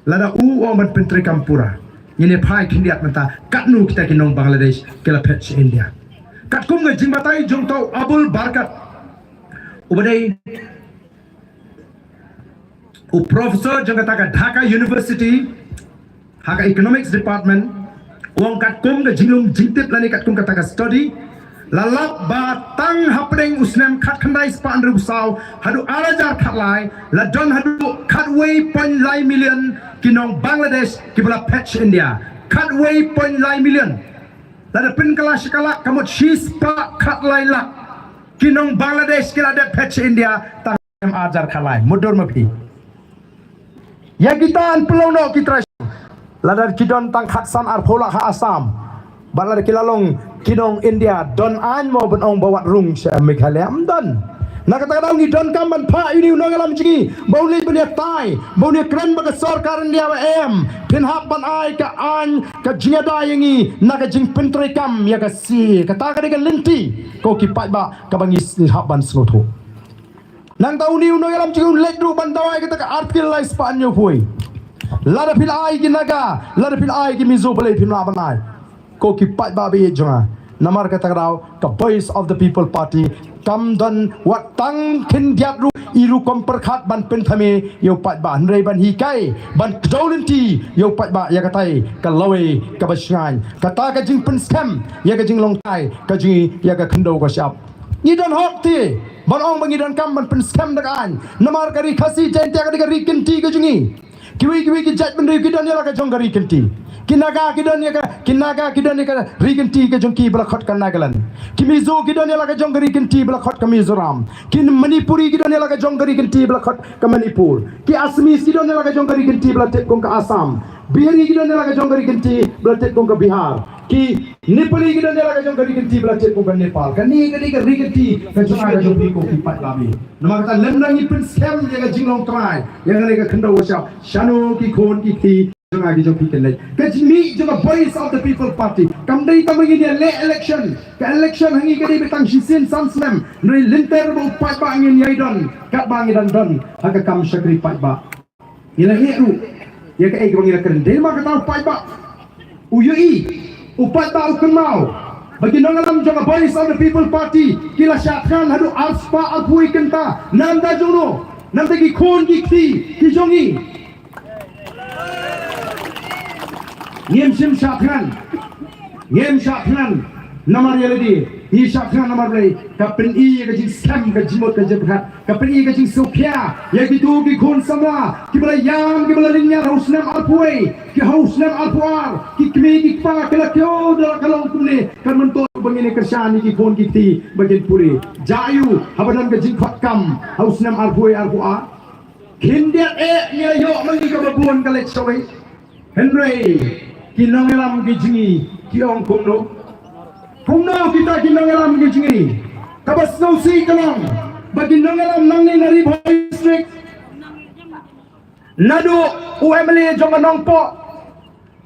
lada u o ban petrai kampura yene pai kindiat menta katnu kita kinong Bangladesh kela pet India kat kum ga jimbatai jong tau Abul Barkat ubadai professor jong kata ka Dhaka University haka economics department uang kat kum ga jinglum jingtip lani kat kum kata ka study lalap ba tang hapdeng usnem khat khandai spa andru saw hadu arajar khatlai la don hadu khatway point lai million kinong Bangladesh kibala patch India khatway point lai million lada pin kala shikala kamut shispa khatlai lak kinong Bangladesh kila de patch India tang ajar khalai mudur mapi ya kita an pelono kita lada kidon tang khatsan ar phola ha Asam balada kilalong kinong India don an mo benong bawat rung sa Meghalaya amdan nakata ni don kamban pa ini unagalam jigi bauli benia tai bauli kren baga sarkar India wa em pin hapan ai ka an ka jiada yangi naga jing pentre kam ya ka si kata ka lenti ko ki pat ba ka bangi hapan sloto nang tau ni unagalam jigi lek du ban dawai kata ka artkil lai span yo pui lada pil ai ki naga lada pil ai ki mizo bale pin la banai ko ki pat ba be jonga namar kata raw ka voice of the people party kam don wat tang kin diat ru iru komper khat ban pen thame yo pat ba rei ban hi kai ban dolenti yo pat ba ya katai ka lawe ka basngan kata ka jing pen scam ya ka jing long tai ka jing ya ka khndo ka shap ni don hok ti ban ong bangi don kam ban pen scam dak an namar kari khasi jen tia ka ri kin ti ka jingi kiwi ki jat bendri kidan ya ka jong gari kenti kinaga kidan ya ka rigenti ka jong ki bla khot kan nagalan kimizo kidan ya ka jong gari kenti bla khot ka Mizoram kin Manipuri kidan ya ka jong gari kenti bla khot ka Manipur ki Assamese kidan ya ka jong gari kenti bla tet kong ka Assam Bihari kidan ya ka jong gari kenti bla tet kong ka Bihar ki Nepali kidan ya ka jong gari kenti bla tet kong ka Nepal kani ka rigenti ka jong ka jong ko ki pat lami nama kata lemnang ni prince kem ya ka jinglong trai yang ka khanda wasap shanu ki khon ki jong agi jong piken lay kajmi jong voice of the people party kamdai tamagi dia le election ka election hangi ka di betang shisin samslam nri linter bo pat ba ngin yaidon kat bangi dan don haka kam shakri pat ba ila heru ya ka ek bangi keren del ma ka pat ba uyui upat ba ukmau bagi nongalam jong voice of the people party kila syatkan hadu aspa apui kenta nanda jono nanda ki khon ki jongi Ngem syakhan namar yaladi hi syakhan namar lay kapin I ka jing sam ka jimot ka jebhat kapin I ka jing sopia ya gitu ki khon samla ki bala yam ki bala linya hausnam alpuai ki hausnam alpuar ki kme ki pa kala kyo dala kalong kumne kan mentor bangine kersyani ki khon ki ti bagen puri jayu habanan ka jing khatkam hausnam alpuai alpuar kindiat nya yo mangi ka babun kalek soi Henry kinangelam gijingi kiong kumno kita kinangelam gijingi kabas no si kanang bagi nangelam nangni nari boy district nadu UMLA jong anongpo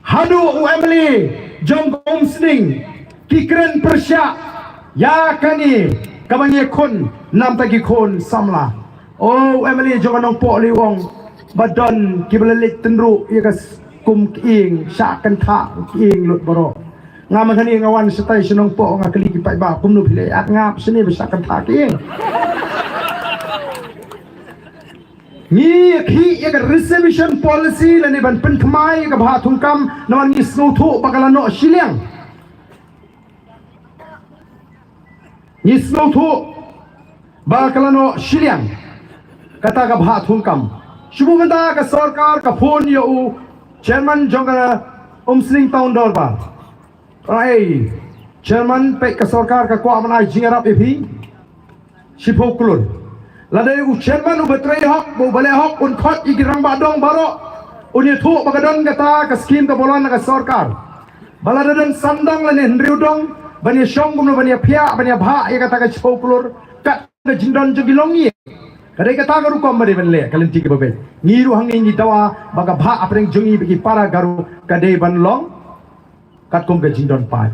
hadu UMLA jong gomsning kikren persya ya kani kabangi kon nam tagi kon samla UMLA jong anongpo liwong badon kibalalit tenru yakas kum ing syakan tha ing lut boro ngam khani ngawan stai senong po nga kali ki pai ba kum nu phile at ngap sini besakan tha ing ni khi ya reservation policy la ne ban pen thmai ka bha thum kam nawan ni sno thu bakala no shiliang ni sno thu bakala no shiliang kata ka bha thum kam shubuganda ka sarkar ka phone yo Chairman jongana umsling town dorba ai chairman pe ka sarkar ka ko amna jingarap epi shipoklur lade u chairman u betrai hok bo bale hok un khot igirang badong baro uni thu bagadon kata ka scheme ka bolan ka sarkar baladadan sandang lane hendriudong bani shong gumno bani phia bani bha ya kata ka shipoklur kat ka jindon jogilongi kadai kata garu ko mari benle kalen tiki babe ngiru hangi ni dawa baga bha apreng jungi bagi para garu kadai ban long kat kom ga jindon pai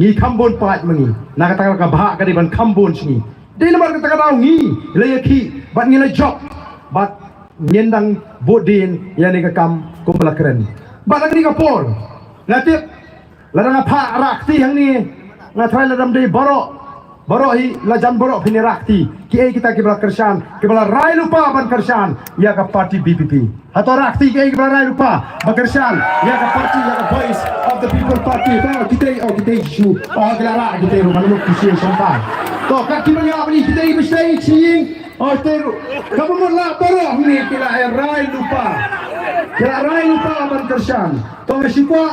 ni khambon pai mangi na kata ka bha kadai ban khambon singi dei lamar kata ka ngi layaki bat ngi la job bat nyendang bodin yani ka kam kom bala keren bat ngi ka por latip ladang pha rakti hangi na thai ladam dei baro hi lajan baro phini rakti ki ei kita kibla kersan kibla rai lupa ban kersan ya ka party BPP atau rakti ki ei kibla rai lupa ban kersan ya ka party ya ka voice of the people party kita isu gelara kita rumah lu kisi sampai to ka kimanya abni kita bisai ching teru kamu mula baro ni kila rai lupa ban kersan to ngasipwa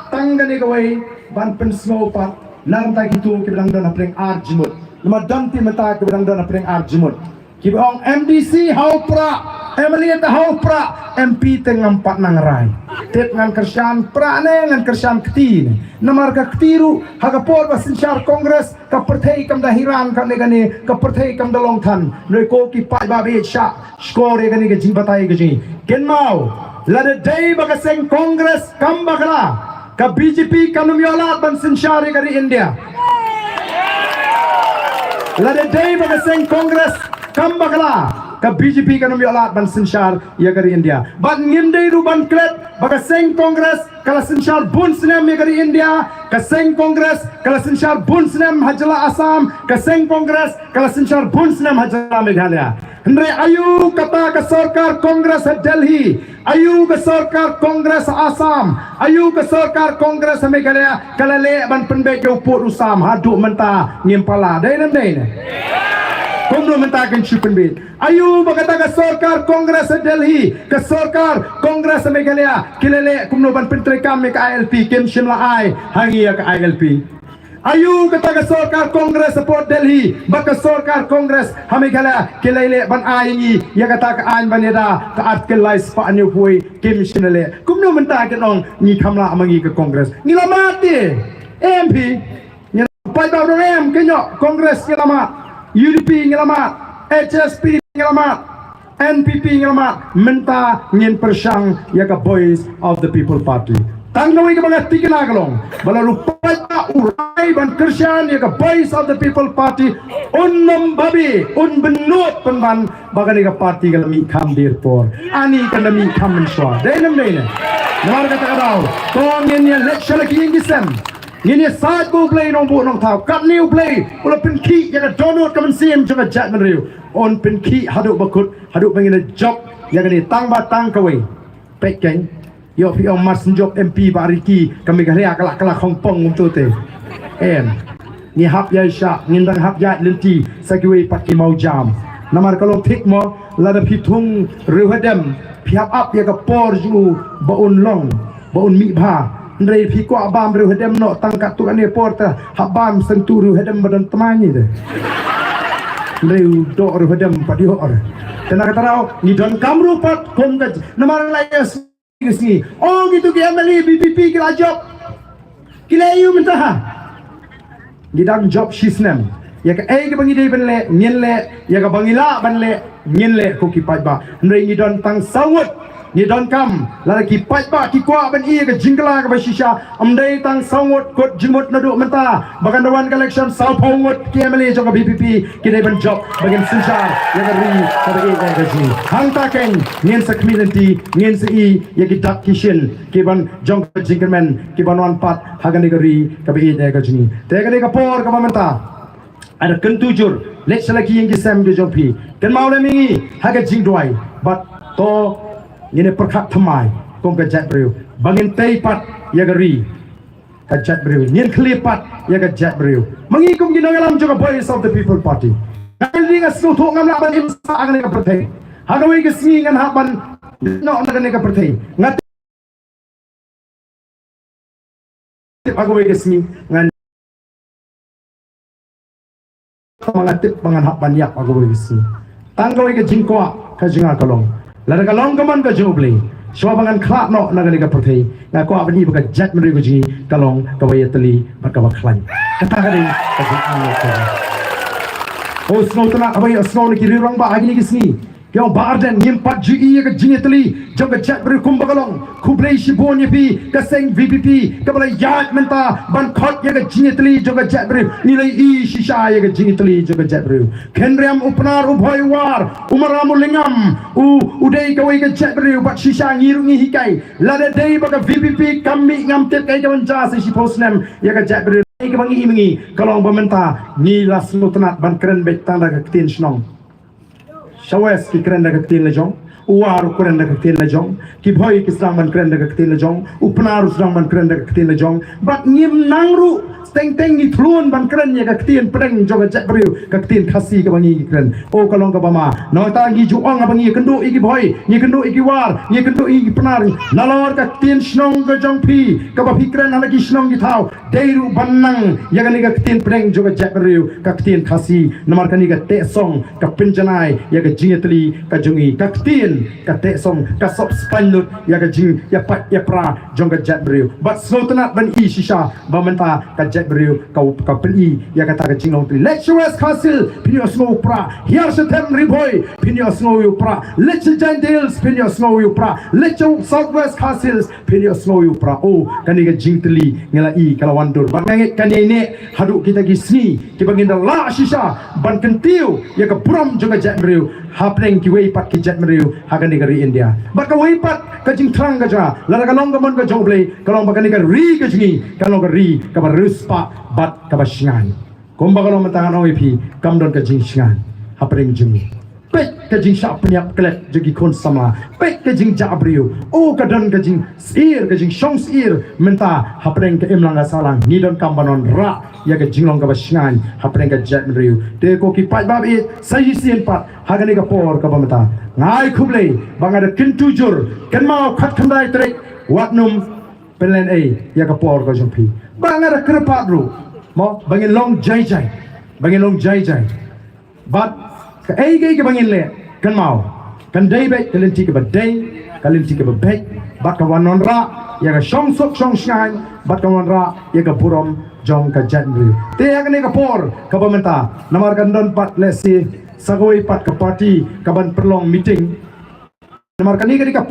tanggane kawai ban pensmo pat Nanta gitu kibilang doon apreng arjimut. Lumadan ti mata kibilang doon apreng arjimut. Kibong MDC haupra, Emily ta haupra, MP tengampat nang rai. Tet ngan kersan prane ngan kersan ktin. Namar ka ktiru hagapor basinsyar kongres ka perthei kam dahiran ka negani ka perthei kam dalong than. Noi ko ki pai babe sha skor egani ke jibatai ke ji. Kenmau lade day bagaseng kongres kam bakala. Ka BJP kanum yolat ban sinsyari dari India. Lade day bagaseng kongres kambakala ka BJP kanum yolat ban sinsyar ya dari India. Ban ngimdei ruban klet bagaseng kongres kala sinsyar bun sinem ya dari India. Kaseng kongres kala sinsyar bun sinem hajala Assam. Kaseng kongres kala sinsyar bun sinem hajala Meghalaya. Hendrai ayu kata ke sarkar kongres Delhi, ayu ke sarkar kongres Assam, ayu ke sarkar kongres Meghalaya kalale ban penbek upur usam haduk menta ngimpala dai nam dai ne Kumno mentakan chupen bit. Ayu bagata ka sarkar Kongres Delhi, ka sarkar Kongres Meghalaya, kilele kumno ban pentri kami ka ILP Kim Shimla ai hangia ka ILP. Ayu kata ka sarkar Kongres Port Delhi, baka sarkar Kongres Meghalaya, kilele ban ai ya kata ka an baneda ka artkilais pa anyu pui Kim Shimle. Kumno mentakan ong ni kamla amangi ka Kongres. Nilamati MP Pai tau dong kenyo Kongres ngelamat, UDP ngelamat, HSP ngelamat, NPP ngelamat, menta ngin persang ya ka Voice of the People Party. Tanggawi ka mga tikinagolong, balalu pai ta urai ban Krisyan ya ka Voice of the People Party, babi, benut penban bagani ka party kalami kam dirpor, ani kalami kam menswa. Denam dene. Namar kata kadau, kong ngin ya leksyon lagi yang gisem. Ini saat go play nong bu nong tau kat new play ulah penki yang donut kaman sim juga jat menriu on penki haduk bakut haduk pengen job yang ni tang batang kawai pekeng yo pi ong mas job MP bariki kami gaya kalak Hong Kong untuk te ni hap ya syak ngindang hap ya lenti sakiwe paki mau jam namar kalau tik mo lada pitung ruhadam piap up ya ka por ju baun long baun mi bha Ndai piko abam ru hedem no tangkat tu ane porta habam senturu hedem badan temani de. Ndai do ru hedem padi hor. Tena kata rao ni don kamru pat kom ka namar layas sini. Oh gitu ke MLA BPP kila job. Kila yu mentaha. Gidang job shisnem. Ya ka ai ke bangi dei benle nyenle ya ka bangila banle nyenle ko ki ba. Ndai ni don tang sawut ni don kam lalaki pai ba ki kwa ban ia ke jingla ke basisha amdai tang sangot kot jimut nadu menta bagan dawan collection sao pongot ki MLA jong BPP ki dai ban job bagan susah ya ri pada ia ke ji hang ta keng ngin sa community ngin sa i ya ki dak kishin ki ban jong jingkerman ki ban wan pat hagan negeri ke bi ia ke ji te ke ka por ka menta ada kentujur lek selagi yang kisam ke jopi kan mau le mingi haga jing doi but to ini perkat temai kong kejat beriu bangin teipat ya geri kejat beriu nyen kelipat ya kejat beriu mengikum gina ngalam juga Voice of the People Party ngali ngaslu thok ngam laban imsa agan ka perthai hagawi ke singi ngan haban no nagan ka perthai ngat hagawi ke singi ngan mangatip mangan haban yak hagawi ke singi tanggawi ke jingkwa ka jinga kalong Lara kalong kaman ka jublay. Swabangan klak no nagani ka perthai. Nga ko abani baka jat meri ko jingi kalong kawaya tali baka baklan. Kata ka rin ka jingi ka. O snow tana abay snow ni kiri rong ba agi ni kisni. Yang barden nyimpat GE ka jingi tali jong ka jat meri kumba kalong. Kublay shibon pi ka seng VPP ka balay yat menta ban khot ya ka jingi tali jong ka jat meri nilai i shisha ya ka jingi tali jong ka jat meri. Kenriam upnar ubhoy war umaramu lingam udai kawai ka jat meri bat shisha ngirungi hikai lada dei baka VPP kami ngam tet kai jawan ja si posnem ya ka jat meri ka bangi imingi kalong bamenta ni lasno tanat ban keren bet tanda ka tin snong Shawes ki keren daga tin lejong uwaru keren daga tin lejong ki bhoy ki sangman keren daga tin lejong upnaru sangman keren daga tin lejong bat ngim nangru teng ni thlun ban keren ya ka tin preng joga jat beriu ka tin khasi ka bangi keren o kalong ka bama no ta gi ju ong bangi kendu iki bhoy ni kendu iki war ni kendu iki pnar nalor ka tin snong ka jong pi ka ba fikren ala ki snong gi thau deiru banang ya ka ni ka tin preng joga jat beriu ka tin khasi namar ka ni ka te song ka pinjanai ya ka jingetli ka jongi ka tin ka te song ka sop spanyut ya ka jing ya pat ya pra jong ka jat beriu bat slotanat ban i shisha ba menta ka beriu kau peli ya kata ke jinglong tri lecturers kasil pinyo snow pra here setem riboy pinyo snow you pra lecture jandils pinyo snow you pra lecture southwest castles pinyo snow you pra oh kani ke jingtli ngela i kalawandur bangit kani ne haduk kita gisni ki baginda la shisha ban kentiu ya ke prom juga jat beriu hapneng ki wei pat ki jat beriu hagan negeri India baka wei pat ka jing trang ka ja la ka long ka mon ka joble kalong bakani ka ri ka jingi kalong ka ri ka barus bat kabashingan kumba kalau mentangan OEP kamdon ke jingshingan hapring jumi pek ke jing syak penyap kelek jegi kon sama pek ke jing jabriu o kadan ke jing sir ke jing shong sir menta hapreng ke imlang salang ni don kambanon ra ya ke jinglong ka basingan hapreng ke jabriu te ko ki pai bab it sai sien pat hagani ka por ka bamata ngai khuble bangada kintujur ken mau khat khandai trek watnum pelen ya ka por ka jompi bangada krepat ru mo bangin long jai jai but ke bangin le kan mau kan dai be kalenti ke badai kalenti ke babek bat ka wanon ra ya ka shong sok shong shai bat ka wanon ra ya ka purom jong ka janri te ya ka por ka pamenta namar kan don pat lesi sagoi pat ka party ka ban perlong meeting namar kan ni ka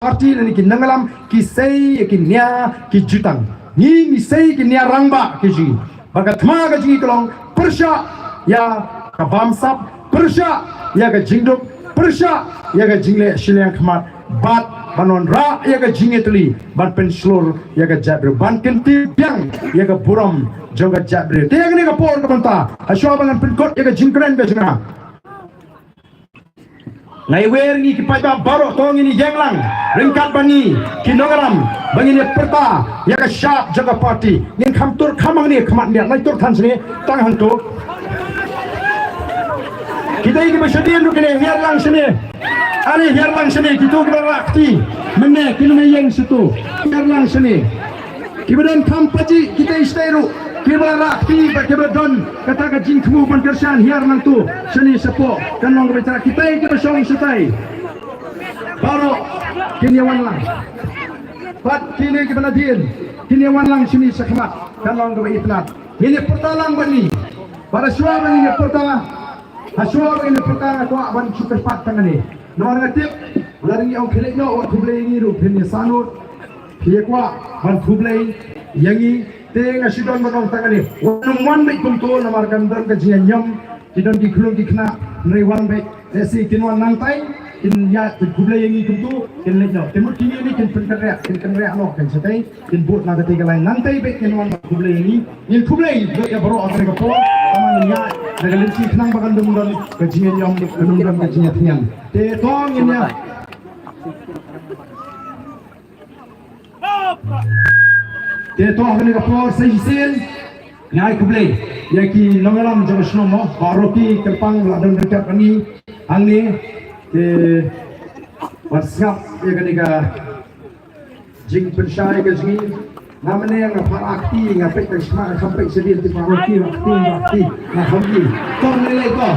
party ni ki nangalam ki sei ki nya ki jutang ni sei ki nya rangba ki ji baka thma ka ji kolong persya ya ka bamsap persya ya ka jingduk persya ya ka jingle shiliang khmat bat banon ra ya ka jingetli ban penslur ya ka jabru ban kenti biang ya ka buram joga jabru te ya ka por ka banta aswa bangan penkot ya ka jingkren ka jinga ngai wer ni ki pai baro tong ini jenglang ringkat bani kinogram bangin ni perta ya ka sharp jaga party nin khamtur khamang ni khamat ni nai tur than sini tang hantu kita ini bersedia untuk ini hiar lang sini ali hiar lang sini kita berakti menne kini yang situ hiar lang sini kibadan kampaji kita istairu kibla rakti kibla don kata ka jing khmu ban kersan hiar lang tu sini sepo kan long bicara kita ini bersong setai baru kini wan lang pat kini kibla din kini wan lang sini sekhmat kan long ke itnat ini pertalang bani para suara ini pertalang Aswa ini pertama ko aban super pat tangani nomor ngatip lari ang khelek no or thuble ni ru phini sanut phie kwa ban thuble yangi te ngasidon manong tangani wan mai kum to nomor kan don ka jianyam kidon di khulung di khna nei wan be lesi kinwan nang tai kin ya thuble yangi kum to kin lek no temut kini ni kin pen kan rea no kan setai kin but na te galai nang tai be kinwan thuble yangi ni thuble ya baro akan ka po amanya dengan lensi kenang bagan demuran kajian yang demuran kajian tiang te tong ini te tong ini kapor seisin ngai kublai yaki nongalam jaga shnomo baroki kerpang ladang dekat kami angni te WhatsApp ya ketika jing pensyai ke sini namanya yang akti ngapek tak semua sampai sedih di akti nah hobi kau nilai kau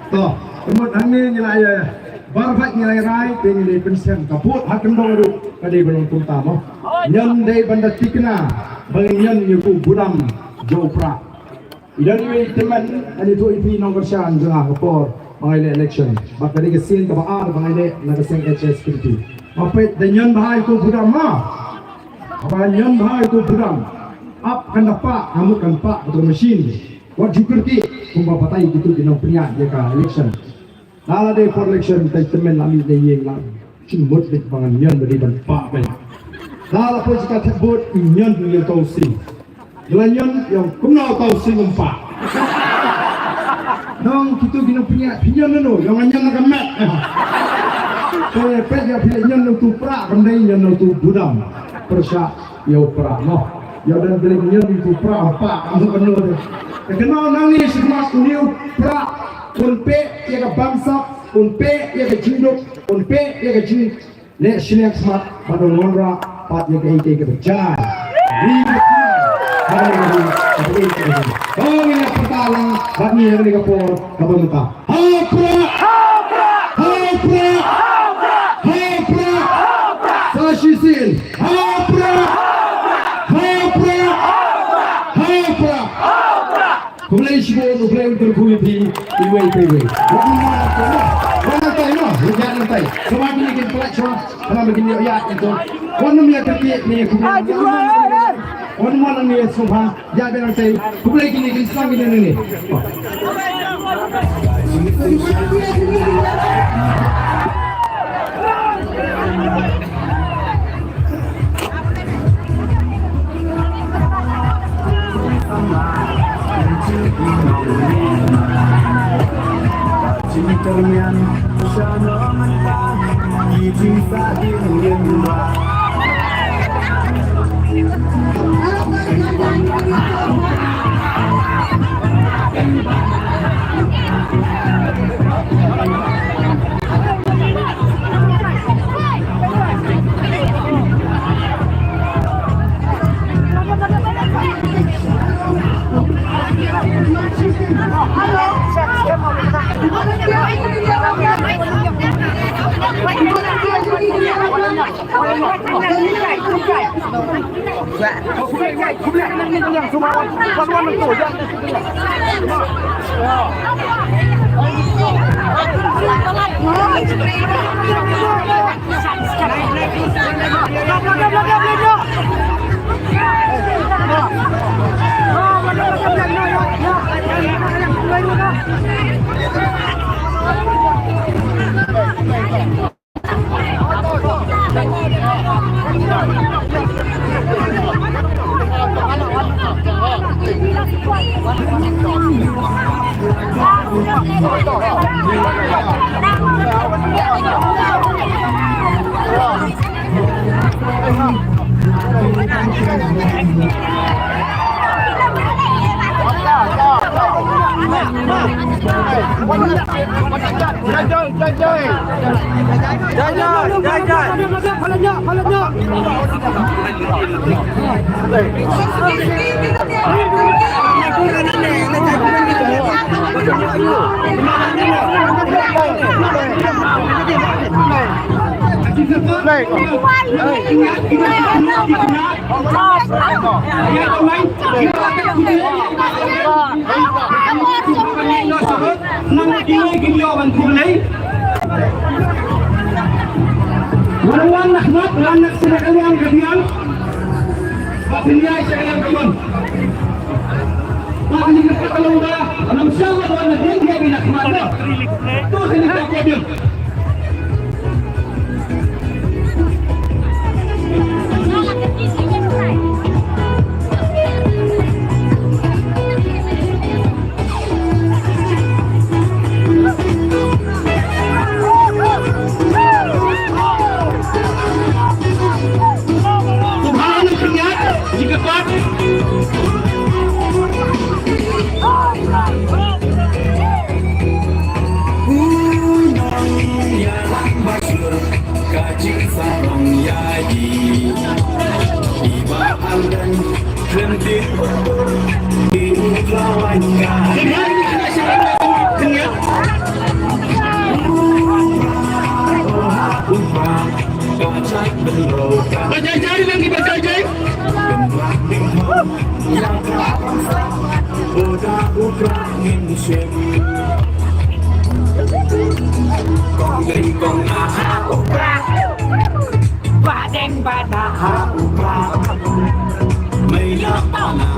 toh kemudian ini nilai barfak nilai rai nilai pensiun kaput hakim dong itu kadai belum tuntam nyan dai banda tikna banyan yuku buram jopra idan ini teman ani tu ipi nomor shan jengah kapor mengenai election bakal dikesin ke baar mengenai nagaseng HS security apa dengan bahai itu budam apa dengan bahai itu budam up kan dapat kamu kan pak betul mesin buat jukerti kumpa patai gitu di nomornya dia ke election nala de for election temen lami de yang lah cuma de bangan nyan beri dan pak ben nala pun jika terbut nyan yang tahu sih nyan yang kumau tahu sih umpak dong kita gina punya pinjam dulu yang nyan nak mat saya pet ya pilih nyan tu pra kendai nyan tu budam persya ya pra no ya dan pilih nyan tu pra apa kamu kenal tu kenal nangis semua new pra unpe ya ke bangsa unpe ya ke jinduk unpe ya ke jin le sini smart pada nonra pat ya ke ke berjalan oh ini pertalang bagi yang digapor kabanta hapra sashisin hapra kumulai shibo nuklei terkuyi di iwei mana tay no jangan tay semakin ikin pelacur kalau begini ya itu wanum ya terkait ni kumulai on mana ni subhan ya berang tay kumulai kini Islam ini Wan Ahmad, anak sila kalian kalian. Papiniyay sa kalian kaman. Pakalikat ka kalau ba? Anong siya ba na din kaya binakman mo? Ito sila ka din. Berjaya lagi berjaya.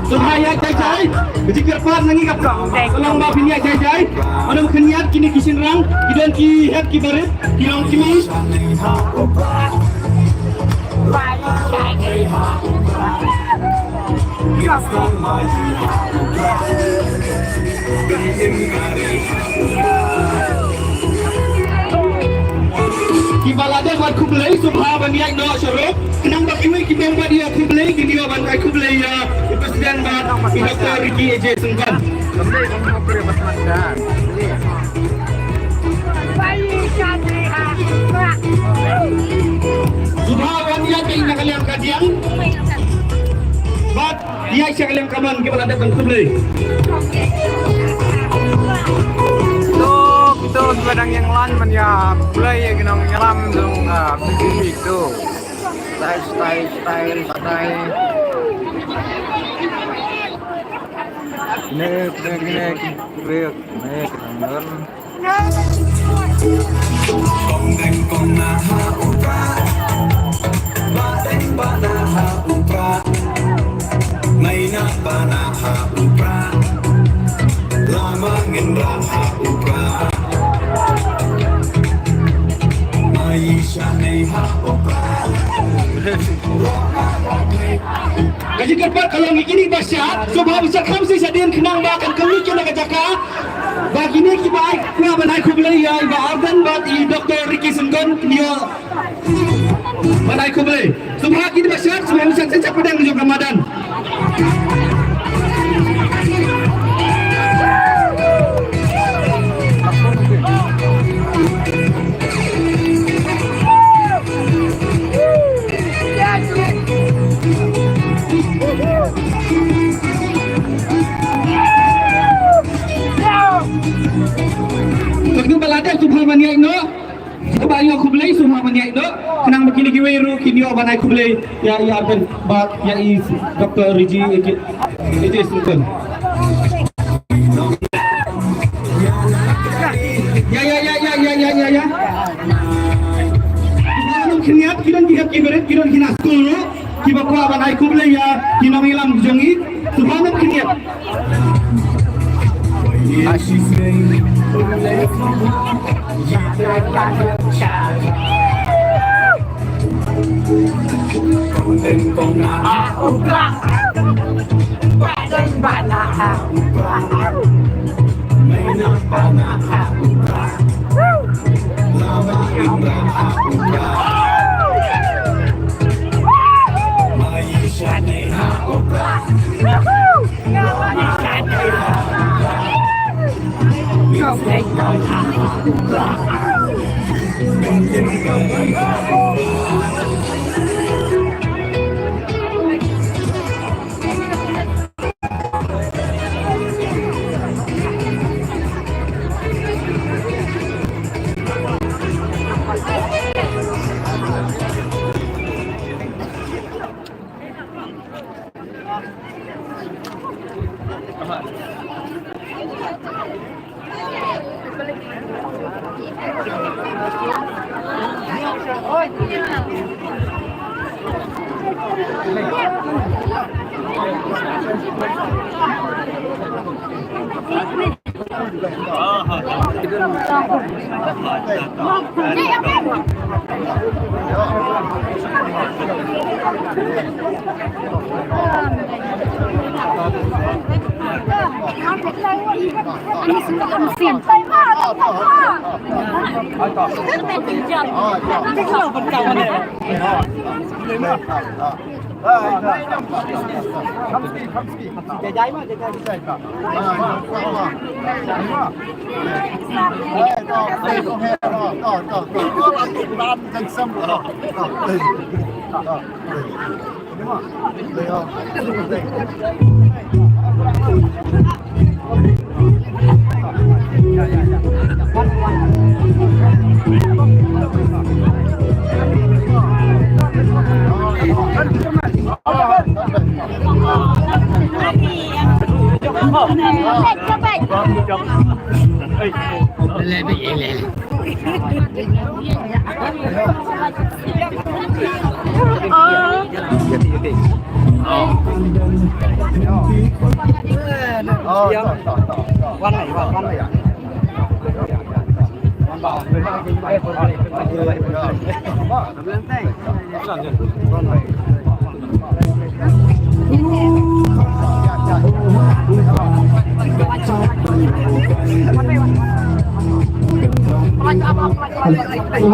Sumaya jai-jai, ketika keluar nangi kapkau. Tolong bawa pinya jai-jai. Mana makan niat kini kisin rang, kidan ki head ki barit, kilang kimi. Kibalada buat kubelai subha banyak doa syaruf. Kenang bak iwi kita buat dia kubelai dia bantai kubelai ya presiden bat Dr. Ricky AJ Sengkan. Subha banyak kena kalian kajian. Bat dia siya kalian kaman kibalada ban kubelai. Itu sebadang yang lain man ya mulai ya ginang nyelam dong begini itu style patai nek break nek nanggur kong naha upra bateng banaha upra maina banaha upra lama ngenraha upra Gaji kerpat kalau ngikini basyat, coba bisa kamu sih sadian kenang makan kami kena kejaka. Bagi ni kibai, kau banai kubelai ya, iba organ bat i Dr. Ricky Sungkon dia banai kubelai. Semua kita masyarakat semua mesti sejak pedang juga Ramadan. Begitu balada subhan maniak no. Coba yang aku beli subhan maniak no. Kenang begini giweru kini orang aku beli ya kan bat ya is Dr. Riji itu Sungkon. Ya. Kalau kiniat kiran kina sekolah kiba ko aban aku beli ya kina ngilam jongi subhan kiniat.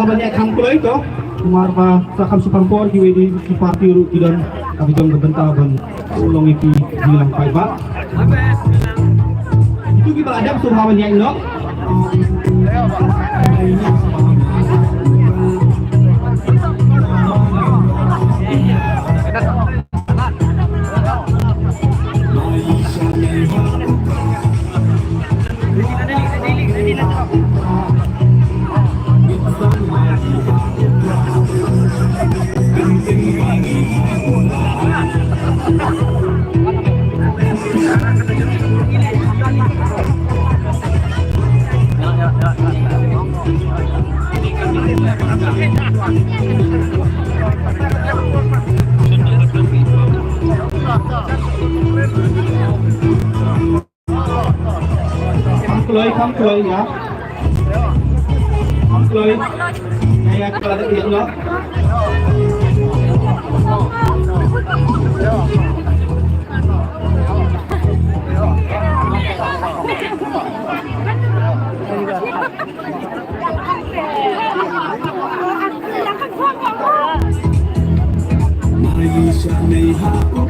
Banyak kampung itu, marpa sakam supampor kiwe di parti ruki dan kami jom kebentar ban ulong ipi hilang paiba. Itu kita ada semua banyak itu. Không cười nhá. Không cười. Này là thực hiện đó. Indonesia nei ha